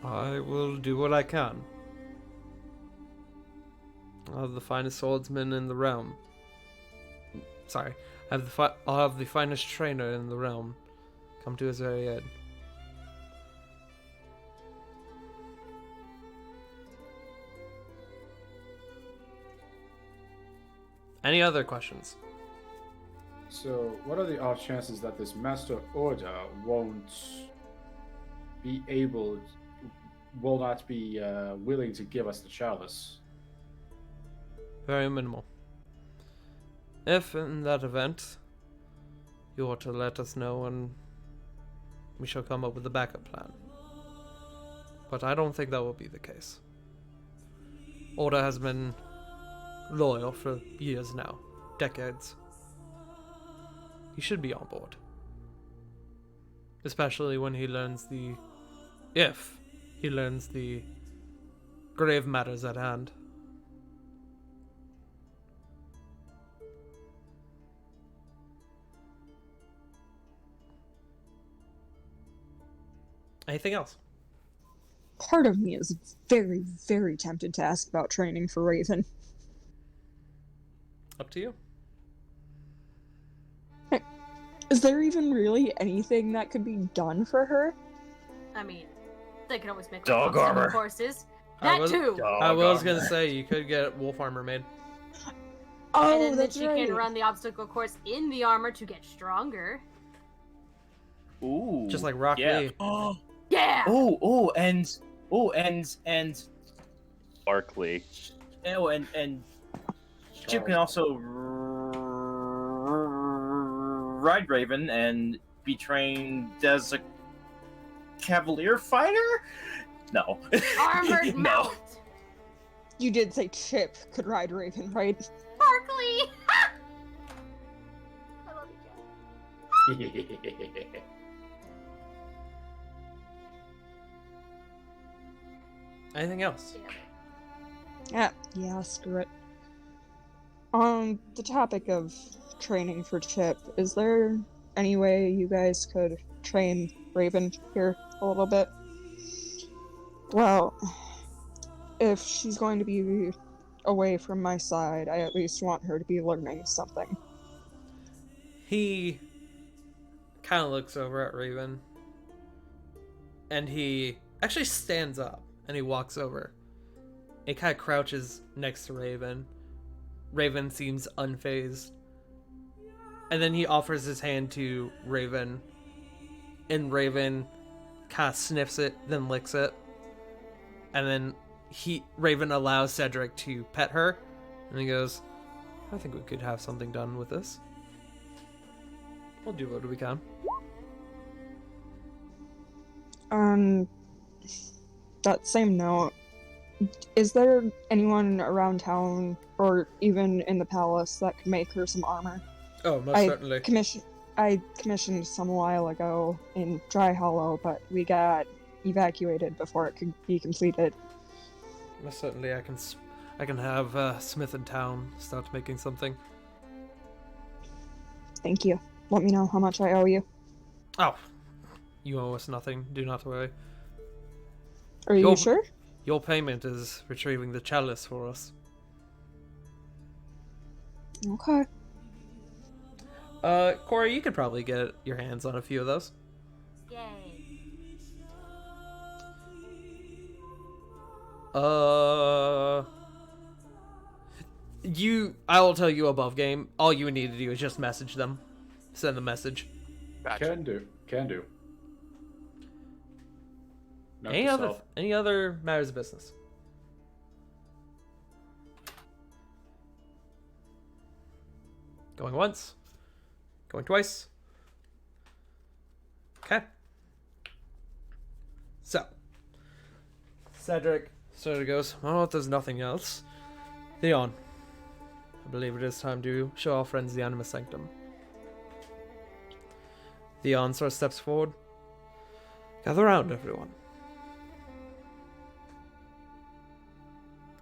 I will do what I can. I'll have the finest swordsman in the realm. Sorry, I'll have the finest trainer in the realm come to his very aid. Any other questions? So, what are the odd chances that this Master Order will not be willing to give us the chalice? Very minimal. If, in that event, you ought to let us know and we shall come up with a backup plan. But I don't think that will be the case. Order has been loyal for years now. Decades. He should be on board. Especially when he learns if he learns the grave matters at hand. Anything else? Part of me is very, very tempted to ask about training for Raven. Up to you. Is there even really anything that could be done for her? I mean, they can always make Dog like, armor. courses. That too. I was gonna say you could get wolf armor made. Oh, And then that's she right. can run the obstacle course in the armor to get stronger. Ooh. Just like Rock yeah. Lee. Oh. Yeah. And Barkley. and Chip can also ride Raven and be trained as a cavalier fighter. No. Armored No. mount. You did say Chip could ride Raven, right? Sparkly. I love you, Jack. Anything else? Yeah, screw it. On the topic of training for Chip, is there any way you guys could train Raven here a little bit? Well, if she's going to be away from my side, I at least want her to be learning something. He kind of looks over at Raven, and he actually stands up, and he walks over. He kind of crouches next to Raven. Raven seems unfazed. And then he offers his hand to Raven, and Raven kind of sniffs it, then licks it. And then Raven allows Cedric to pet her, and he goes, I think we could have something done with this. We'll do what we can. On that same note, is there anyone around town, or even in the palace, that could make her some armor? Oh, most certainly. I commissioned some a while ago in Dry Hollow, but we got evacuated before it could be completed. Most certainly, I can have Smith in town start making something. Thank you. Let me know how much I owe you. Oh, you owe us nothing. Do not worry. Are you sure? Your payment is retrieving the chalice for us. Okay. Corey, you could probably get your hands on a few of those. Yay. I will tell you above game. All you need to do is just message them. Send the message. Can do. Note to Any self. other matters of business? Going once. Going twice. Okay. So, Cedric sort of goes, well, if there's nothing else, Theon, I believe it is time to show our friends the Animus Sanctum. Theon sort of steps forward. Gather round, everyone.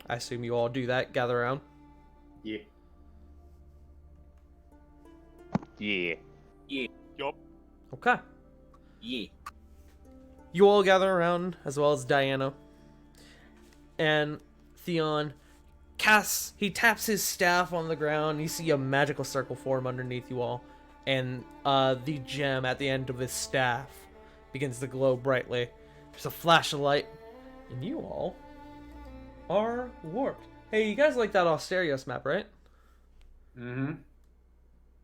I assume you all do that, gather around. Yeah. Yeah. Yup. Okay. Yeah. You all gather around, as well as Diana. And Theon he taps his staff on the ground. You see a magical circle form underneath you all. And the gem at the end of his staff begins to glow brightly. There's a flash of light. And you all are warped. Hey, you guys like that Austerios map, right? Mm-hmm.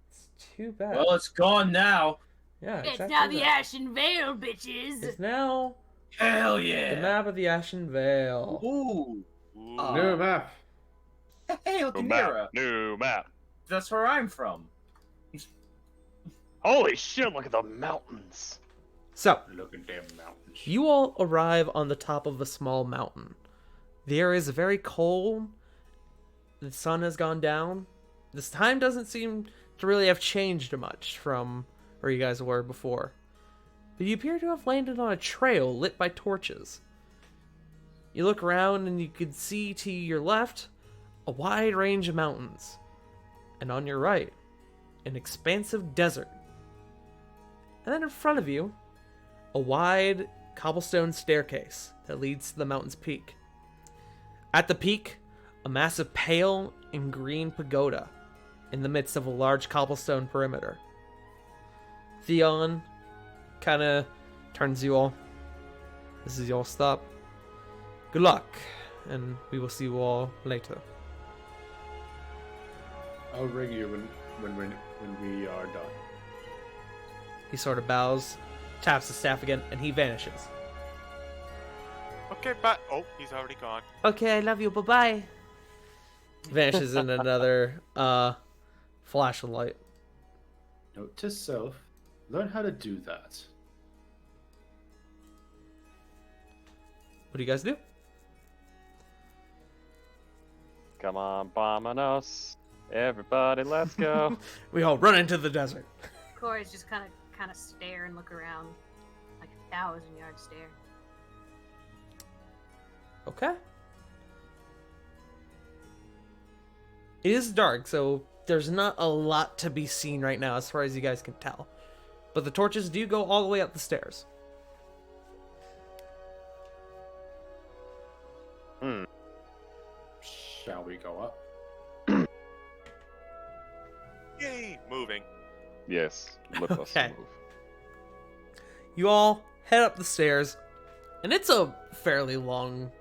It's too bad. Well, it's gone now. Yeah, It's exactly now the that. Ashen Vale, bitches. It's now Hell yeah. the map of the Ashen Vale. Ooh. New map. Hey, look, New Nira. map. New map. That's where I'm from. Holy shit, look at the mountains. So, Look at them mountains. you all arrive on the top of a small mountain. The area is very cold. The sun has gone down. This time doesn't seem to really have changed much from where you guys were before. But you appear to have landed on a trail lit by torches. You look around and you can see to your left a wide range of mountains. And on your right, an expansive desert. And then in front of you, a wide cobblestone staircase that leads to the mountain's peak. At the peak, a massive pale and green pagoda in the midst of a large cobblestone perimeter. Theon kind of turns you all. This is your stop. Good luck. and we will see you all later. I'll ring you when we are done. He sort of bows, taps the staff again, and he vanishes. Okay, but he's already gone. Okay, I love you. Bye-bye. Vanishes in another flash of light. Note to self, learn how to do that. What do you guys do? Come on, Bominos. Everybody, let's go. We all run into the desert. Corey's just kind of stare and look around, like 1,000-yard stare. Okay. It is dark, so there's not a lot to be seen right now as far as you guys can tell. But the torches do go all the way up the stairs. Shall we go up? Yay! Moving. Yes, let us Okay. move. You all head up the stairs, and it's a fairly long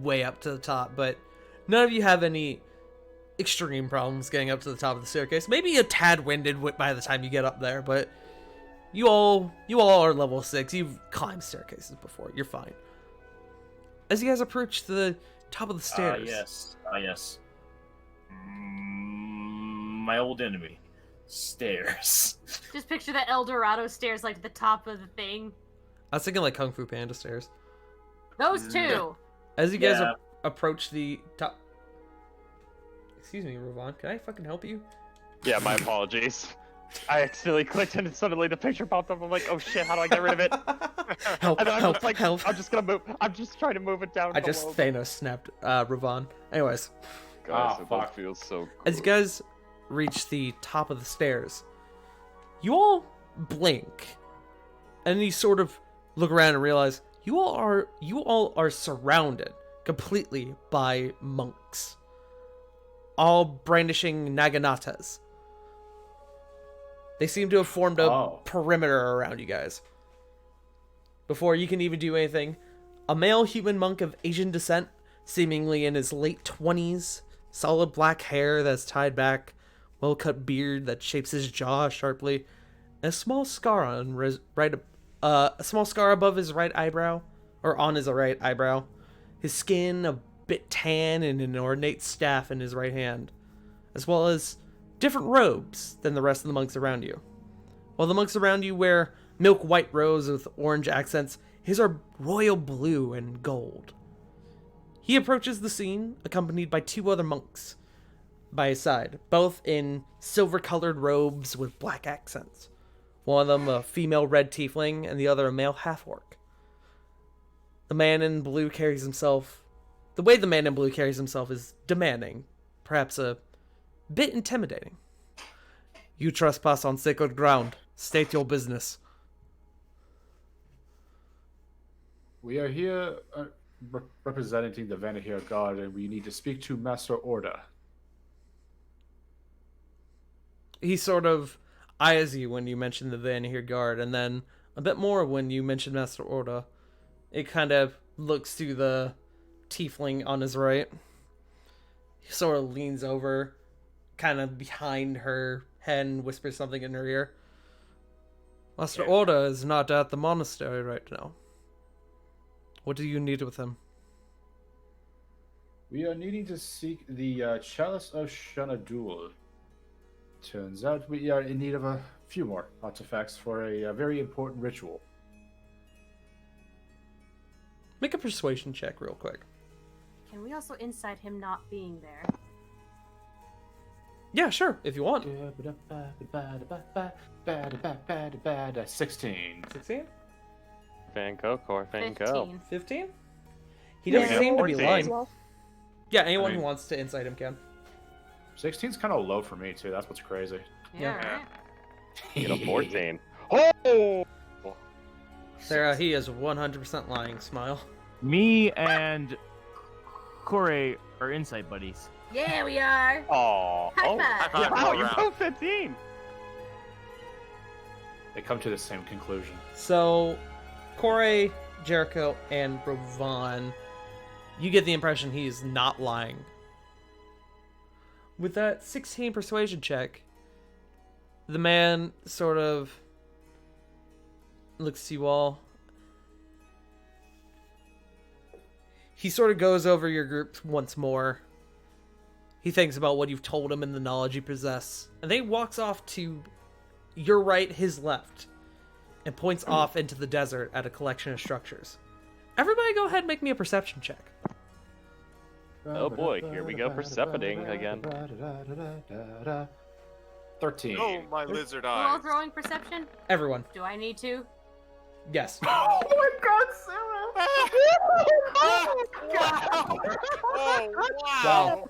way up to the top, but none of you have any extreme problems getting up to the top of the staircase. Maybe a tad winded by the time you get up there, but you all are level 6. You've climbed staircases before. You're fine. As you guys approach the top of the stairs. Yes. My old enemy. Stairs. Just picture the El Dorado stairs, like the top of the thing. I was thinking like Kung Fu Panda stairs. Those two. As you guys Yeah. approach the top... Excuse me, Ravon. Can I fucking help you? Yeah, my apologies. I accidentally clicked and suddenly the picture popped up. I'm like, oh shit, how do I get rid of it? Help, And then I'm help, just like, help. I'm just gonna move. I'm just trying to move it down. I just below. Thanos snapped Ravon. Anyways, Guys, it fuck. feels so good. as you guys reach the top of the stairs, you all blink, and you sort of look around and realize you all are surrounded completely by monks, all brandishing naganatas. They seem to have formed a perimeter around you guys. Before you can even do anything, a male human monk of Asian descent, seemingly in his late 20s, solid black hair that's tied back, well-cut beard that shapes his jaw sharply, and a small scar on a small scar above his right eyebrow, or on his right eyebrow. His skin a bit tan and an ornate staff in his right hand, as well as different robes than the rest of the monks around you. While the monks around you wear milk white robes with orange accents, his are royal blue and gold. He approaches the scene, accompanied by 2 other monks by his side, both in silver-colored robes with black accents. One of them a female red tiefling, and the other a male half-orc. The man in blue carries himself... The way the man in blue carries himself is demanding, perhaps a bit intimidating. You trespass on sacred ground. State your business. We are here representing the Vanahir Guard, and we need to speak to Master Orda. He sort of eyes you when you mention the Vanahir Guard, and then a bit more when you mention Master Orda. It kind of looks to the tiefling on his right. He sort of leans over, kind of behind her head, and whispers something in her ear. Master Orda is not at the monastery right now. What do you need with him? We are needing to seek the Chalice of Shanadul. Turns out we are in need of a few more artifacts for a very important ritual. Make a persuasion check real quick. Can we also insight him not being there? Yeah, sure, if you want. 16. 16? Van Gogh, Core, Van Gogh. 15. 15? He doesn't Yeah, seem to be 14. lying. As well. Yeah, anyone I mean- who wants to insight him can. 16's kind of low for me, too. That's what's crazy. Yeah, Yeah. right? You get a 14. Oh! Sarah, he is 100% lying. Smile. Me and Corey are insight buddies. Yeah, we are. Aw. High Oh, five. High five wow, all you around. both 15. They come to the same conclusion. So, Corey, Jericho, and Ravon, You get the impression he's not lying. With that 16 persuasion check, the man sort of looks to you all. He sort of goes over your group once more. He thinks about what you've told him and the knowledge you possess. And then he walks off to your right, his left, and points off into the desert at a collection of structures. Everybody go ahead and make me a perception check. Oh boy, here we go, percepting again. 13. Oh, my lizard We're all eyes. throwing perception? Everyone. Do I need to? Yes. Oh my god, Sarah! Oh, wow.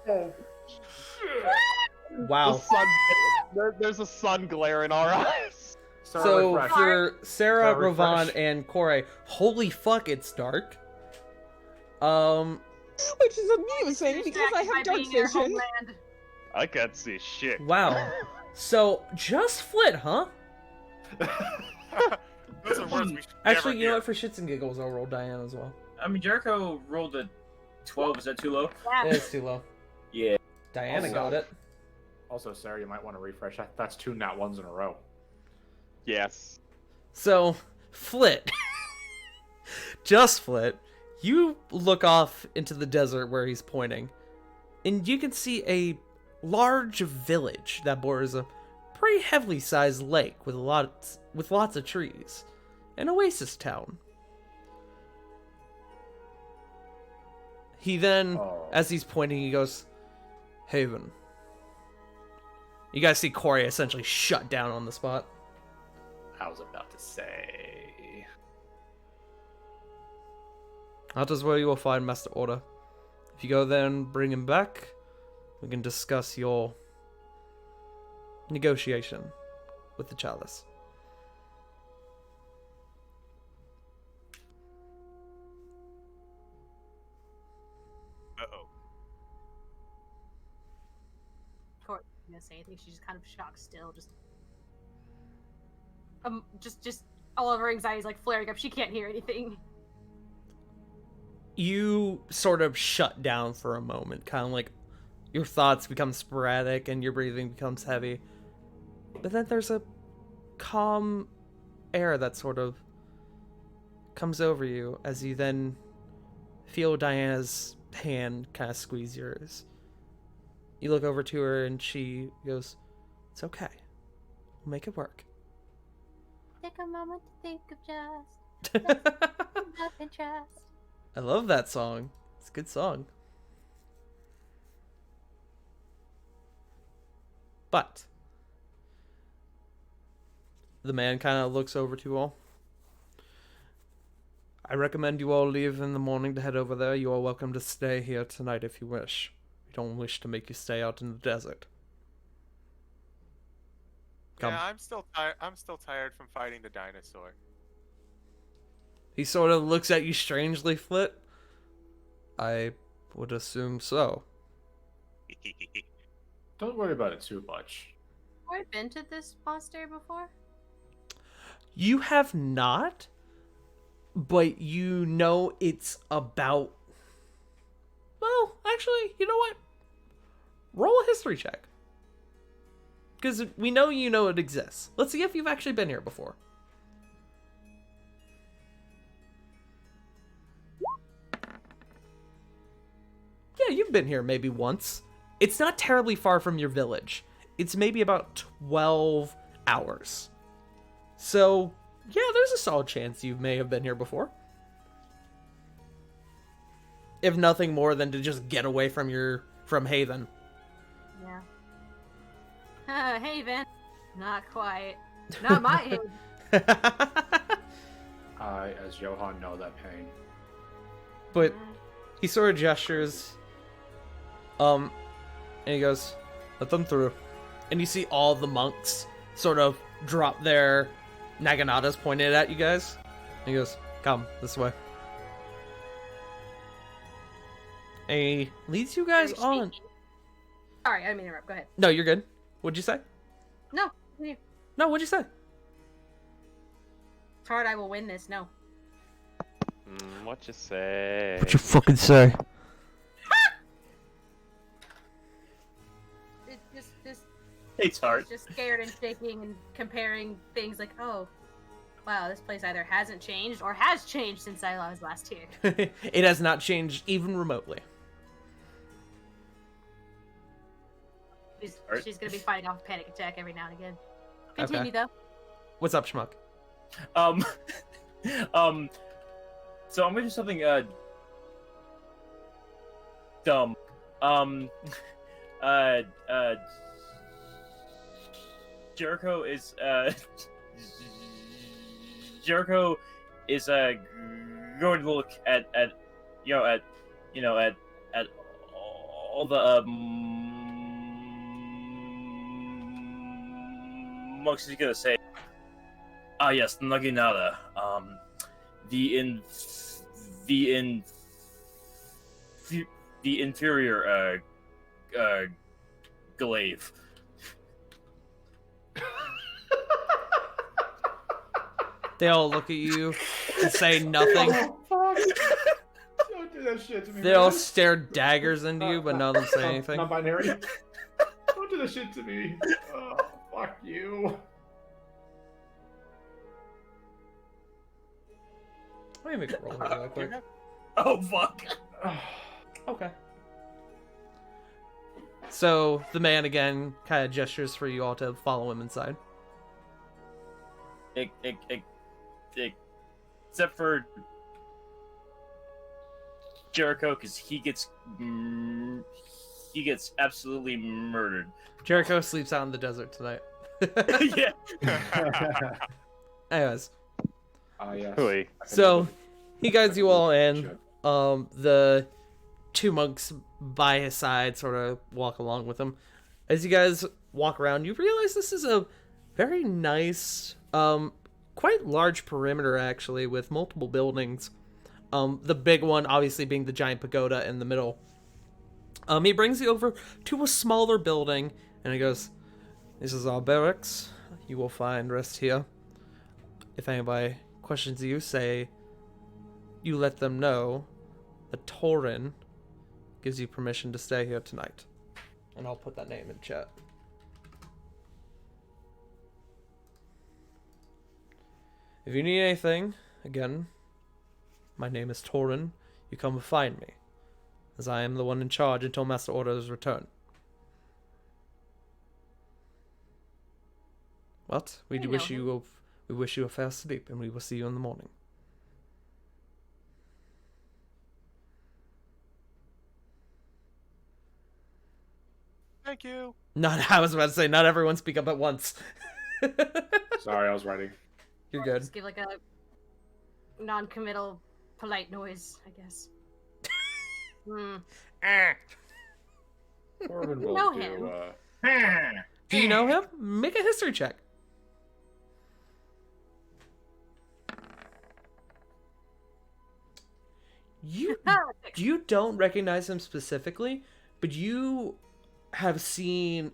Wow. The sun, there's a sun glare in our eyes. So refresh. for Sarah, Sarah, Rovan, refresh. and Corey, holy fuck, it's dark. Which is amusing because I have Distracted by dark being in your vision. homeland. I can't see shit. Wow. So just Flit, huh? Those are words we should Actually, never you know hear. what? For shits and giggles, I'll roll Diane as well. I mean, Jericho rolled a 12. Is that too low? Yeah. It's too low. Yeah. Diana Also- got it. Also, Sarah, you might want to refresh. That's 2 nat 1s in a row. Yes. So, Flit. Just Flit. You look off into the desert where he's pointing, and you can see a large village that borders a pretty heavily sized lake with lots of trees. An oasis town. He then, as he's pointing, he goes, Haven. You guys see Corey essentially shut down on the spot. I was about to say. That is where you will find Master Order. If you go there and bring him back, we can discuss your negotiation with the Chalice. Uh-oh. Court's not gonna say anything. She's just kind of shocked still. Just all of her anxiety is like flaring up. She can't hear anything. You sort of shut down for a moment, kind of like your thoughts become sporadic and your breathing becomes heavy. But then there's a calm air that sort of comes over you as you then feel Diana's hand kind of squeeze yours. You look over to her and she goes, "It's okay. We'll make it work." Take a moment to think of just love and trust. I love that song. It's a good song. But the man kind of looks over to you all. I recommend you all leave in the morning to head over there. You are welcome to stay here tonight if you wish. We don't wish to make you stay out in the desert. Come. Yeah, I'm still tired. I'm still tired from fighting the dinosaur. He sort of looks at you strangely, Flit. I would assume so. Don't worry about it too much. Have I been to this monastery before? You have not, but you know it's about... Well, actually, you know what? Roll a history check. Because we know you know it exists. Let's see if you've actually been here before. Yeah, you've been here maybe once. It's not terribly far from your village. It's maybe about 12 hours. So, yeah, there's a solid chance you may have been here before. If nothing more than to just get away from Haven. Yeah. Haven. Not quite. Not my Haven. I, as Johan, know that pain. But he sort of gestures, and he goes, "Let them through." And you see all the monks sort of drop their naganatas pointed at you guys. And he goes, "Come, this way." And he leads you guys on. Sorry, I didn't mean to interrupt. Go ahead. No, you're good. What'd you say? No, continue. No, what'd you say? Tard, I will win this. No. What you say? What'd you fucking say? Just Hey, Tart. just scared and shaking and comparing things like, oh, wow, this place either hasn't changed or has changed since I was last here. It has not changed even remotely. She's gonna be fighting off a panic attack every now and again. Continue though. What's up, Schmuck? So I'm gonna do something dumb. Jericho is going to look at all the monks. He's gonna say, "Ah, yes, Naginata. The inferior glaive." They all look at you and say nothing. Oh, fuck. Don't do that shit to me. They all man. stare daggers into you, but none of them say anything. Non-binary. Don't do that shit to me. Oh, fuck you. Let me make a roll here real quick. Oh fuck! Okay. So the man again kind of gestures for you all to follow him inside. Except for Jericho, because he gets absolutely murdered. Jericho sleeps out in the desert tonight. Yeah. Anyways, Yes. Hooey. so he guides you all in. The two monks by his side sort of walk along with him. As you guys walk around, you realize this is a very nice, quite large perimeter actually, with multiple buildings. The big one obviously being the giant pagoda in the middle. He brings you over to a smaller building, and he goes, "This is our barracks. You will find rest here. If anybody questions you, say you let them know that Torin gives you permission to stay here tonight." And I'll put that name in chat. If you need anything, again, my name is Torin. You come and find me, as I am the one in charge until Master Orders return. What? We wish you a fair sleep, and we will see you in the morning. Thank you. I was about to say, not everyone speak up at once. Sorry, I was writing. You're good. Just give like a non-committal, polite noise, I guess. Corbin You will know do, him. Do you know him? Make a history check. You don't recognize him specifically, but you have seen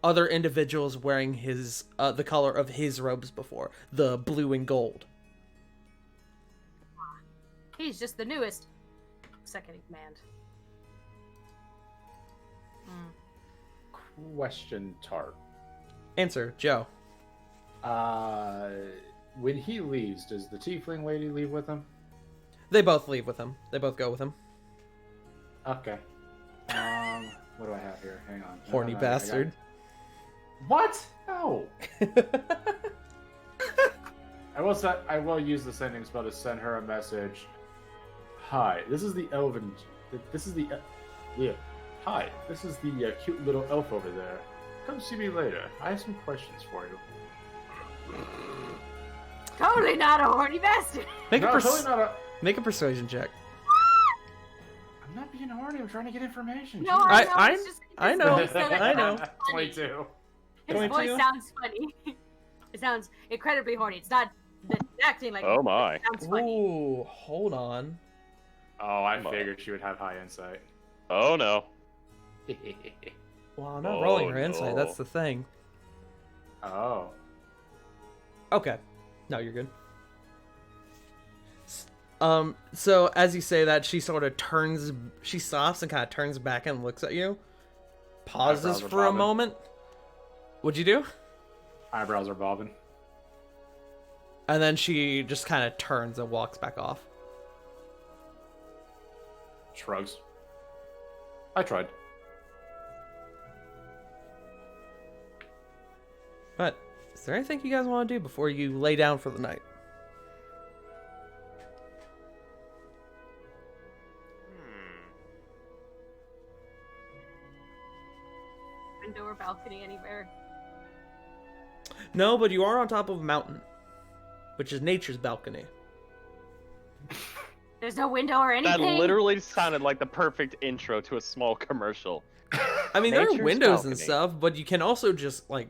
other individuals wearing his the color of his robes before, the blue and gold. He's just the newest second in command. Question, Tart. Answer, Joe. When he leaves, does the tiefling lady leave with him? They both leave with him. They both go with him. Okay. What do I have here? Hang on. Horny bastard. What? No. I will use the sending spell to send her a message. Hi, this is the elven. This is the. Yeah. Hi, this is the cute little elf over there. Come see me later. I have some questions for you. Totally not a horny bastard. Make Totally not a. Make a persuasion check. I'm not being horny. I'm trying to get information. No, Jeez. I know. It's just I know. so that I it know. sounds funny. 22. His 22? voice sounds funny. It sounds incredibly horny. It's not acting like. Oh my. It sounds funny. Ooh, hold on. Oh, I figured she would have high insight. Oh no. Well, I'm not Oh, rolling her insight. no. That's the thing. Oh. Okay. No, you're good. So as you say that, she sort of turns, she stops and kind of turns back and looks at you. pauses Eyebrows are for a bobbing. moment. What'd you do? Eyebrows are bobbing. And then she just kind of turns and walks back off. Shrugs. I tried. But is there anything you guys want to do before you lay down for the night? Window or balcony anywhere? No, but you are on top of a mountain, which is nature's balcony. There's no window or That anything. literally sounded like the perfect intro to a small commercial. I mean, there are Nature's windows balcony. and stuff, but you can also just, like,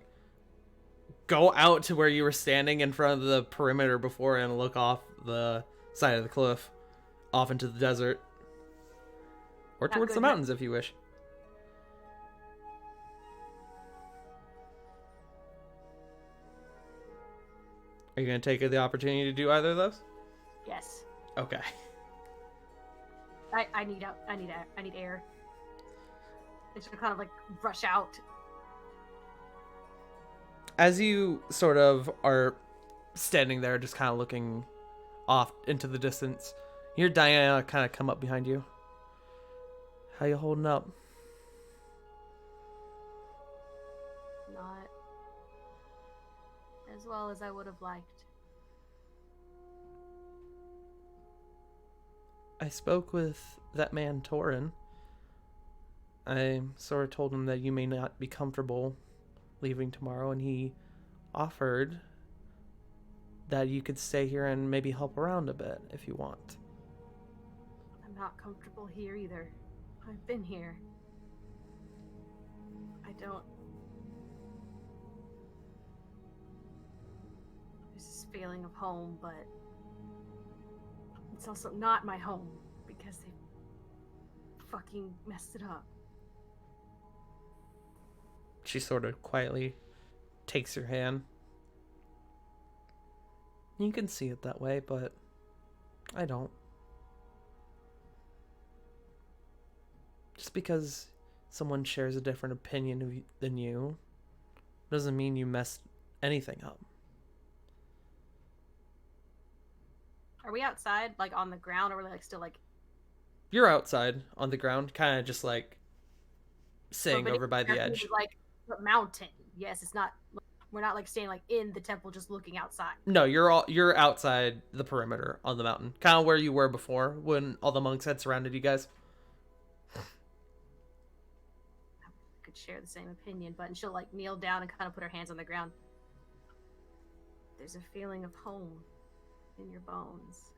go out to where you were standing in front of the perimeter before and look off the side of the cliff, off into the desert. Or Not towards good, the no. mountains if you wish. Are you going to take the opportunity to do either of those? Yes. Okay. I need air. It's just kind of like rush out. As you sort of are standing there, just kind of looking off into the distance, you hear Diana kind of come up behind you. How you holding up? Not as well as I would have liked. I spoke with that man, Torin. I sort of told him that you may not be comfortable leaving tomorrow, and he offered that you could stay here and maybe help around a bit if you want. I'm not comfortable here either. I've been here. I don't. There's this feeling of home, but it's also not my home because they fucking messed it up. She sort of quietly takes your hand. You can see it that way, but I don't. Just because someone shares a different opinion of than you doesn't mean you messed anything up. Are we outside, like on the ground, or are we like still like? You're outside on the ground, kind of just like sitting But over by the it's edge. like a mountain. Yes, it's not. We're not like staying like in the temple, just looking outside. No, you're outside the perimeter on the mountain, kind of where you were before when all the monks had surrounded you guys. Could share the same opinion, but and she'll like kneel down and kind of put her hands on the ground. There's a feeling of home in your bones,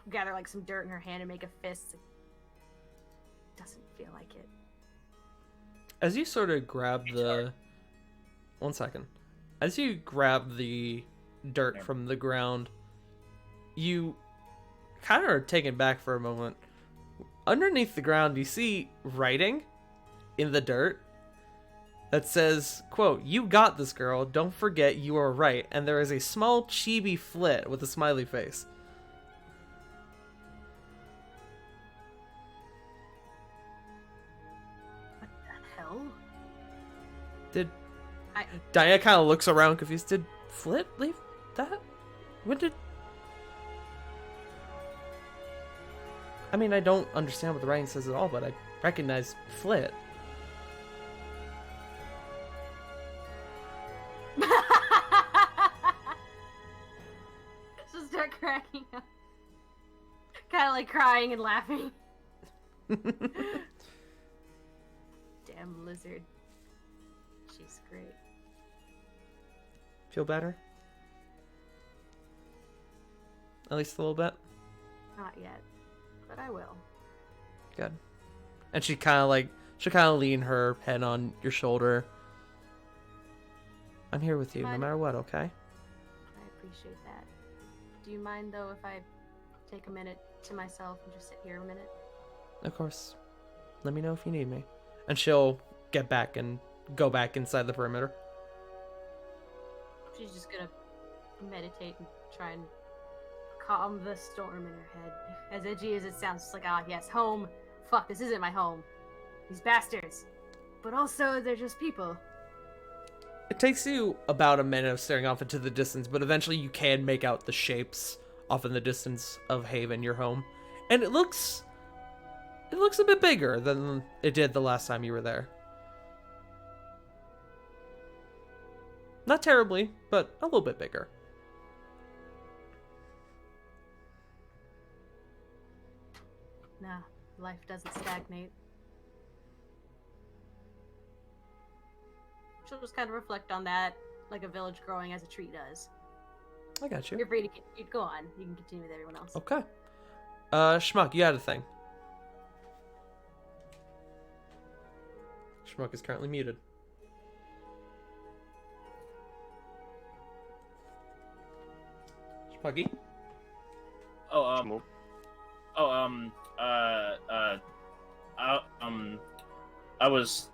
and gather like some dirt in her hand and make a fist. Doesn't feel like it. As you sort of grab the... 1 second. As you grab the dirt from the ground, you kind of are taken back for a moment. Underneath the ground, you see writing in the dirt that says, quote, "You got this, girl. Don't forget you are right." And there is a small chibi flit with a smiley face. What the hell? Did... I Diana kind of looks around confused. Did Flit leave that? When did... I mean, I don't understand what the writing says at all, but I recognize Flit. Just start cracking up. Kind of like crying and laughing. Damn lizard. She's great. Feel better? At least a little bit? Not yet, but I will. Good. And she'll kind of lean her head on your shoulder. I'm here with you, no Fine. matter what, okay? I appreciate that. Do you mind though if I take a minute to myself and just sit here a minute? Of course. Let me know if you need me. And she'll get back and go back inside the perimeter. She's just gonna meditate and try and calm the storm in her head. As edgy as it sounds, it's like, ah, yes, home. Fuck, this isn't my home. These bastards. But also, they're just people. It takes you about a minute of staring off into the distance, but eventually you can make out the shapes off in the distance of Haven, your home. And it looks a bit bigger than it did the last time you were there. Not terribly, but a little bit bigger. Nah, life doesn't stagnate. She'll just kind of reflect on that, like a village growing as a tree does. I got you. You're free to go on. You can continue with everyone else. Okay. Schmuck, you had a thing. Schmuck is currently muted. Schmucky? I was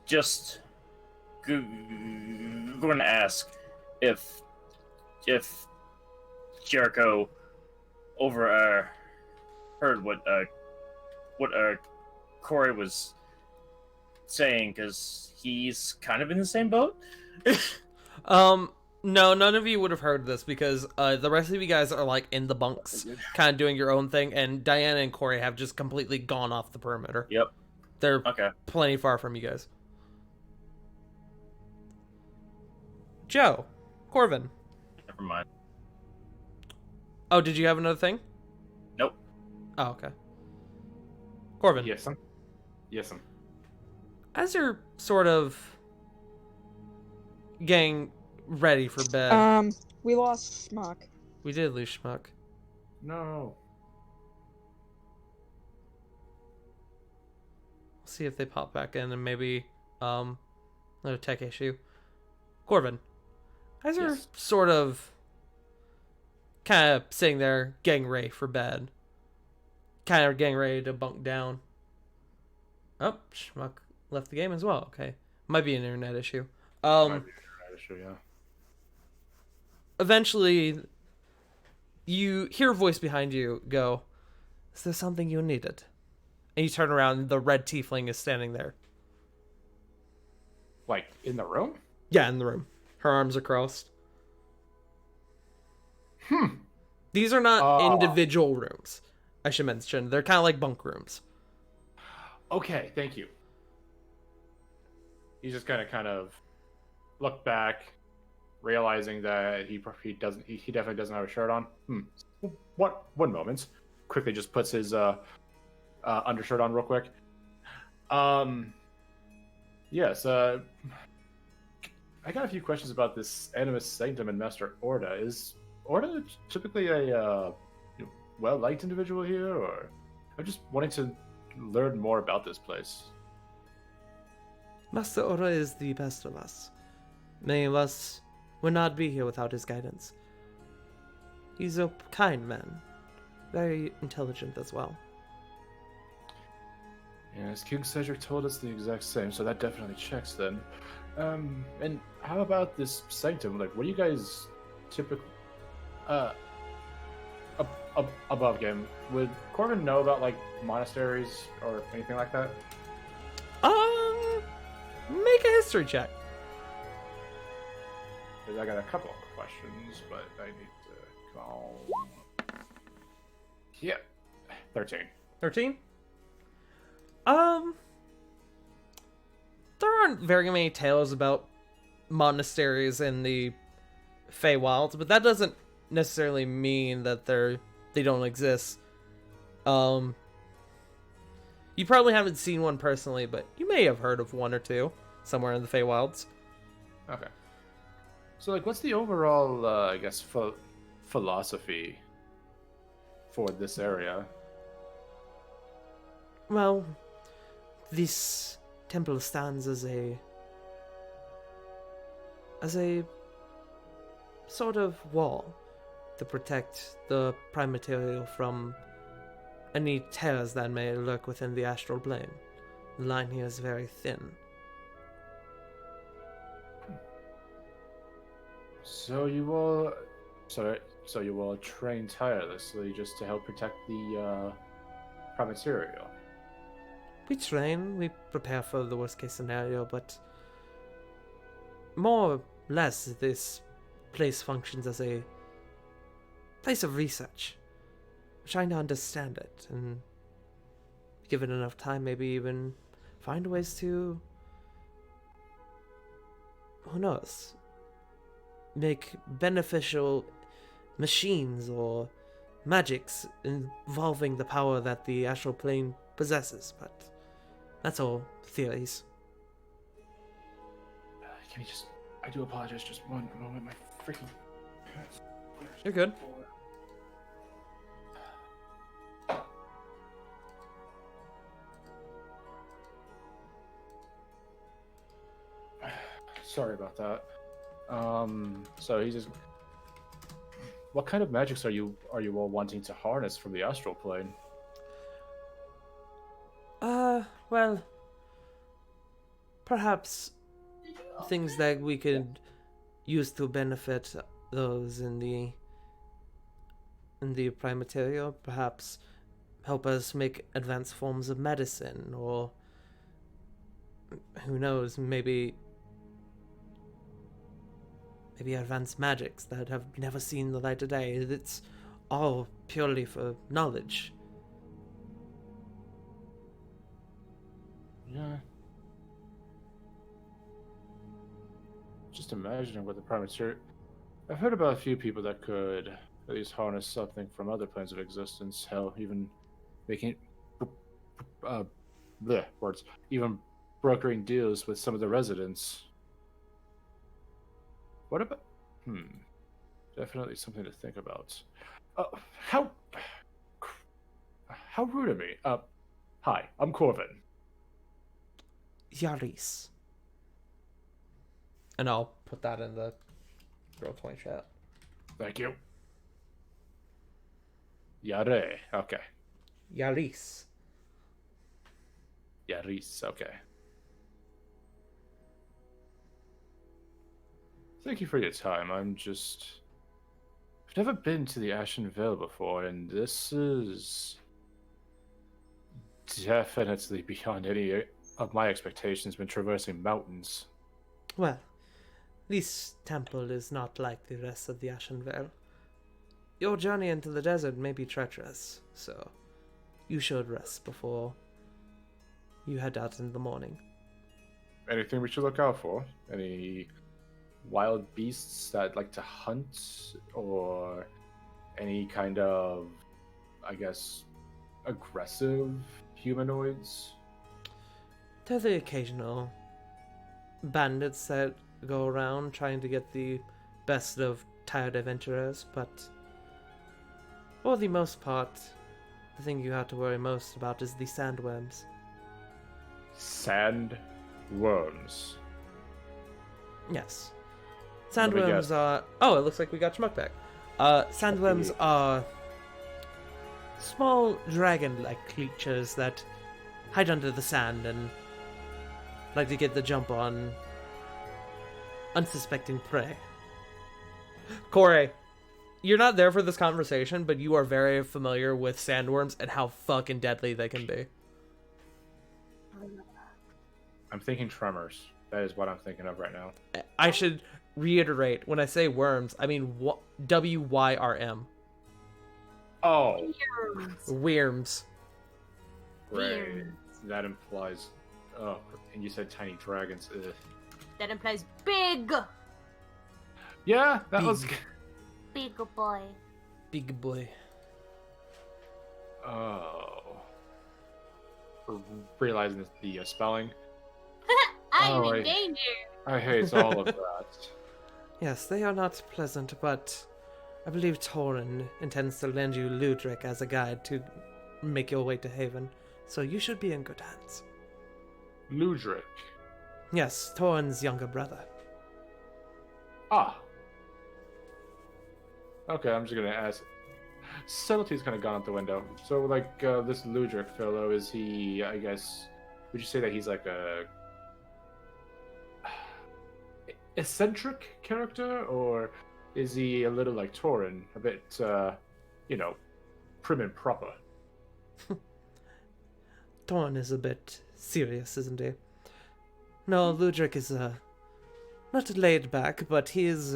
just going to ask if Jericho heard what Corey was saying, because he's kind of in the same boat. No, none of you would have heard this because the rest of you guys are like in the bunks, kind of doing your own thing, and Diana and Corey have just completely gone off the perimeter. Yep. They're Okay. plenty far from you guys. Joe, Corvin. Never mind. Oh, did you have another thing? Nope. Oh, okay. Corvin. Yes, sir. Yes, sir. As you're sort of getting ready for bed. We lost Schmuck. We did lose Schmuck. No. See if they pop back in and maybe another tech issue. Corvin, as you're sort of kind of sitting there getting ready for bed, kind of getting ready to bunk down. Oh, Schmuck left the game as well. Okay. Might be an internet issue. Might be an internet issue, yeah. Eventually, you hear a voice behind you go, "Is there something you needed?" And you turn around, and the red tiefling is standing there. Like, in the room? Yeah, in the room. Her arms are crossed. These are not individual rooms, I should mention. They're kind of like bunk rooms. Okay, thank you. He's just gonna kind of look back, realizing that he definitely doesn't have a shirt on. One moment. Quickly just puts his undershirt on real quick. Yes, I got a few questions about this Animus Sanctum and Master Orda. Is Orda typically a well-liked individual here, or I'm just wanting to learn more about this place? Master Orda is the best of us. Many of us would not be here without his guidance. He's a kind man, very intelligent as well. Yes, King Cedric told us the exact same, so that definitely checks then. And how about this sanctum? Like, what do you guys typically above game? Would Corbin know about like monasteries or anything like that? Make a history check. Because I got a couple of questions, but I need to call. Yeah, 13. 13? There aren't very many tales about monasteries in the Feywilds, but that doesn't necessarily mean that they don't exist. You probably haven't seen one personally, but you may have heard of one or two somewhere in the Feywilds. Okay. So, like, what's the overall, I guess, philosophy for this area? Well, this temple stands as a sort of wall to protect the prime material from any terrors that may lurk within the astral plane. The line here is very thin. So you all, sorry, So you will train tirelessly just to help protect the Primaterial. We train, we prepare for the worst case scenario, but more or less this place functions as a place of research. We're trying to understand it, and given enough time, maybe even find ways to, who knows, make beneficial machines or magics involving the power that the astral plane possesses, but that's all theories. Can you just... I do apologize, just one moment, my freaking... You're good. Sorry about that. So he's just... What kind of magics are you all wanting to harness from the astral plane? Well, perhaps things that we could use to benefit those in the prime material, perhaps help us make advanced forms of medicine, or who knows, maybe advanced magics that have never seen the light of day. It's all purely for knowledge. Yeah. Just imagining what the Primaterial... I've heard about a few people that could at least harness something from other planes of existence. Hell, even making... words. Even brokering deals with some of the residents. What about... Definitely something to think about. How rude of me. Hi, I'm Corvin. Yaris. And I'll put that in the Roll20 chat. Thank you. Yare, okay. Yaris. Yaris, okay. Thank you for your time. I've never been to the Ashen Vale before, and this is definitely beyond any of my expectations when traversing mountains. Well, this temple is not like the rest of the Ashen Vale. Your journey into the desert may be treacherous, so you should rest before you head out in the morning. Anything we should look out for? Any wild beasts that like to hunt, or any kind of, I guess, aggressive humanoids? There are the occasional bandits that go around trying to get the best of tired adventurers, but for the most part, the thing you have to worry most about is the sandworms. Sandworms? Yes. Sandworms are... Oh, it looks like we got Schmuck back. Sandworms are small dragon-like creatures that hide under the sand and like to get the jump on unsuspecting prey. Corey, you're not there for this conversation, but you are very familiar with sandworms and how fucking deadly they can be. I'm thinking tremors. That is what I'm thinking of right now. I should reiterate, when I say worms, I mean W-Y-R-M. Oh. Worms. Right. That implies... Oh, and you said tiny dragons. Ugh. That implies big. Yeah, that was... Big boy. Big boy. Oh. Realizing the spelling. I'm in danger. I hate all of that. Yes, they are not pleasant, but I believe Torin intends to lend you Ludric as a guide to make your way to Haven, so you should be in good hands. Ludric? Yes, Torin's younger brother. Ah. Okay, I'm just gonna ask. Subtlety's kind of gone out the window. So, like, this Ludric fellow, is he, I guess, would you say that he's like a eccentric character, or Is he a little like Torin? A bit, prim and proper? Torn is a bit serious, isn't he? No, Ludric is, not laid back, but he is,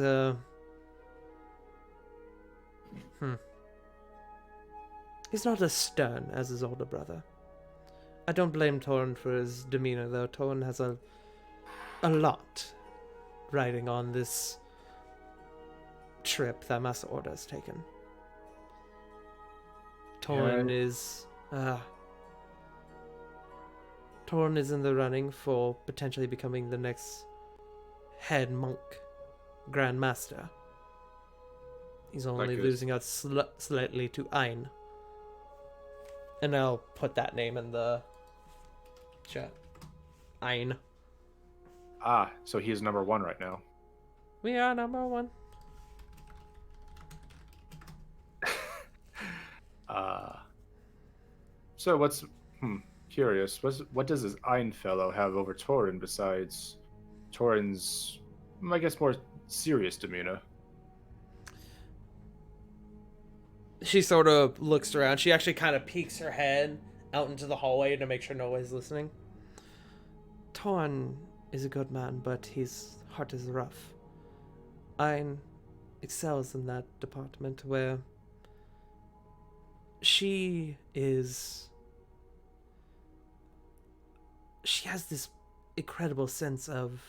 He's not as stern as his older brother. I don't blame Torn for his demeanor, though. Torn has a lot riding on this trip that Master Order has taken. Torn is in the running for potentially becoming the next head monk, Grand Master. He's only losing out slightly to Ein. And I'll put that name in the chat. Ein. Ah, so he is number 1 right now. We are number 1. So what's curious? What does this Ein fellow have over Torin besides Torin's, I guess, more serious demeanor? She sort of looks around. She actually kind of peeks her head out into the hallway to make sure nobody's listening. Torn is a good man, but his heart is rough. Ein excels in that department where she has this incredible sense of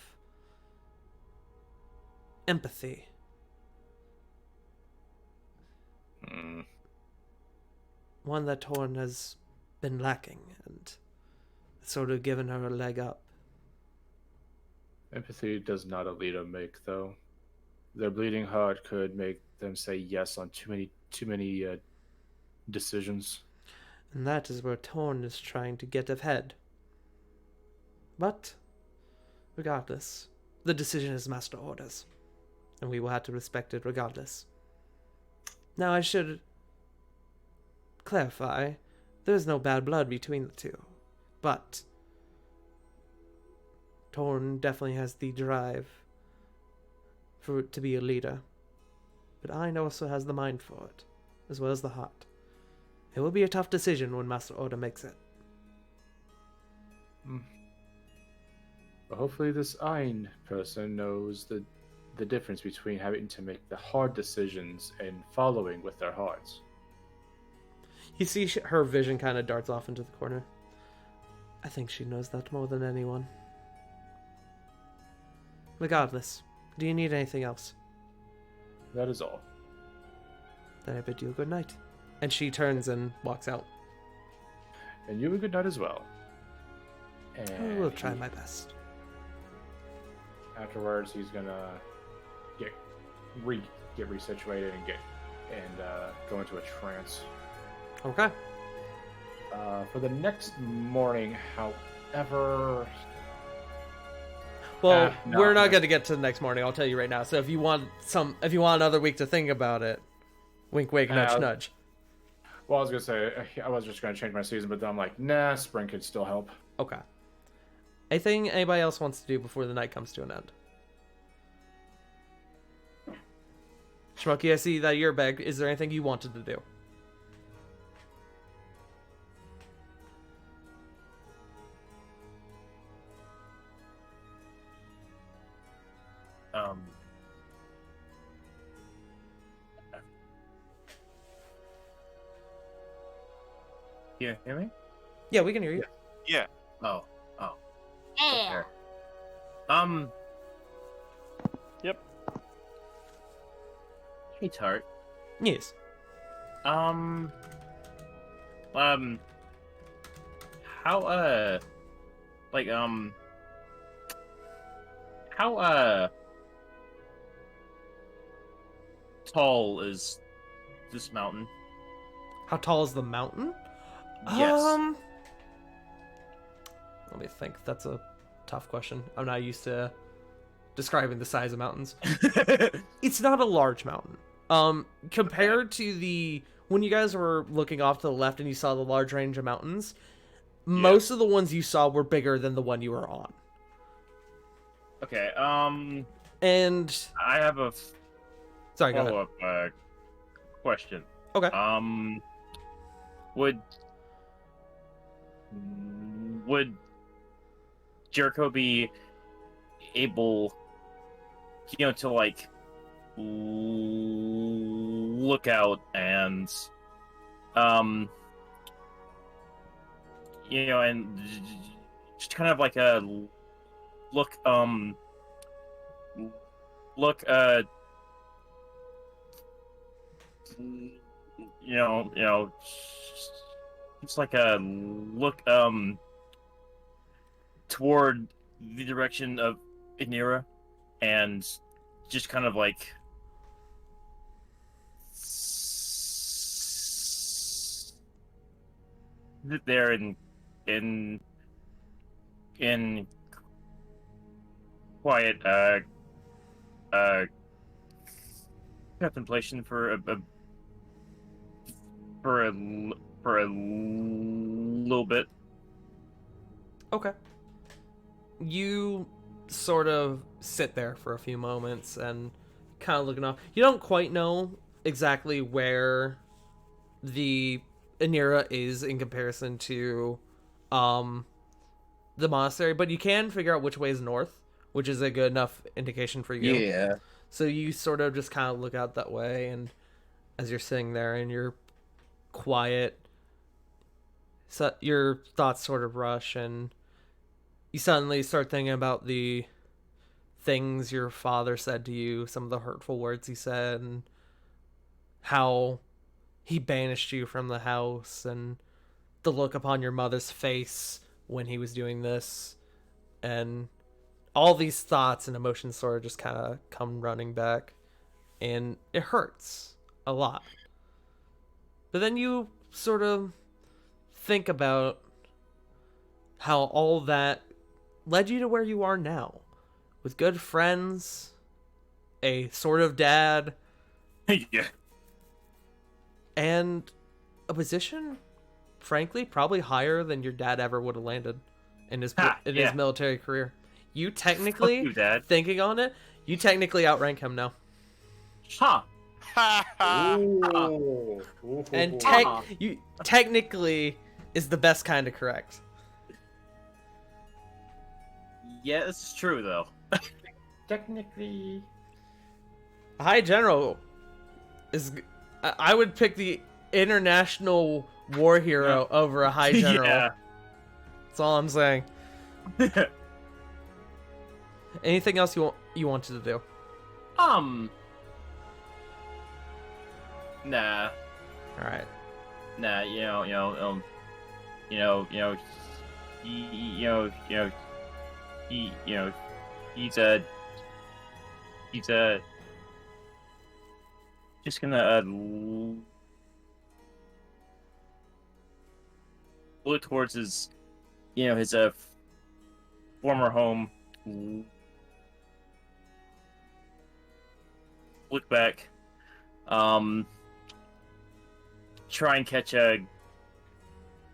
empathy. One that Torn has been lacking, and it's sort of given her a leg up. Empathy does not a leader make, though. Their bleeding heart could make them say yes on too many decisions. And that is where Torn is trying to get ahead. But, regardless, the decision is Master Order's, and we will have to respect it regardless. Now, I should clarify, there is no bad blood between the two, but Torn definitely has the drive to be a leader, but Ein also has the mind for it, as well as the heart. It will be a tough decision when Master Order makes it. But hopefully this Ein person knows the difference between having to make the hard decisions and following with their hearts. You see her vision kind of darts off into the corner. I think she knows that more than anyone. Regardless, do you need anything else? That is all. Then I bid you a good night. And she turns and walks out. And you a good night as well. I And will try my best. afterwards, he's gonna get resituated and go into a trance. Okay. For the next morning, however, Well, no, we're not no. going to get to the next morning. I'll tell you right now. So if you want another week to think about it, wink, wink, nudge, nudge. well, I was gonna say I was just gonna change my season, but then I'm like, nah, spring could still help. Okay. Anything anybody else wants to do before the night comes to an end? Schmucky, I see that you're back. Is there anything you wanted to do? You hear me? Yeah, we can hear you. Yeah. Oh. Yeah. Okay. Yep. Hey, Tart. Yes. How, how, tall is this mountain? How tall is the mountain? Yes. Let me think. That's a tough question. I'm not used to describing the size of mountains. It's not a large mountain. Compared to when you guys were looking off to the left and you saw the large range of mountains, most of the ones you saw were bigger than the one you were on. Okay, And I have a Sorry, go ahead. follow-up question. Okay. Would Jericho be able, to like look out and and just kind of like a look look just like a look toward the direction of Inira and just kind of like sit there in quiet contemplation for a little bit. Okay. You sort of sit there for a few moments and kind of looking off. You don't quite know exactly where the Anira is in comparison to the monastery, but you can figure out which way is north, which is a good enough indication for you. Yeah. So you sort of just kind of look out that way, and as you're sitting there and you're quiet, so your thoughts sort of rush, and you suddenly start thinking about the things your father said to you, some of the hurtful words he said, and how he banished you from the house, and the look upon your mother's face when he was doing this, and all these thoughts and emotions sort of just kind of come running back, and it hurts a lot. But then you sort of think about how all that led you to where you are now, with good friends, a sort of dad, Yeah. and a position, frankly, probably higher than your dad ever would have landed in his his military career. You technically, Fuck you, Dad. thinking on it, you technically outrank him now. Huh. Ooh. And you technically is the best kind of correct. Yeah, this is true though. Technically. A high general is. I would pick the international war hero over a high general. Yeah. That's all I'm saying. Anything else you wanted to do? Nah. All right. Nah, he's just gonna look towards his his former home, look back, try and catch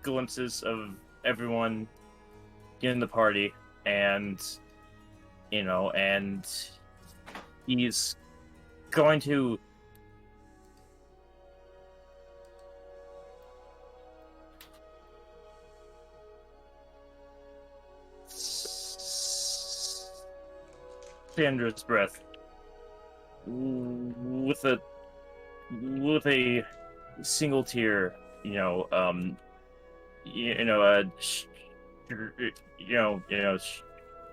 glimpses of everyone in the party, and and he's going to stay under his breath with a single tear,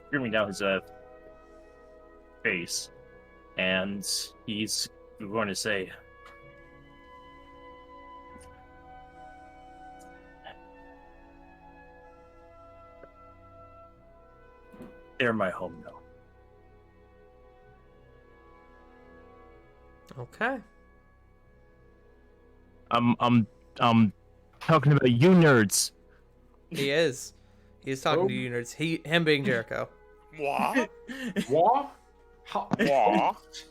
streaming down his face, and he's going to say, "They're my home now." Okay. I'm talking about you nerds. He is. He's talking to you nerds. Him being Jericho. What? What? What?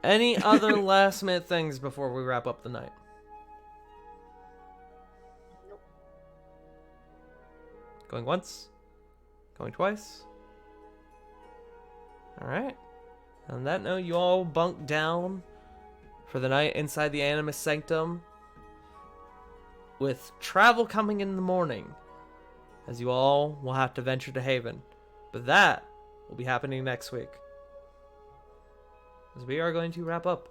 Any other last minute things before we wrap up the night? Going once? Going twice? Alright. On that note, you all bunk down for the night inside the Animus Sanctum, with travel coming in the morning, as you all will have to venture to Haven. But that will be happening next week, as we are going to wrap up.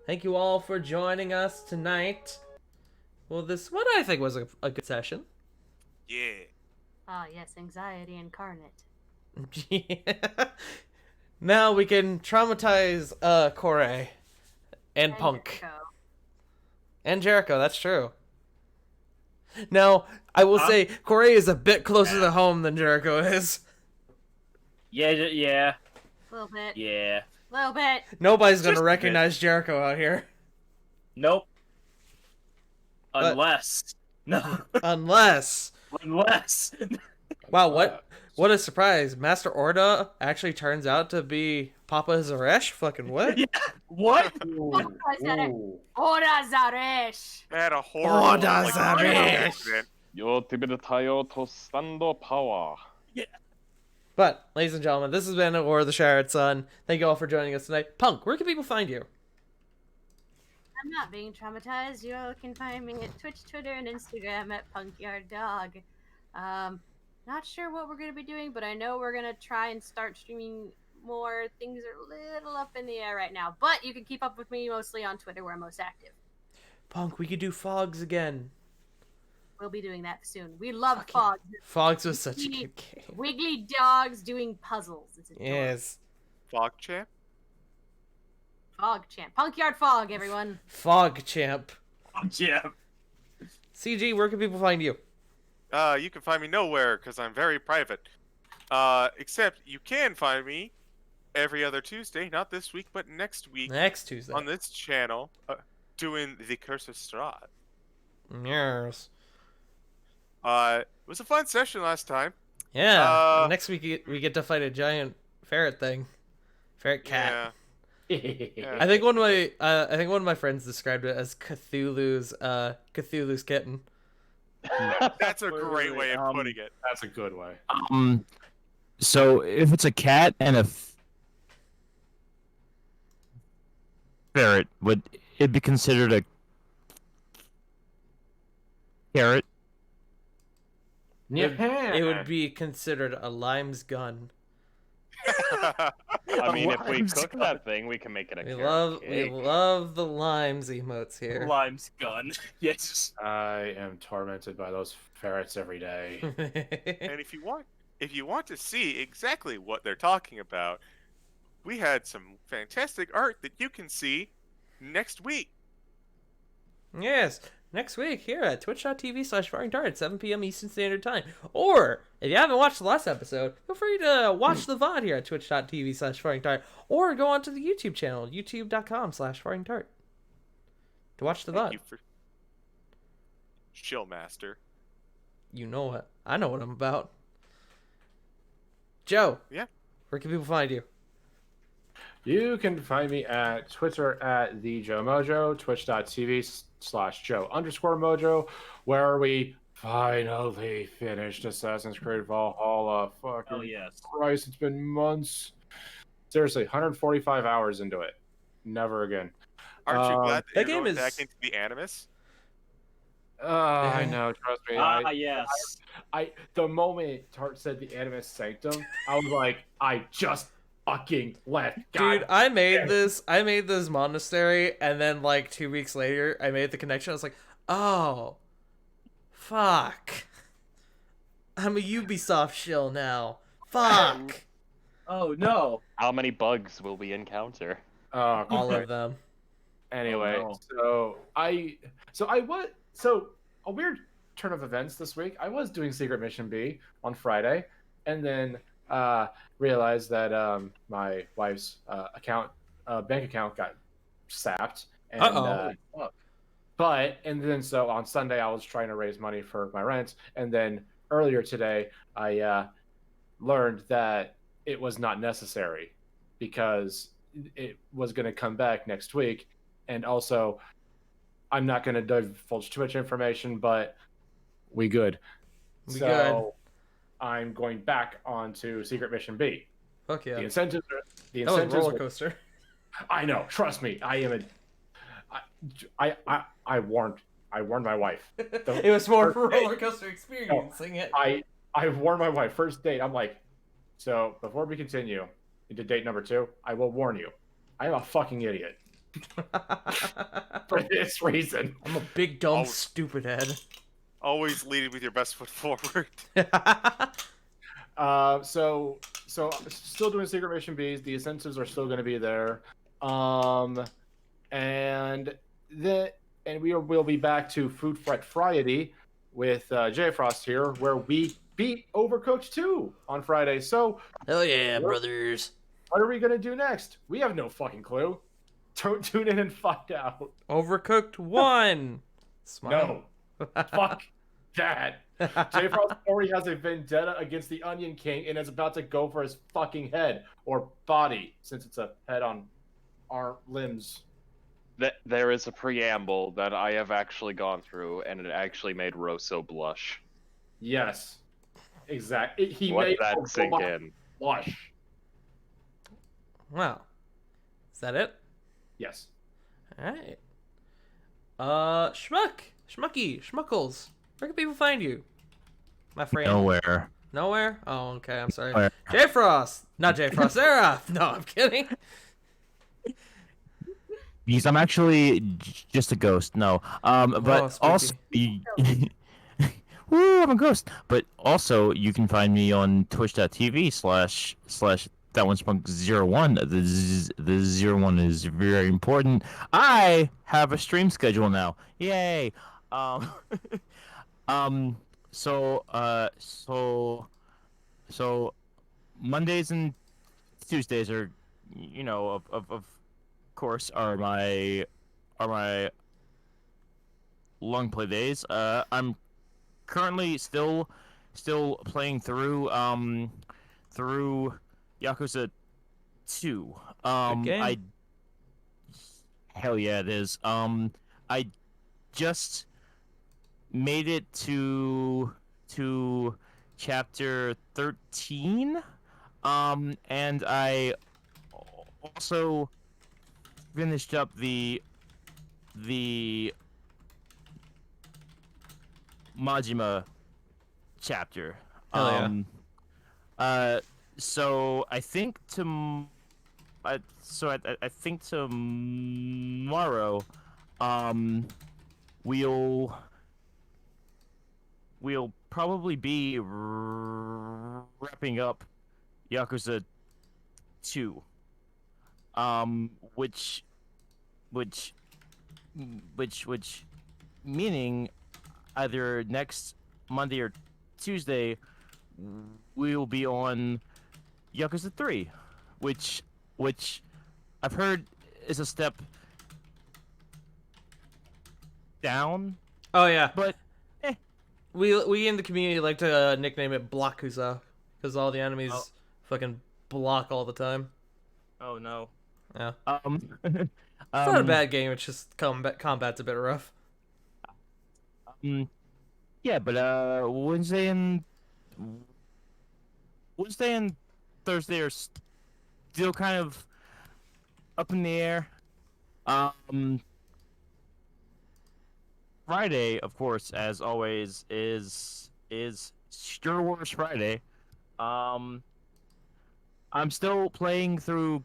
Thank you all for joining us tonight. Well, this what I think was a good session. Yeah. Ah, yes, anxiety incarnate. Yeah. Now we can traumatize Corey and Punk. Jericho. And Jericho, that's true. Now, I will say, Corey is a bit closer to home than Jericho is. Yeah. A little bit. Yeah. A little bit. Nobody's going Just to a recognize Jericho out here. Nope. But- Unless. No. Unless. Unless. Wow, what a surprise. Master Orda actually turns out to be Papa Zaresh? Fucking what? Yeah. What? Ora Zaresh. I had a horrible Orda like, Zaresh. accident. Yo tibirtayo tostando power. But, ladies and gentlemen, this has been War of the Shattered Sun. Thank you all for joining us tonight. Punk, where can people find you? I'm not being traumatized. You all can find me at Twitch, Twitter, and Instagram at PunkyardDog. Not sure what we're going to be doing, but I know we're going to try and start streaming more. Things are a little up in the air right now, but you can keep up with me mostly on Twitter, where I'm most active. Punk, we could do Fogs again. We'll be doing that soon. We love Fog. Fogs was such a good game. Wiggly dogs doing puzzles. It's adorable. Yes. Fog champ. Fog champ. Punkyard Fog, everyone. Fog Champ. Yeah. CG, where can people find you? You can find me nowhere because I'm very private. Except you can find me every other Tuesday, not this week, but next week Next Tuesday. on this channel, doing the Curse of Strahd. Yes. It was a fun session last time. Yeah. Next week we get to fight a giant ferret thing. Ferret cat. Yeah. I think one of my friends described it as Cthulhu's kitten. That's a great way of putting it. That's a good way. So if it's a cat and a ferret, would it be considered a carrot? It would be considered a lime's gun. I mean, if we cook that thing, we can make it a carrot cake. We love the limes emotes here. Lime's gun. Yes. I am tormented by those ferrets every day. And if you want to see exactly what they're talking about, we had some fantastic art that you can see next week. Yes, next week here at twitch.tv/FiringTart at 7 p.m. Eastern Standard Time. Or, if you haven't watched the last episode, feel free to watch the VOD here at twitch.tv/FiringTart. Or go onto the YouTube channel, youtube.com/FiringTart, to watch the VOD. Thank you for Shillmaster. You know what? I know what I'm about. Joe. Yeah? Where can people find you? You can find me at Twitter at TheJoeMojo, twitch.tv/Joe_Mojo, where we finally finished Assassin's Creed Valhalla. Fucking Oh yes. Christ, it's been months. Seriously, 145 hours into it. Never again. Aren't you glad that that you're game going is- back into the Animus? I know, trust me. Yes. The moment Tart said the Animus Sanctum, I was like, I just fucking left. God. Dude, I made this monastery, and then like 2 weeks later, I made the connection. I was like, oh, fuck. I'm a Ubisoft shill now. Fuck. Oh no. How many bugs will we encounter? All of them. Anyway, Oh, so a weird turn of events this week. I was doing Secret Mission B on Friday, and then realized that my wife's bank account got sapped. And, so on Sunday I was trying to raise money for my rent, and then earlier today I learned that it was not necessary because it was going to come back next week. And also, I'm not going to divulge too much information, but we good. We good. I'm going back onto Secret Mission B. Fuck yeah. The incentives That was a roller were, coaster. I know. Trust me. I am a. I warned my wife. It was more for First date. roller coaster experiencing it. I warned my wife. First date. I'm like, so before we continue into date number 2, I will warn you. I am a fucking idiot. For this reason. I'm a big dumb stupid head. Always leading with your best foot forward. So still doing Secret Mission Bs. The incentives are still going to be there. And we'll be back to Food Fight Friday with J Frost here, where we beat Overcooked 2 on Friday. So hell yeah, brothers. What are we going to do next? We have no fucking clue. Tune in and find out. Overcooked 1. No. Fuck that. J Frost already has a vendetta against the Onion King and is about to go for his fucking head or body, since it's a head on our limbs. There is a preamble that I have actually gone through, and it actually made Rosso blush. Yes. Exactly. He Let made that sink in. Blush. Wow. Is that it? Yes. Alright. Schmuckles. Where can people find you? My friend. Nowhere. Nowhere? Oh, okay, I'm sorry. Nowhere. J-Frost! Not J-Frost, Seraph! No, I'm kidding. Because I'm actually just a ghost. No. But also... Woo, I'm a ghost. But also, you can find me on twitch.tv// that one's Spunk01. The 01 is very important. I have a stream schedule now. Yay. So Mondays and Tuesdays are, of course, are my long play days. I'm currently still playing through Yakuza 2. Good game. Hell yeah, it is. I just made it to chapter 13. And I also finished up the Majima chapter. Hell yeah. So I think I think tomorrow, we'll probably be wrapping up Yakuza 2. Which meaning either next Monday or Tuesday we'll be on Yakuza 3, which I've heard is a step down. Oh yeah, but we in the community like to nickname it Blockuza because all the enemies fucking block all the time. Oh no. Yeah. It's not a bad game. It's just combat's a bit rough. Yeah, but Wednesday and Thursday are still kind of up in the air. Friday, of course, as always, is Star Wars Friday. I'm still playing through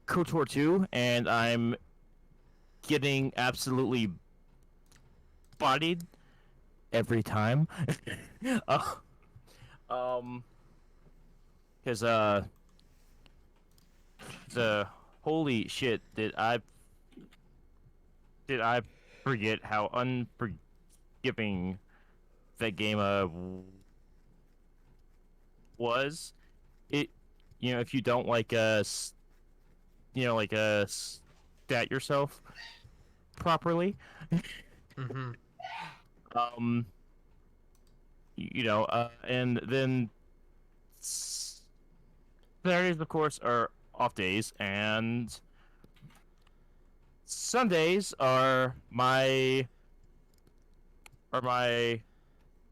KOTOR 2, and I'm getting absolutely bodied every time. Because the holy shit, did I forget how unforgiving that game was. It, if you don't stat yourself properly. Mm-hmm. And then Saturdays, of course, are off days, and Sundays are my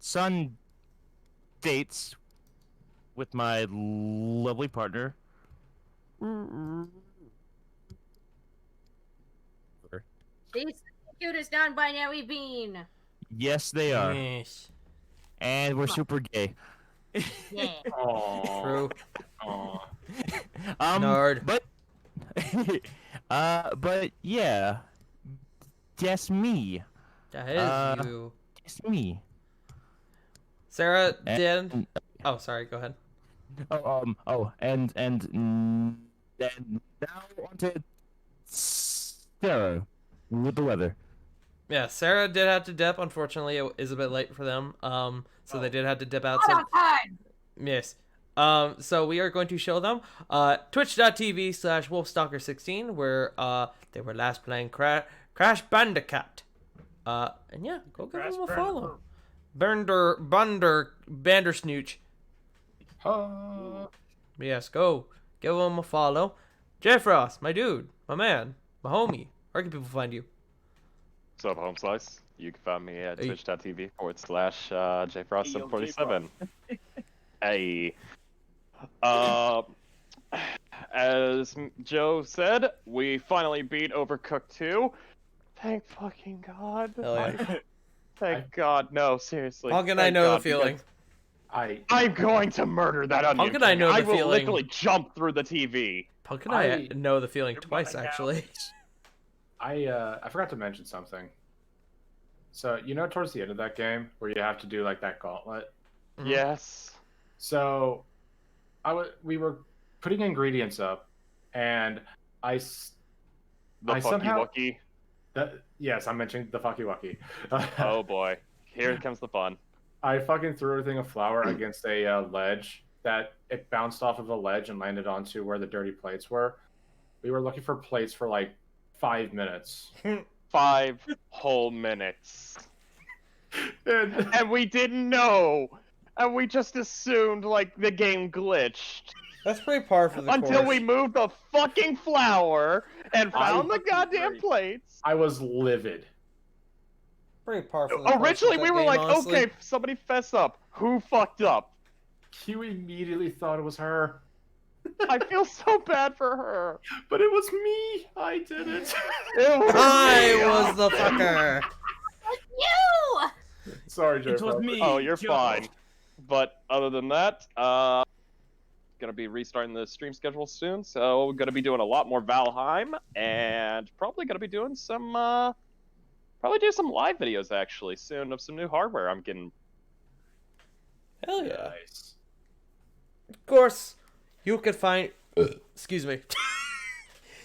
son dates with my lovely partner, These cutest non-binary bean. Yes, they are. Yes. And we're super gay. Yeah. Aww. True. Aww. Nerd. But yeah. Just me. That is you. Just me. Sarah And- did. Oh, sorry. Go ahead. And now on to Sarah with the weather. Yeah, Sarah did have to dip. Unfortunately, it is a bit late for them. So they did have to dip out. Not on time. Yes. So we are going to show them twitch.tv/wolfstalker16 where they were last playing Crash Bandicoot. And yeah, go give them a follow. Bandersnooch. Yes, go give them a follow. J Frost, my dude, my man, my homie. Where can people find you? What's up, Home Slice? You can find me at Hey. twitch.tv/jfrost747. Hey. As Joe said, we finally beat Overcooked 2. Thank fucking God. Hell yeah. Thank God. No, seriously. How can I Thank know the God, feeling? I'm going to murder that onion. How can I king. know the I will feeling? literally jump through the TV. How can I I- know the feeling You're twice, bumming out. actually? I forgot to mention something. So you know, towards the end of that game, where you have to do like that gauntlet. Mhm. Yes. So, we were putting ingredients up, and The I fucky somehow- wucky. yes, I'm mentioning the fucky wucky. Oh boy. Here comes the fun. I fucking threw a thing of flour against a ledge that it bounced off of a ledge and landed onto where the dirty plates were. We were looking for plates for like 5 minutes. 5 whole minutes. And And we didn't know. And we just assumed like the game glitched. That's pretty par for the Until course. we moved the fucking flour and found the goddamn agree. plates. I was livid. Pretty par for the course Originally with we that were game, like, honestly. okay, somebody fess up. Who fucked up? Q immediately thought it was her. I feel so bad for her. But it was me. I did it. It was I me. was the fucker. You. Sorry, Joe. It was me. Oh, you're Joe. fine. But other than that, gonna be restarting the stream schedule soon, so gonna be doing a lot more Valheim, and probably gonna be doing some, probably do some live videos actually soon of some new hardware I'm getting. Hell yeah. Nice. Of course, you could find. Excuse me.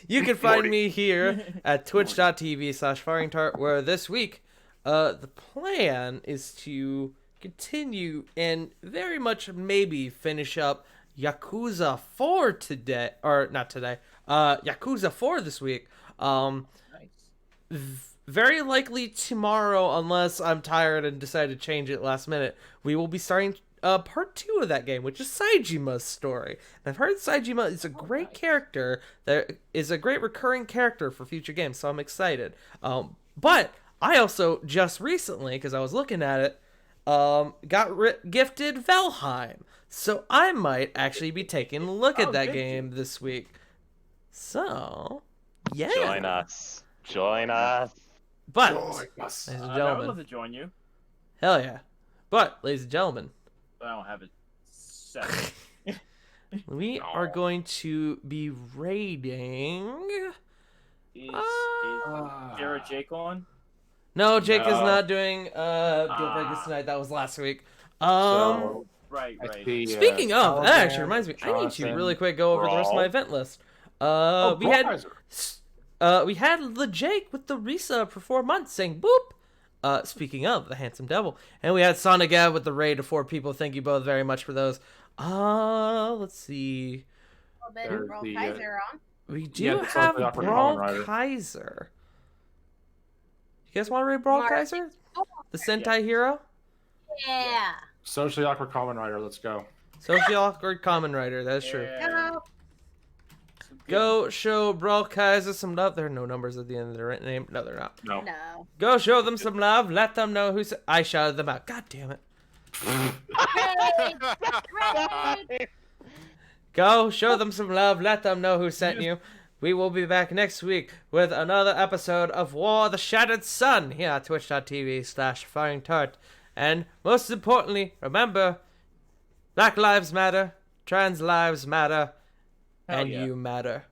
You can find me here at twitch.tv/firingtart, where this week, the plan is to continue and very much maybe finish up Yakuza 4 today, or not today, Yakuza 4 this week. Very likely tomorrow, unless I'm tired and decide to change it last minute, we will be starting part 2 of that game, which is Saijima's story. And I've heard Saijima is a great character, that is a great recurring character for future games, so I'm excited. But I also just recently, because I was looking at it, got gifted Valheim. So I might actually be taking a look at that game this week. So, yeah. Join us. Join us. But, Join us. ladies and I would gentlemen, love to join you, hell yeah. But, ladies and gentlemen, but I don't have it set. we are going to be raiding. Is Ah. Sarah Jake on? No, Jake is No. not doing Deal Breakers tonight. That was last week. So, Right, I right. see, Speaking of, that actually Caliban, reminds me. I need to Johnson, really quick go over the rest of my Brawl. event list. Oh, We had Brockheiser. we had the Jake with the Risa for 4 months saying boop. Speaking of the handsome devil, and we had Sonic Gab with the raid of 4 people. Thank you both very much for those. Let's see. Well, then There's Brawl the, Kaiser on. We do Yeah, it's have also Dr. Brawl Kamen Rider. Kaiser. You guys want to raid Brawl Mark. Kaiser? The Sentai hero? Yeah. Socially awkward Kamen Rider. Let's go. Social awkward common writer. That's true. Yeah. Go. Some good- Go show Brawl Kaiser some love. There are no numbers at the end of their name. No, they're not. No. No. Go show them some love. Let them know who's. I shouted them out. God damn it. Raid! Raid! Go show them some love. Let them know who sent you. We will be back next week with another episode of War of the Shattered Sun here at twitch.tv/FiringTart. And most importantly, remember, Black Lives Matter, Trans Lives Matter, and you matter.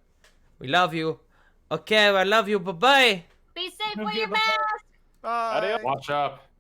We love you. Okay, I love you. Bye-bye. Be safe, wear your mask. Bye. Watch up.